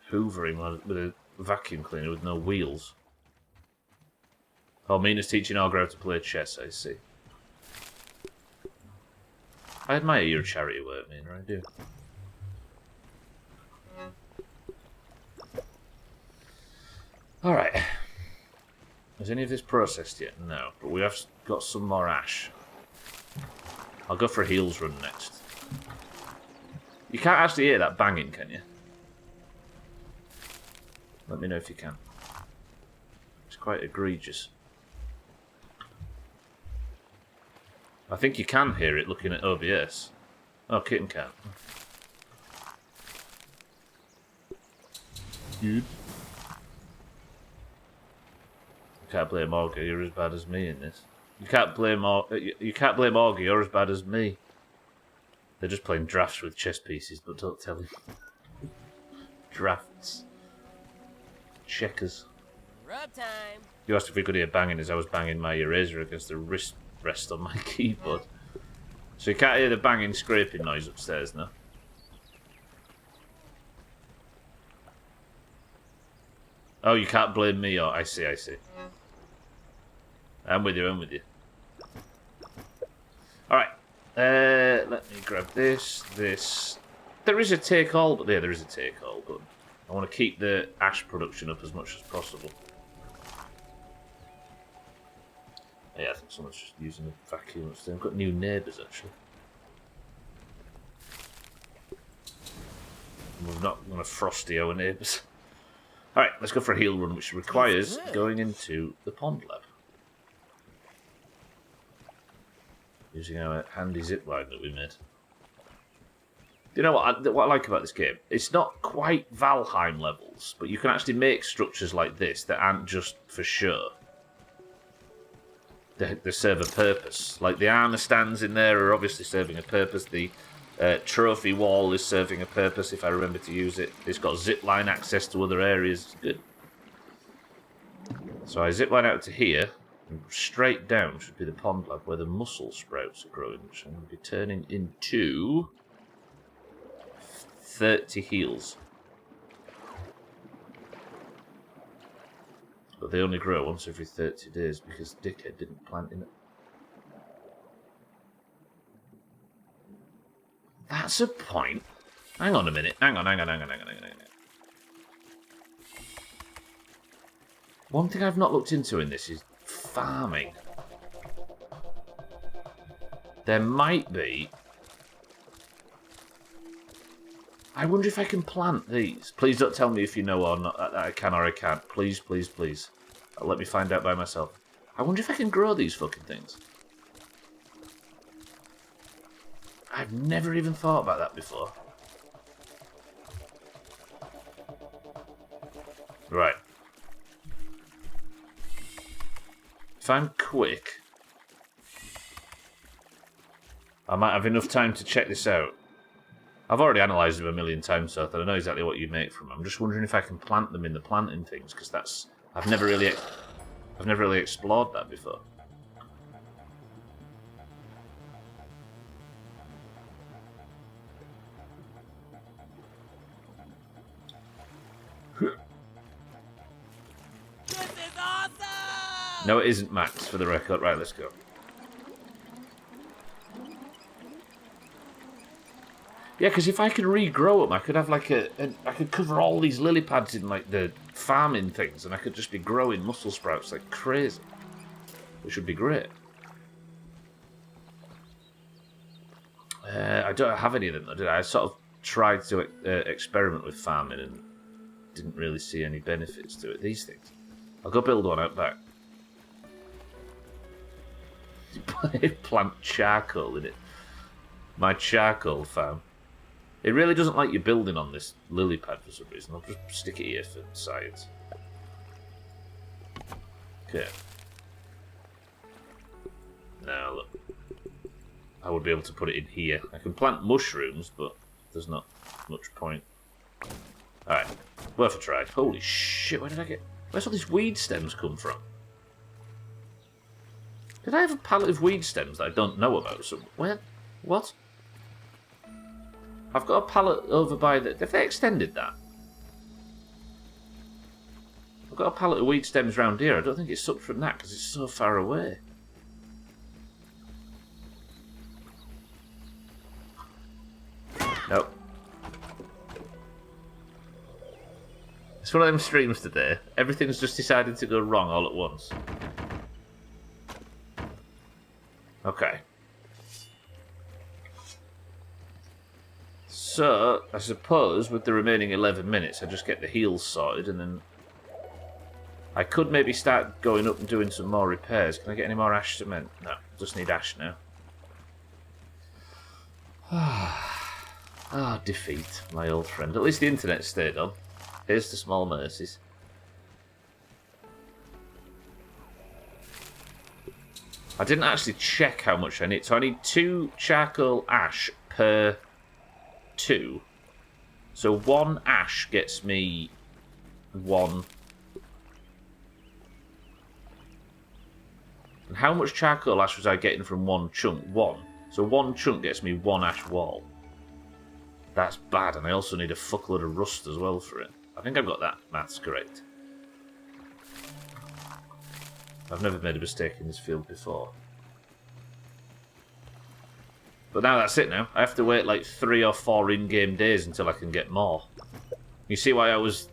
hoovering with a vacuum cleaner with no wheels. Oh, Mina's teaching Olga how to play chess, I see. I admire your charity work, Mina, I do. Alright. Is any of this processed yet? No, but we have got some more ash. I'll go for a heals run next. You can't actually hear that banging, can you? Let me know if you can. It's quite egregious. I think you can hear it looking at OBS. Oh, Kitten can't. Good. You can't blame Augie, you're as bad as me in this. You can't blame Augie, you're as bad as me. They're just playing drafts with chess pieces, but don't tell him. Drafts. Checkers. Rub time. You asked if we could hear banging as I was banging my eraser against the wrist rest on my keyboard. So you can't hear the banging, scraping noise upstairs now. Oh, you can't blame me. Oh, I see, I see. I'm with you, I'm with you. Alright. Let me grab this. There is a take all, but yeah, there is a take all, but I want to keep the ash production up as much as possible. Yeah, I think someone's just using a vacuum upstairs. I've got new neighbours, actually. We're not going to frosty our neighbours. Alright, let's go for a heal run, which requires going into the pond lab. using our handy zipline that we made. You know what I like about this game? It's not quite Valheim levels, but you can actually make structures like this that aren't just for show. They serve a purpose. Like the armour stands in there are obviously serving a purpose. The trophy wall is serving a purpose if I remember to use it. It's got zipline access to other areas. It's good. So I zipline out to here, and straight down should be the pond lab where the mussel sprouts are growing, which I'm going to be turning into 30 heals. But they only grow once every 30 days because Dickhead didn't plant in it. That's a point. Hang on a minute. Hang on. One thing I've not looked into in this is farming. There might be... I wonder if I can plant these. Please don't tell me if you know or not that I can or I can't. Please, please, please. Let me find out by myself. I wonder if I can grow these fucking things. I've never even thought about that before. Right. If I'm quick, I might have enough time to check this out. I've already analysed them a million times, so I know exactly what you make from them. I'm just wondering if I can plant them in the planting things, because that's I've never really explored that before. This is awesome! No, it isn't, Max, for the record. Right, let's go. Yeah, because if I could regrow them, I could have like I could cover all these lily pads in like the farming things, and I could just be growing mussel sprouts like crazy. Which would be great. I don't have any of them, though, did I? I sort of tried to experiment with farming and didn't really see any benefits to it. These things. I'll go build one out back. Plant charcoal in it. My charcoal farm. It really doesn't like you building on this lily pad for some reason. I'll just stick it here for science. Okay. Now look. I would be able to put it in here. I can plant mushrooms, but there's not much point. Alright. Worth a try. Holy shit, where did I get... Where's all these weed stems come from? Did I have a pallet of weed stems that I don't know about? So where? What? I've got a pallet over by the... Have they extended that? I've got a pallet of weed stems round here. I don't think it's sucked from that because it's so far away. Nope. It's one of them streams today. Everything's just decided to go wrong all at once. Okay. So, I suppose with the remaining 11 minutes, I just get the heals sorted and then... I could maybe start going up and doing some more repairs. Can I get any more ash cement? No, just need ash now. Ah, defeat, my old friend. At least the internet stayed on. Here's the small mercies. I didn't actually check how much I need. So I need 2 charcoal ash per 2. So 1 ash gets me 1. And how much charcoal ash was I getting from 1 chunk? 1. So 1 chunk gets me 1 ash wall. That's bad, and I also need a fuckload of rust as well for it. I think I've got that maths correct. I've never made a mistake in this field before. But now that's it now. I have to wait like 3 or 4 in-game days until I can get more. You see why I was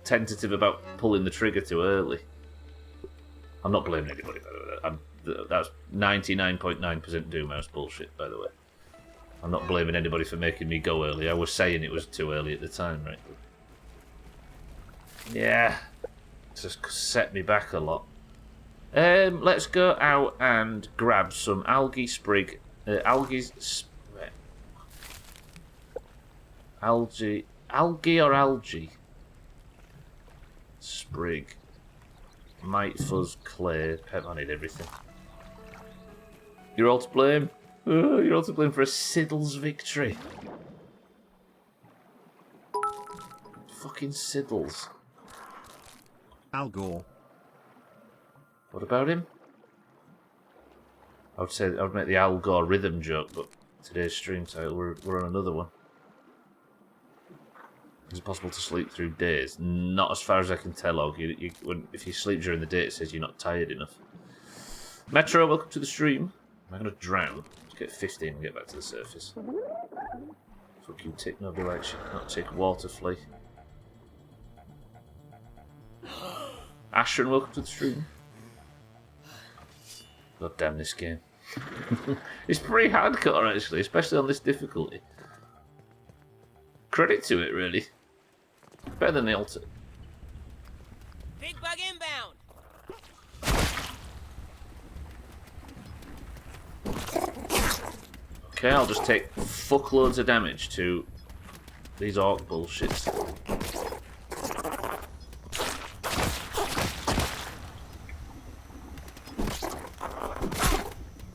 tentative about pulling the trigger too early. I'm not blaming anybody, by the way. That's 99.9% Doomhaus bullshit, by the way. I'm not blaming anybody for making me go early. I was saying it was too early at the time, right? Yeah. It's just set me back a lot. Let's go out and grab some algae sprig. Algae or algae? Sprig. Mite fuzz, clay. Pep, I need everything. You're all to blame. You're all to blame for a Siddles victory. Fucking Siddles. Al Gore. What about him? I would make the Al Gore rhythm joke, but today's stream title, we're on another one. Is it possible to sleep through days? Not as far as I can tell, Og. If you sleep during the day, it says you're not tired enough. Metro, welcome to the stream. Am I going to drown? Let's get 15 and get back to the surface. Fuck you, tick. Nobody likes you. Not tick. Water flea. Ashran, welcome to the stream. God damn this game. It's pretty hardcore, actually, especially on this difficulty. Credit to it, really. Better than the altar. Big bug inbound. Okay, I'll just take fuckloads of damage to these orc bullshits.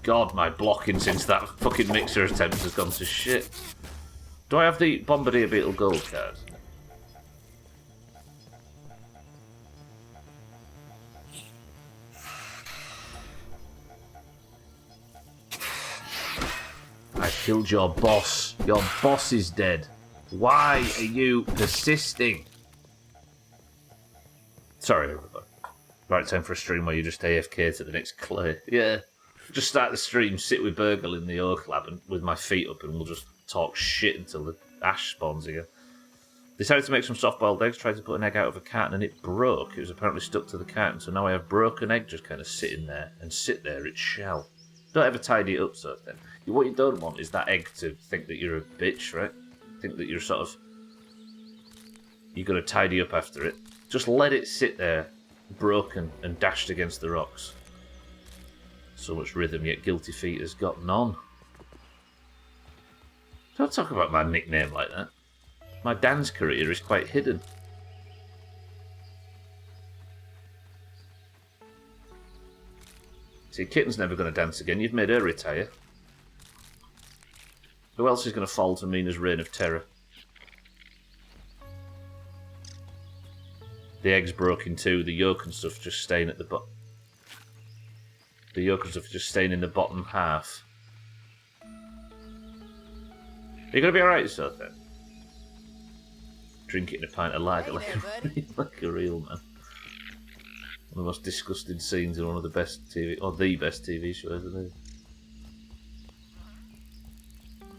God, my blocking since that fucking mixer attempt has gone to shit. Do I have the Bombardier Beetle gold card? I killed your boss. Your boss is dead. Why are you persisting? Sorry, everybody. Right, time for a stream where you just AFK to the next clay. Yeah. Just start the stream, sit with Burgle in the Oak Lab and with my feet up, and we'll just talk shit until the ash spawns again. Decided to make some soft-boiled eggs, tried to put an egg out of a carton and it broke. It was apparently stuck to the carton, so now I have broken egg just kind of sitting there, and sit there it shall. Don't ever tidy it up, so then. What you don't want is that egg to think that you're a bitch, right? Think that you're sort of... You're going to tidy up after it. Just let it sit there, broken and dashed against the rocks. So much rhythm, yet Guilty Feet has got none. Don't talk about my nickname like that. My dance career is quite hidden. See, Kitten's never going to dance again. You've made her retire. Who else is going to fall to Mina's reign of terror? The egg's broken too. The yolk and stuff just staying at the bottom. The yolk and stuff just staying in the bottom half. Are you going to be alright, so then? Drink it in a pint of lager like a real man. One of the most disgusting scenes in one of the best TV, or the best TV shows, I think.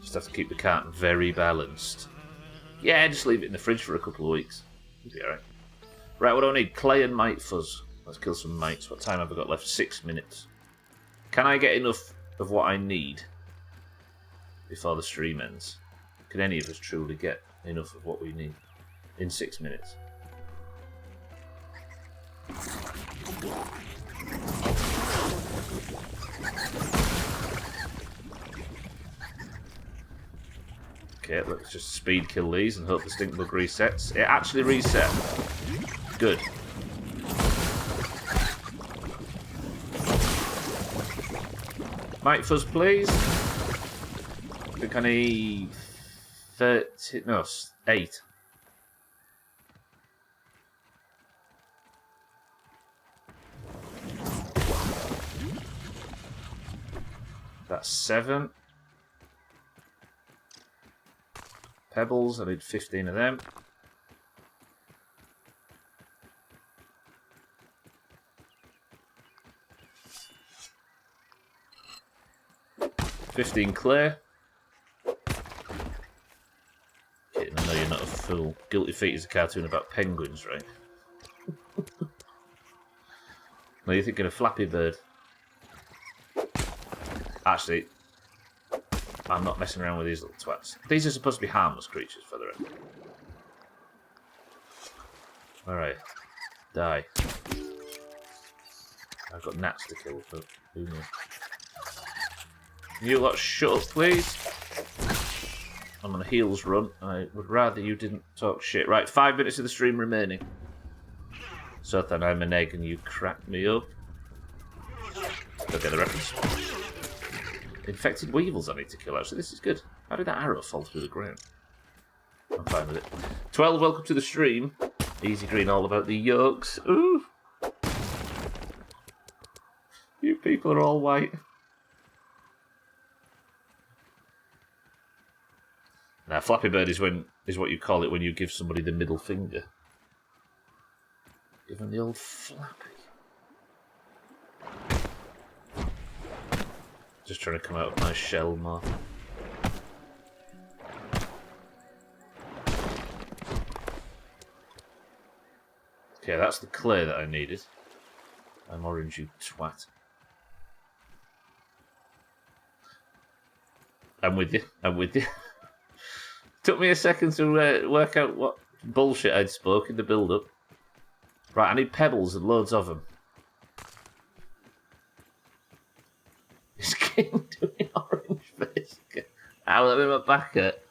Just have to keep the carton very balanced. Yeah, just leave it in the fridge for a couple of weeks. You'll be alright. Right, what do I need? Clay and mite fuzz. Let's kill some mites. What time have I got left? 6 minutes. Can I get enough of what I need before the stream ends? Can any of us truly get enough of what we need in 6 minutes? Okay, let's just speed kill these and hope the stink bug resets. It actually reset. Good. Mite fuzz, please. I think I need 30. No, 8. That's 7. Pebbles, I need 15 of them. $15 clear. Okay, I know you're not a fool. Guilty Feet is a cartoon about penguins, right? No, you're thinking of Flappy Bird. Actually, I'm not messing around with these little twats. These are supposed to be harmless creatures for the record. Alright. Die. I've got gnats to kill, but who knows? You lot shut up, please. I'm on a heels run. I would rather you didn't talk shit. Right, 5 minutes of the stream remaining. So then I'm an egg and you crack me up. Don't get the reference. Infected weevils I need to kill, actually. This is good. How did that arrow fall through the ground? I'm fine with it. 12, welcome to the stream. Easy green, all about the yolks. Ooh! You people are all white. Now, Flappy Bird is what you call it when you give somebody the middle finger. Give him the old Flappy. Just trying to come out of my shell more. Okay, that's the clay that I needed. I'm orange, you twat. I'm with you. I'm with you. Took me a second to work out what bullshit I'd spoke in the build-up. Right, I need pebbles and loads of them. Is King doing orange face? Ow, that made my back hurt.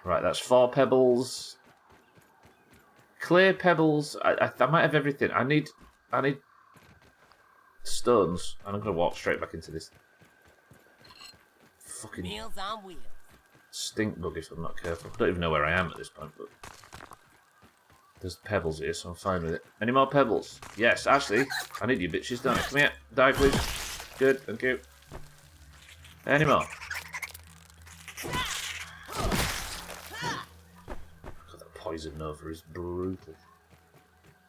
Right, that's 4 pebbles. Clear pebbles. I might have everything. I need stones, and I'm gonna walk straight back into this fucking Meals on wheels. stink bug if I'm not careful. I don't even know where I am at this point, but there's pebbles here, so I'm fine with it. Any more pebbles? Yes, actually, I need you bitches, don't I? Come here, die please. Good, thank you. Any more? Poison Nova is brutal.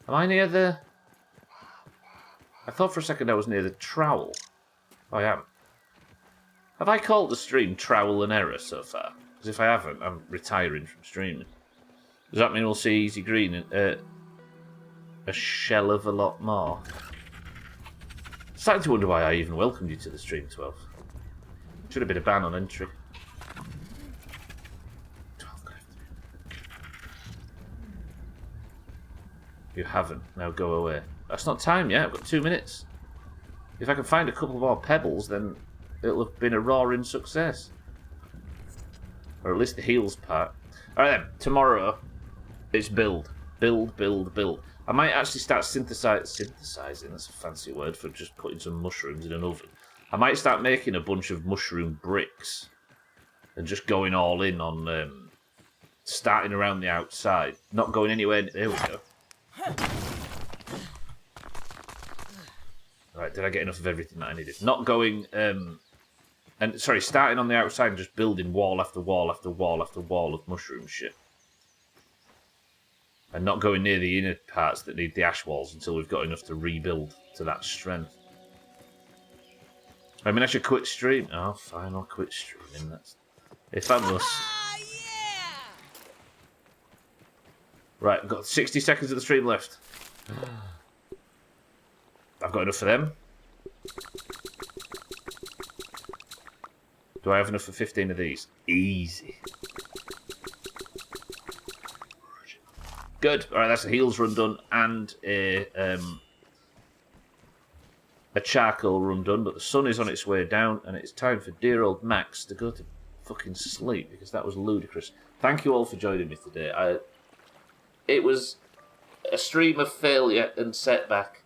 Am I near the... I thought for a second I was near the trowel. I am. Have I called the stream Trowel and Error so far? Because if I haven't, I'm retiring from streaming. Does that mean we'll see Easy Green a shell of a lot more? Starting to wonder why I even welcomed you to the stream, 12. Should have been a ban on entry. You haven't. Now go away. That's not time yet. I've got 2 minutes. If I can find a couple more pebbles, then it'll have been a roaring success. Or at least the heals part. Alright then. Tomorrow, it's build. Build, build, build. I might actually start synthesizing. That's a fancy word for just putting some mushrooms in an oven. I might start making a bunch of mushroom bricks. And just going all in on... starting around the outside. Not going anywhere... There we go. Right, did I get enough of everything that I needed? Not going, starting on the outside and just building wall after wall after wall after wall of mushroom shit. And not going near the inner parts that need the ash walls until we've got enough to rebuild to that strength. I mean, I should quit stream. Oh, fine, I'll quit streaming. That's if I must. Right, I've got 60 seconds of the stream left. I've got enough for them. Do I have enough for 15 of these? Easy. Good. Alright, that's a heals run done and a charcoal run done, but the sun is on its way down and it's time for dear old Max to go to fucking sleep because that was ludicrous. Thank you all for joining me today. It was a stream of failure and setback.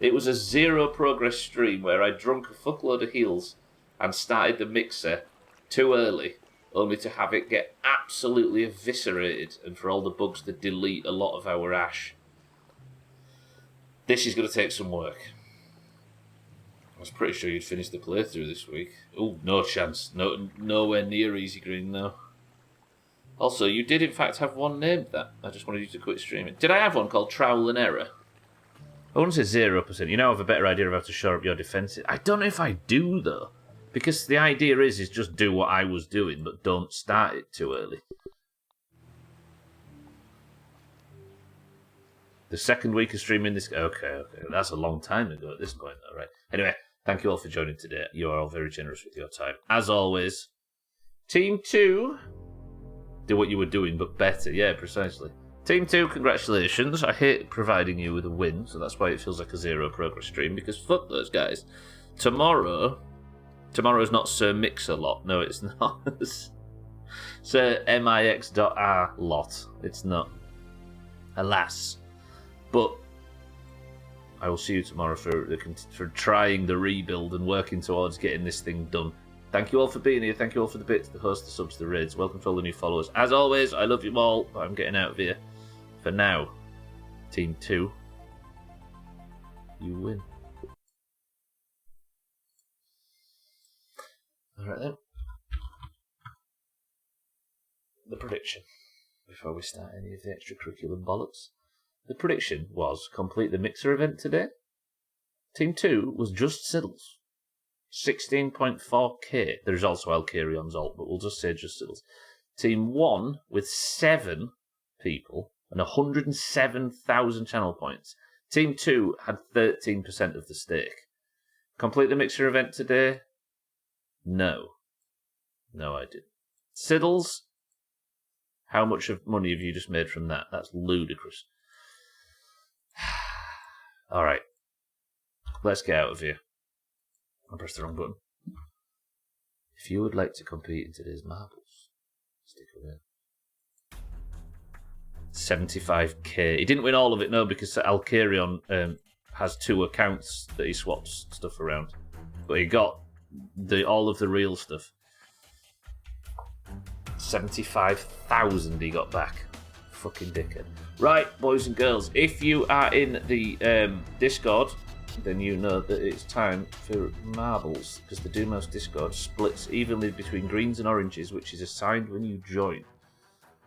It was a zero progress stream where I drunk a fuckload of heals and started the mixer too early, only to have it get absolutely eviscerated and for all the bugs to delete a lot of our ash. This is going to take some work. I was pretty sure you'd finish the playthrough this week. Oh, no chance. Nowhere near Easy Green, though. Also, you did in fact have one named that. I just wanted you to quit streaming. Did I have one called Trowel and Error? I wouldn't say 0%. You now have a better idea of how to shore up your defences. I don't know if I do, though. Because the idea is just do what I was doing, but don't start it too early. The second week of streaming this... Okay. That's a long time ago at this point, though, right? Anyway, thank you all for joining today. You are all very generous with your time. As always, Team 2, do what you were doing, but better. Yeah, precisely. Team 2, congratulations. I hate providing you with a win, so that's why it feels like a zero progress stream, because fuck those guys. Tomorrow's not Sir Mix-a-Lot. No, it's not. Sir Mix.R lot. It's not. Alas. But I will see you tomorrow for trying the rebuild and working towards getting this thing done. Thank you all for being here. Thank you all for the bits, the hosts, the subs, the raids. Welcome to all the new followers. As always, I love you all, but I'm getting out of here. For now, Team 2, you win. Alright then. The prediction, before we start any of the extracurricular bollocks. The prediction was complete the mixer event today. Team 2 was just Siddles. 16.4k. There's also Alcarion's alt, but we'll just say just Siddles. Team 1 with 7 people and 107,000 channel points. Team 2 had 13% of the stake. Complete the mixer event today? No. No, I didn't. Siddles, how much of money have you just made from that? That's ludicrous. Alright. Let's get out of here. I pressed the wrong button. If you would like to compete in today's marbles, stick around. 75k. He didn't win all of it, no, because Alcarion has 2 accounts that he swaps stuff around. But he got all of the real stuff. 75,000 he got back. Fucking dickhead. Right, boys and girls, if you are in the Discord, then you know that it's time for marbles, because the Doomhaus Discord splits evenly between greens and oranges, which is assigned when you join.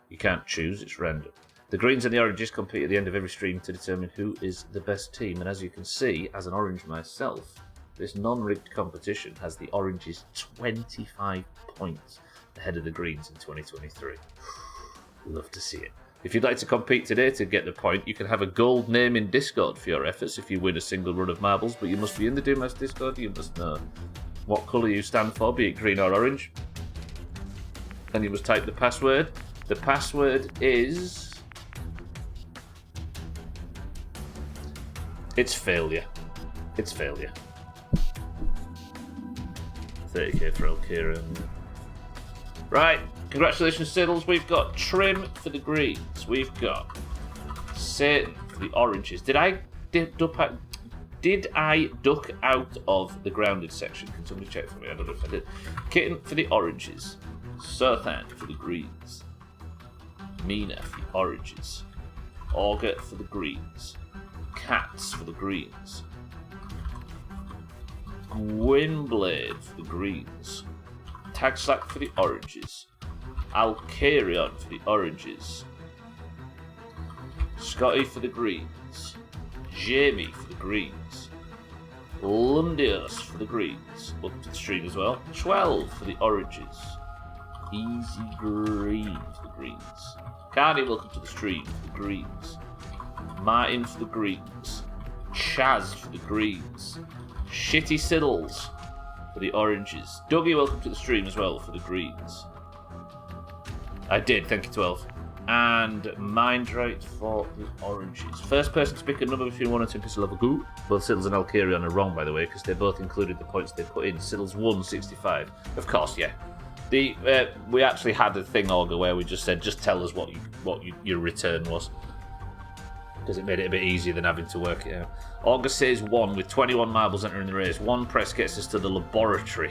You can't choose, it's random. The greens and the oranges compete at the end of every stream to determine who is the best team, and as you can see, as an orange myself, this non-rigged competition has the oranges 25 points ahead of the greens in 2023. Love to see it. If you'd like to compete today to get the point, you can have a gold name in Discord for your efforts if you win a single run of marbles, but you must be in the Doomhaus Discord. You must know what colour you stand for, be it green or orange. Then you must type the password. The password is... It's failure. It's failure. 30k for Elkira. Right. Congratulations, Siddles. We've got Trim for the greens. We've got Satan for the oranges. Did I duck out of the grounded section? Can somebody check for me? I don't know if I did. Kitten for the oranges. Sothan for the greens. Mina for the oranges. Augur for the greens. Cats for the greens. Gwynblade for the greens. Tagslack for the oranges. Alcarion for the oranges. Scotty for the greens. Jamie for the greens. Lundios for the greens. Welcome to the stream as well. 12 for the oranges. Easy Green for the greens. Carney, welcome to the stream for the greens. Martin for the greens. Chaz for the greens. Shitty Siddles for the oranges. Dougie, welcome to the stream as well for the greens. I did, thank you, 12. And Mindrate for the oranges. First person to pick a number between 1 and 2 pistol level go. Both Siddles and Alcarion are wrong, by the way, because they both included the points they put in. Siddles won 65. Of course, yeah. We actually had a thing, Augur, where we just said, just tell us what your return was. Because it made it a bit easier than having to work it out. Augur says 1 with 21 marbles entering the race. 1 press gets us to the laboratory.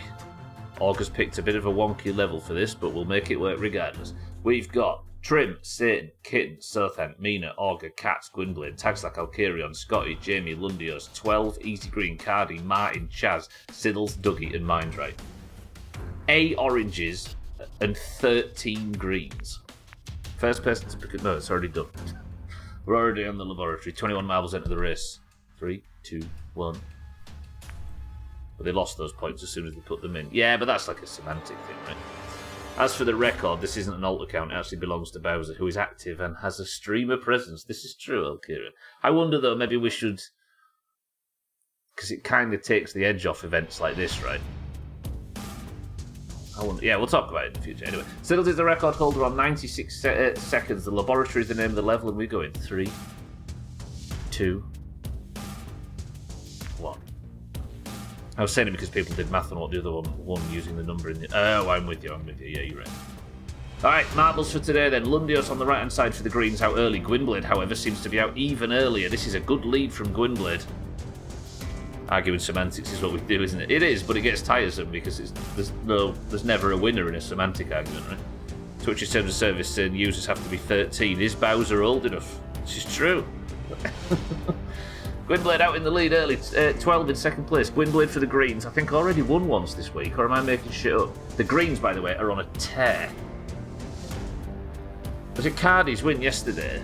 Augur's picked a bit of a wonky level for this, but we'll make it work regardless. We've got Trim, Satan, Kitten, Sothan, Mina, Augur, Cats, Gwynblade, Tagslack, Alcarion, Scotty, Jamie, Lundios, 12, Easy Green, Cardi, Martin, Chaz, Siddles, Dougie, and Mindrate. 8 oranges and 13 greens. First person to pick it. No, it's already done. We're already on the laboratory. 21 marbles enter the race. 3, 2, 1. But they lost those points as soon as they put them in. Yeah, but that's like a semantic thing, right? As for the record, this isn't an alt account. It actually belongs to Bowser, who is active and has a streamer presence. This is true, Alkira. I wonder, though, maybe we should... Because it kind of takes the edge off events like this, right? Yeah, we'll talk about it in the future. Anyway, Siddles is the record holder on 96 seconds. The laboratory is the name of the level, and we go in 3, 2, 1. I was saying it because people did math on what the other one using the number in the... Oh, I'm with you. Yeah, you're right. Alright, marbles for today then. Lundios on the right-hand side for the greens out early. Gwynblade, however, seems to be out even earlier. This is a good lead from Gwynblade. Arguing semantics is what we do, isn't it? It is, but it gets tiresome because there's never a winner in a semantic argument, right? Twitch's terms of service saying users have to be 13. Is Bowser old enough? This is true. Gwynblade out in the lead early, 12 in second place. Gwynblade for the greens. I think already won once this week, or am I making shit up? The greens, by the way, are on a tear. Was it Cardi's win yesterday?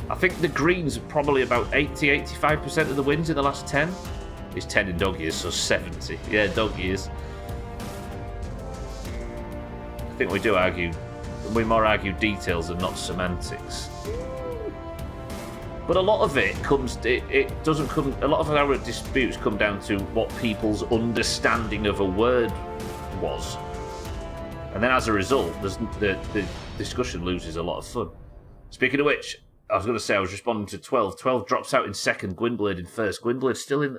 I think the greens are probably about 80-85% of the wins in the last 10. It's 10 in dog years, so 70. Yeah, dog years. I think we do argue. We more argue details and not semantics. But a lot of it comes. It doesn't come. A lot of our disputes come down to what people's understanding of a word was, and then as a result, the discussion loses a lot of fun. Speaking of which, I was going to say I was responding to 12. 12 drops out in second. Gwynblade in first. Gwynblade's still in.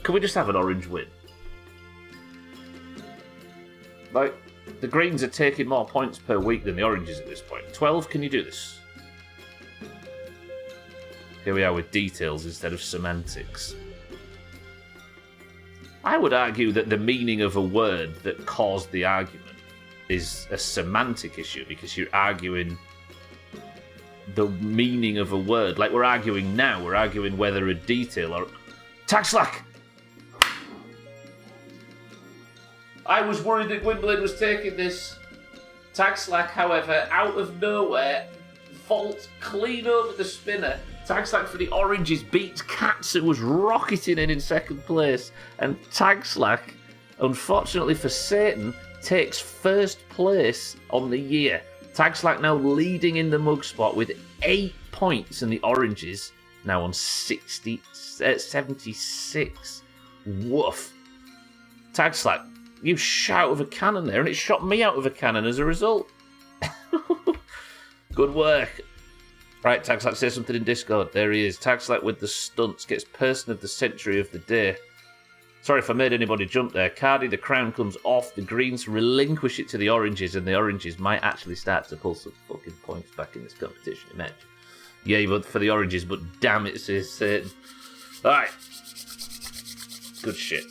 Can we just have an orange win? Like, the greens are taking more points per week than the oranges at this point. 12, can you do this? Here we are with details instead of semantics. I would argue that the meaning of a word that caused the argument is a semantic issue because you're arguing the meaning of a word. Like we're arguing now, we're arguing whether a detail or... Tag slack! I was worried that Gwynblade was taking this. Tag slack, however, out of nowhere, vault clean over the spinner. Tag slack for the oranges beats Katz, who was rocketing in second place. And Tag slack, unfortunately for Satan, takes first place on the year. Tag slack now leading in the mug spot with 8 points, and the oranges now on 76. Woof. Tag slack, you shot out of a cannon there, and it shot me out of a cannon as a result. Good work. Right, Tagslack, say something in Discord. There he is. Tagslack with the stunts gets person of the century of the day. Sorry if I made anybody jump there. Cardi, the crown comes off. The greens relinquish it to the oranges, and the oranges might actually start to pull some fucking points back in this competition. Imagine. Yeah, but for the oranges, but damn it, says Satan. Alright. Good shit.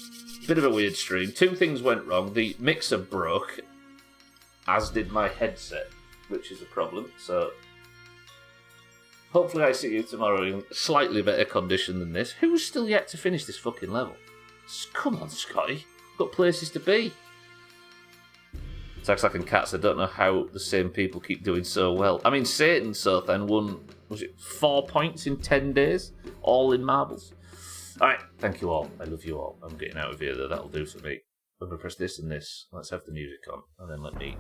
Bit of a weird stream. 2 things went wrong. The mixer broke, as did my headset, which is a problem. So, hopefully I see you tomorrow in slightly better condition than this. Who's still yet to finish this fucking level? Come on, Scotty. Got places to be. Taxlack and Cats, I don't know how the same people keep doing so well. I mean, Satan so then won, was it 4 points in 10 days? All in marbles. Alright, thank you all. I love you all. I'm getting out of here, though. That'll do for me. I'm going to press this and this. Let's have the music on. And then let me...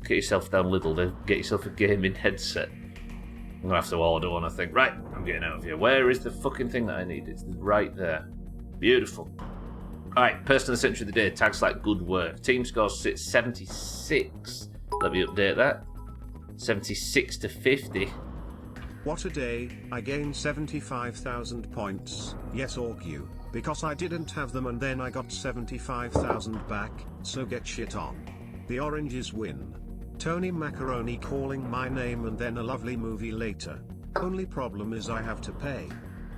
Get yourself down little, then. Get yourself a gaming headset. I'm going to have to order one, I think. Right, I'm getting out of here. Where is the fucking thing that I need? It's right there. Beautiful. Alright, person of the century of the day. Tags like good work. Team score sits 76. Let me update that. 76 to 50. What a day, I gained 75,000 points, yes org you, because I didn't have them and then I got 75,000 back, so get shit on. The oranges win. Tony Macaroni calling my name and then a lovely movie later. Only problem is I have to pay.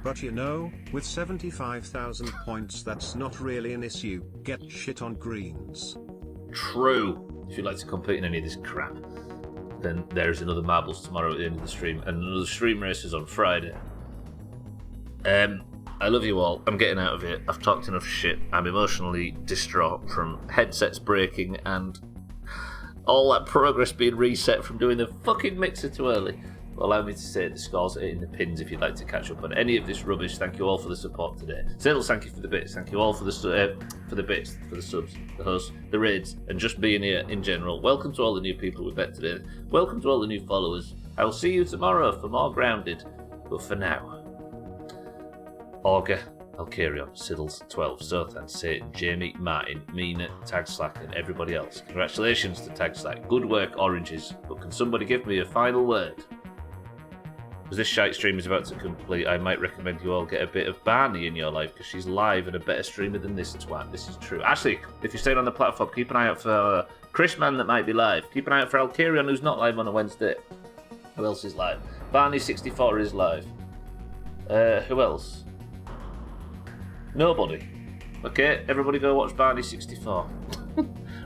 But you know, with 75,000 points that's not really an issue, get shit on greens. True. If you'd like to compete in any of this crap, then there's another marbles tomorrow at the end of the stream, and another stream races on Friday. I love you all. I'm getting out of here. I've talked enough shit. I'm emotionally distraught from headsets breaking and all that progress being reset from doing the fucking mixer too early. Allow me to say the scores are in the pins if you'd like to catch up on any of this rubbish. Thank you all for the support today. Siddles, thank you for the bits. Thank you all for the bits, for the subs, the hosts, the raids, and just being here in general. Welcome to all the new people we've met today. Welcome to all the new followers. I will see you tomorrow for more Grounded. But for now, Augur, Alkarion, Siddles, 12, Sothan, Satan, Jamie, Martin, Mina, Tagslack, and everybody else. Congratulations to Tagslack. Good work, Oranges. But can somebody give me a final word? As this shite stream is about to complete, I might recommend you all get a bit of Barney in your life, because she's live and a better streamer than this twat. This is true. Actually, if you're staying on the platform, keep an eye out for Chris Man that might be live. Keep an eye out for Alkarion, who's not live on a Wednesday. Who else is live? Barney64 is live. Who else? Nobody. Okay, everybody go watch Barney64.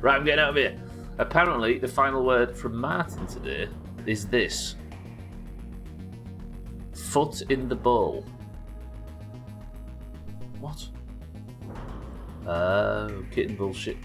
Right, I'm getting out of here. Apparently, the final word from Martin today is this. Foot in the bowl. What? Kitten bullshit.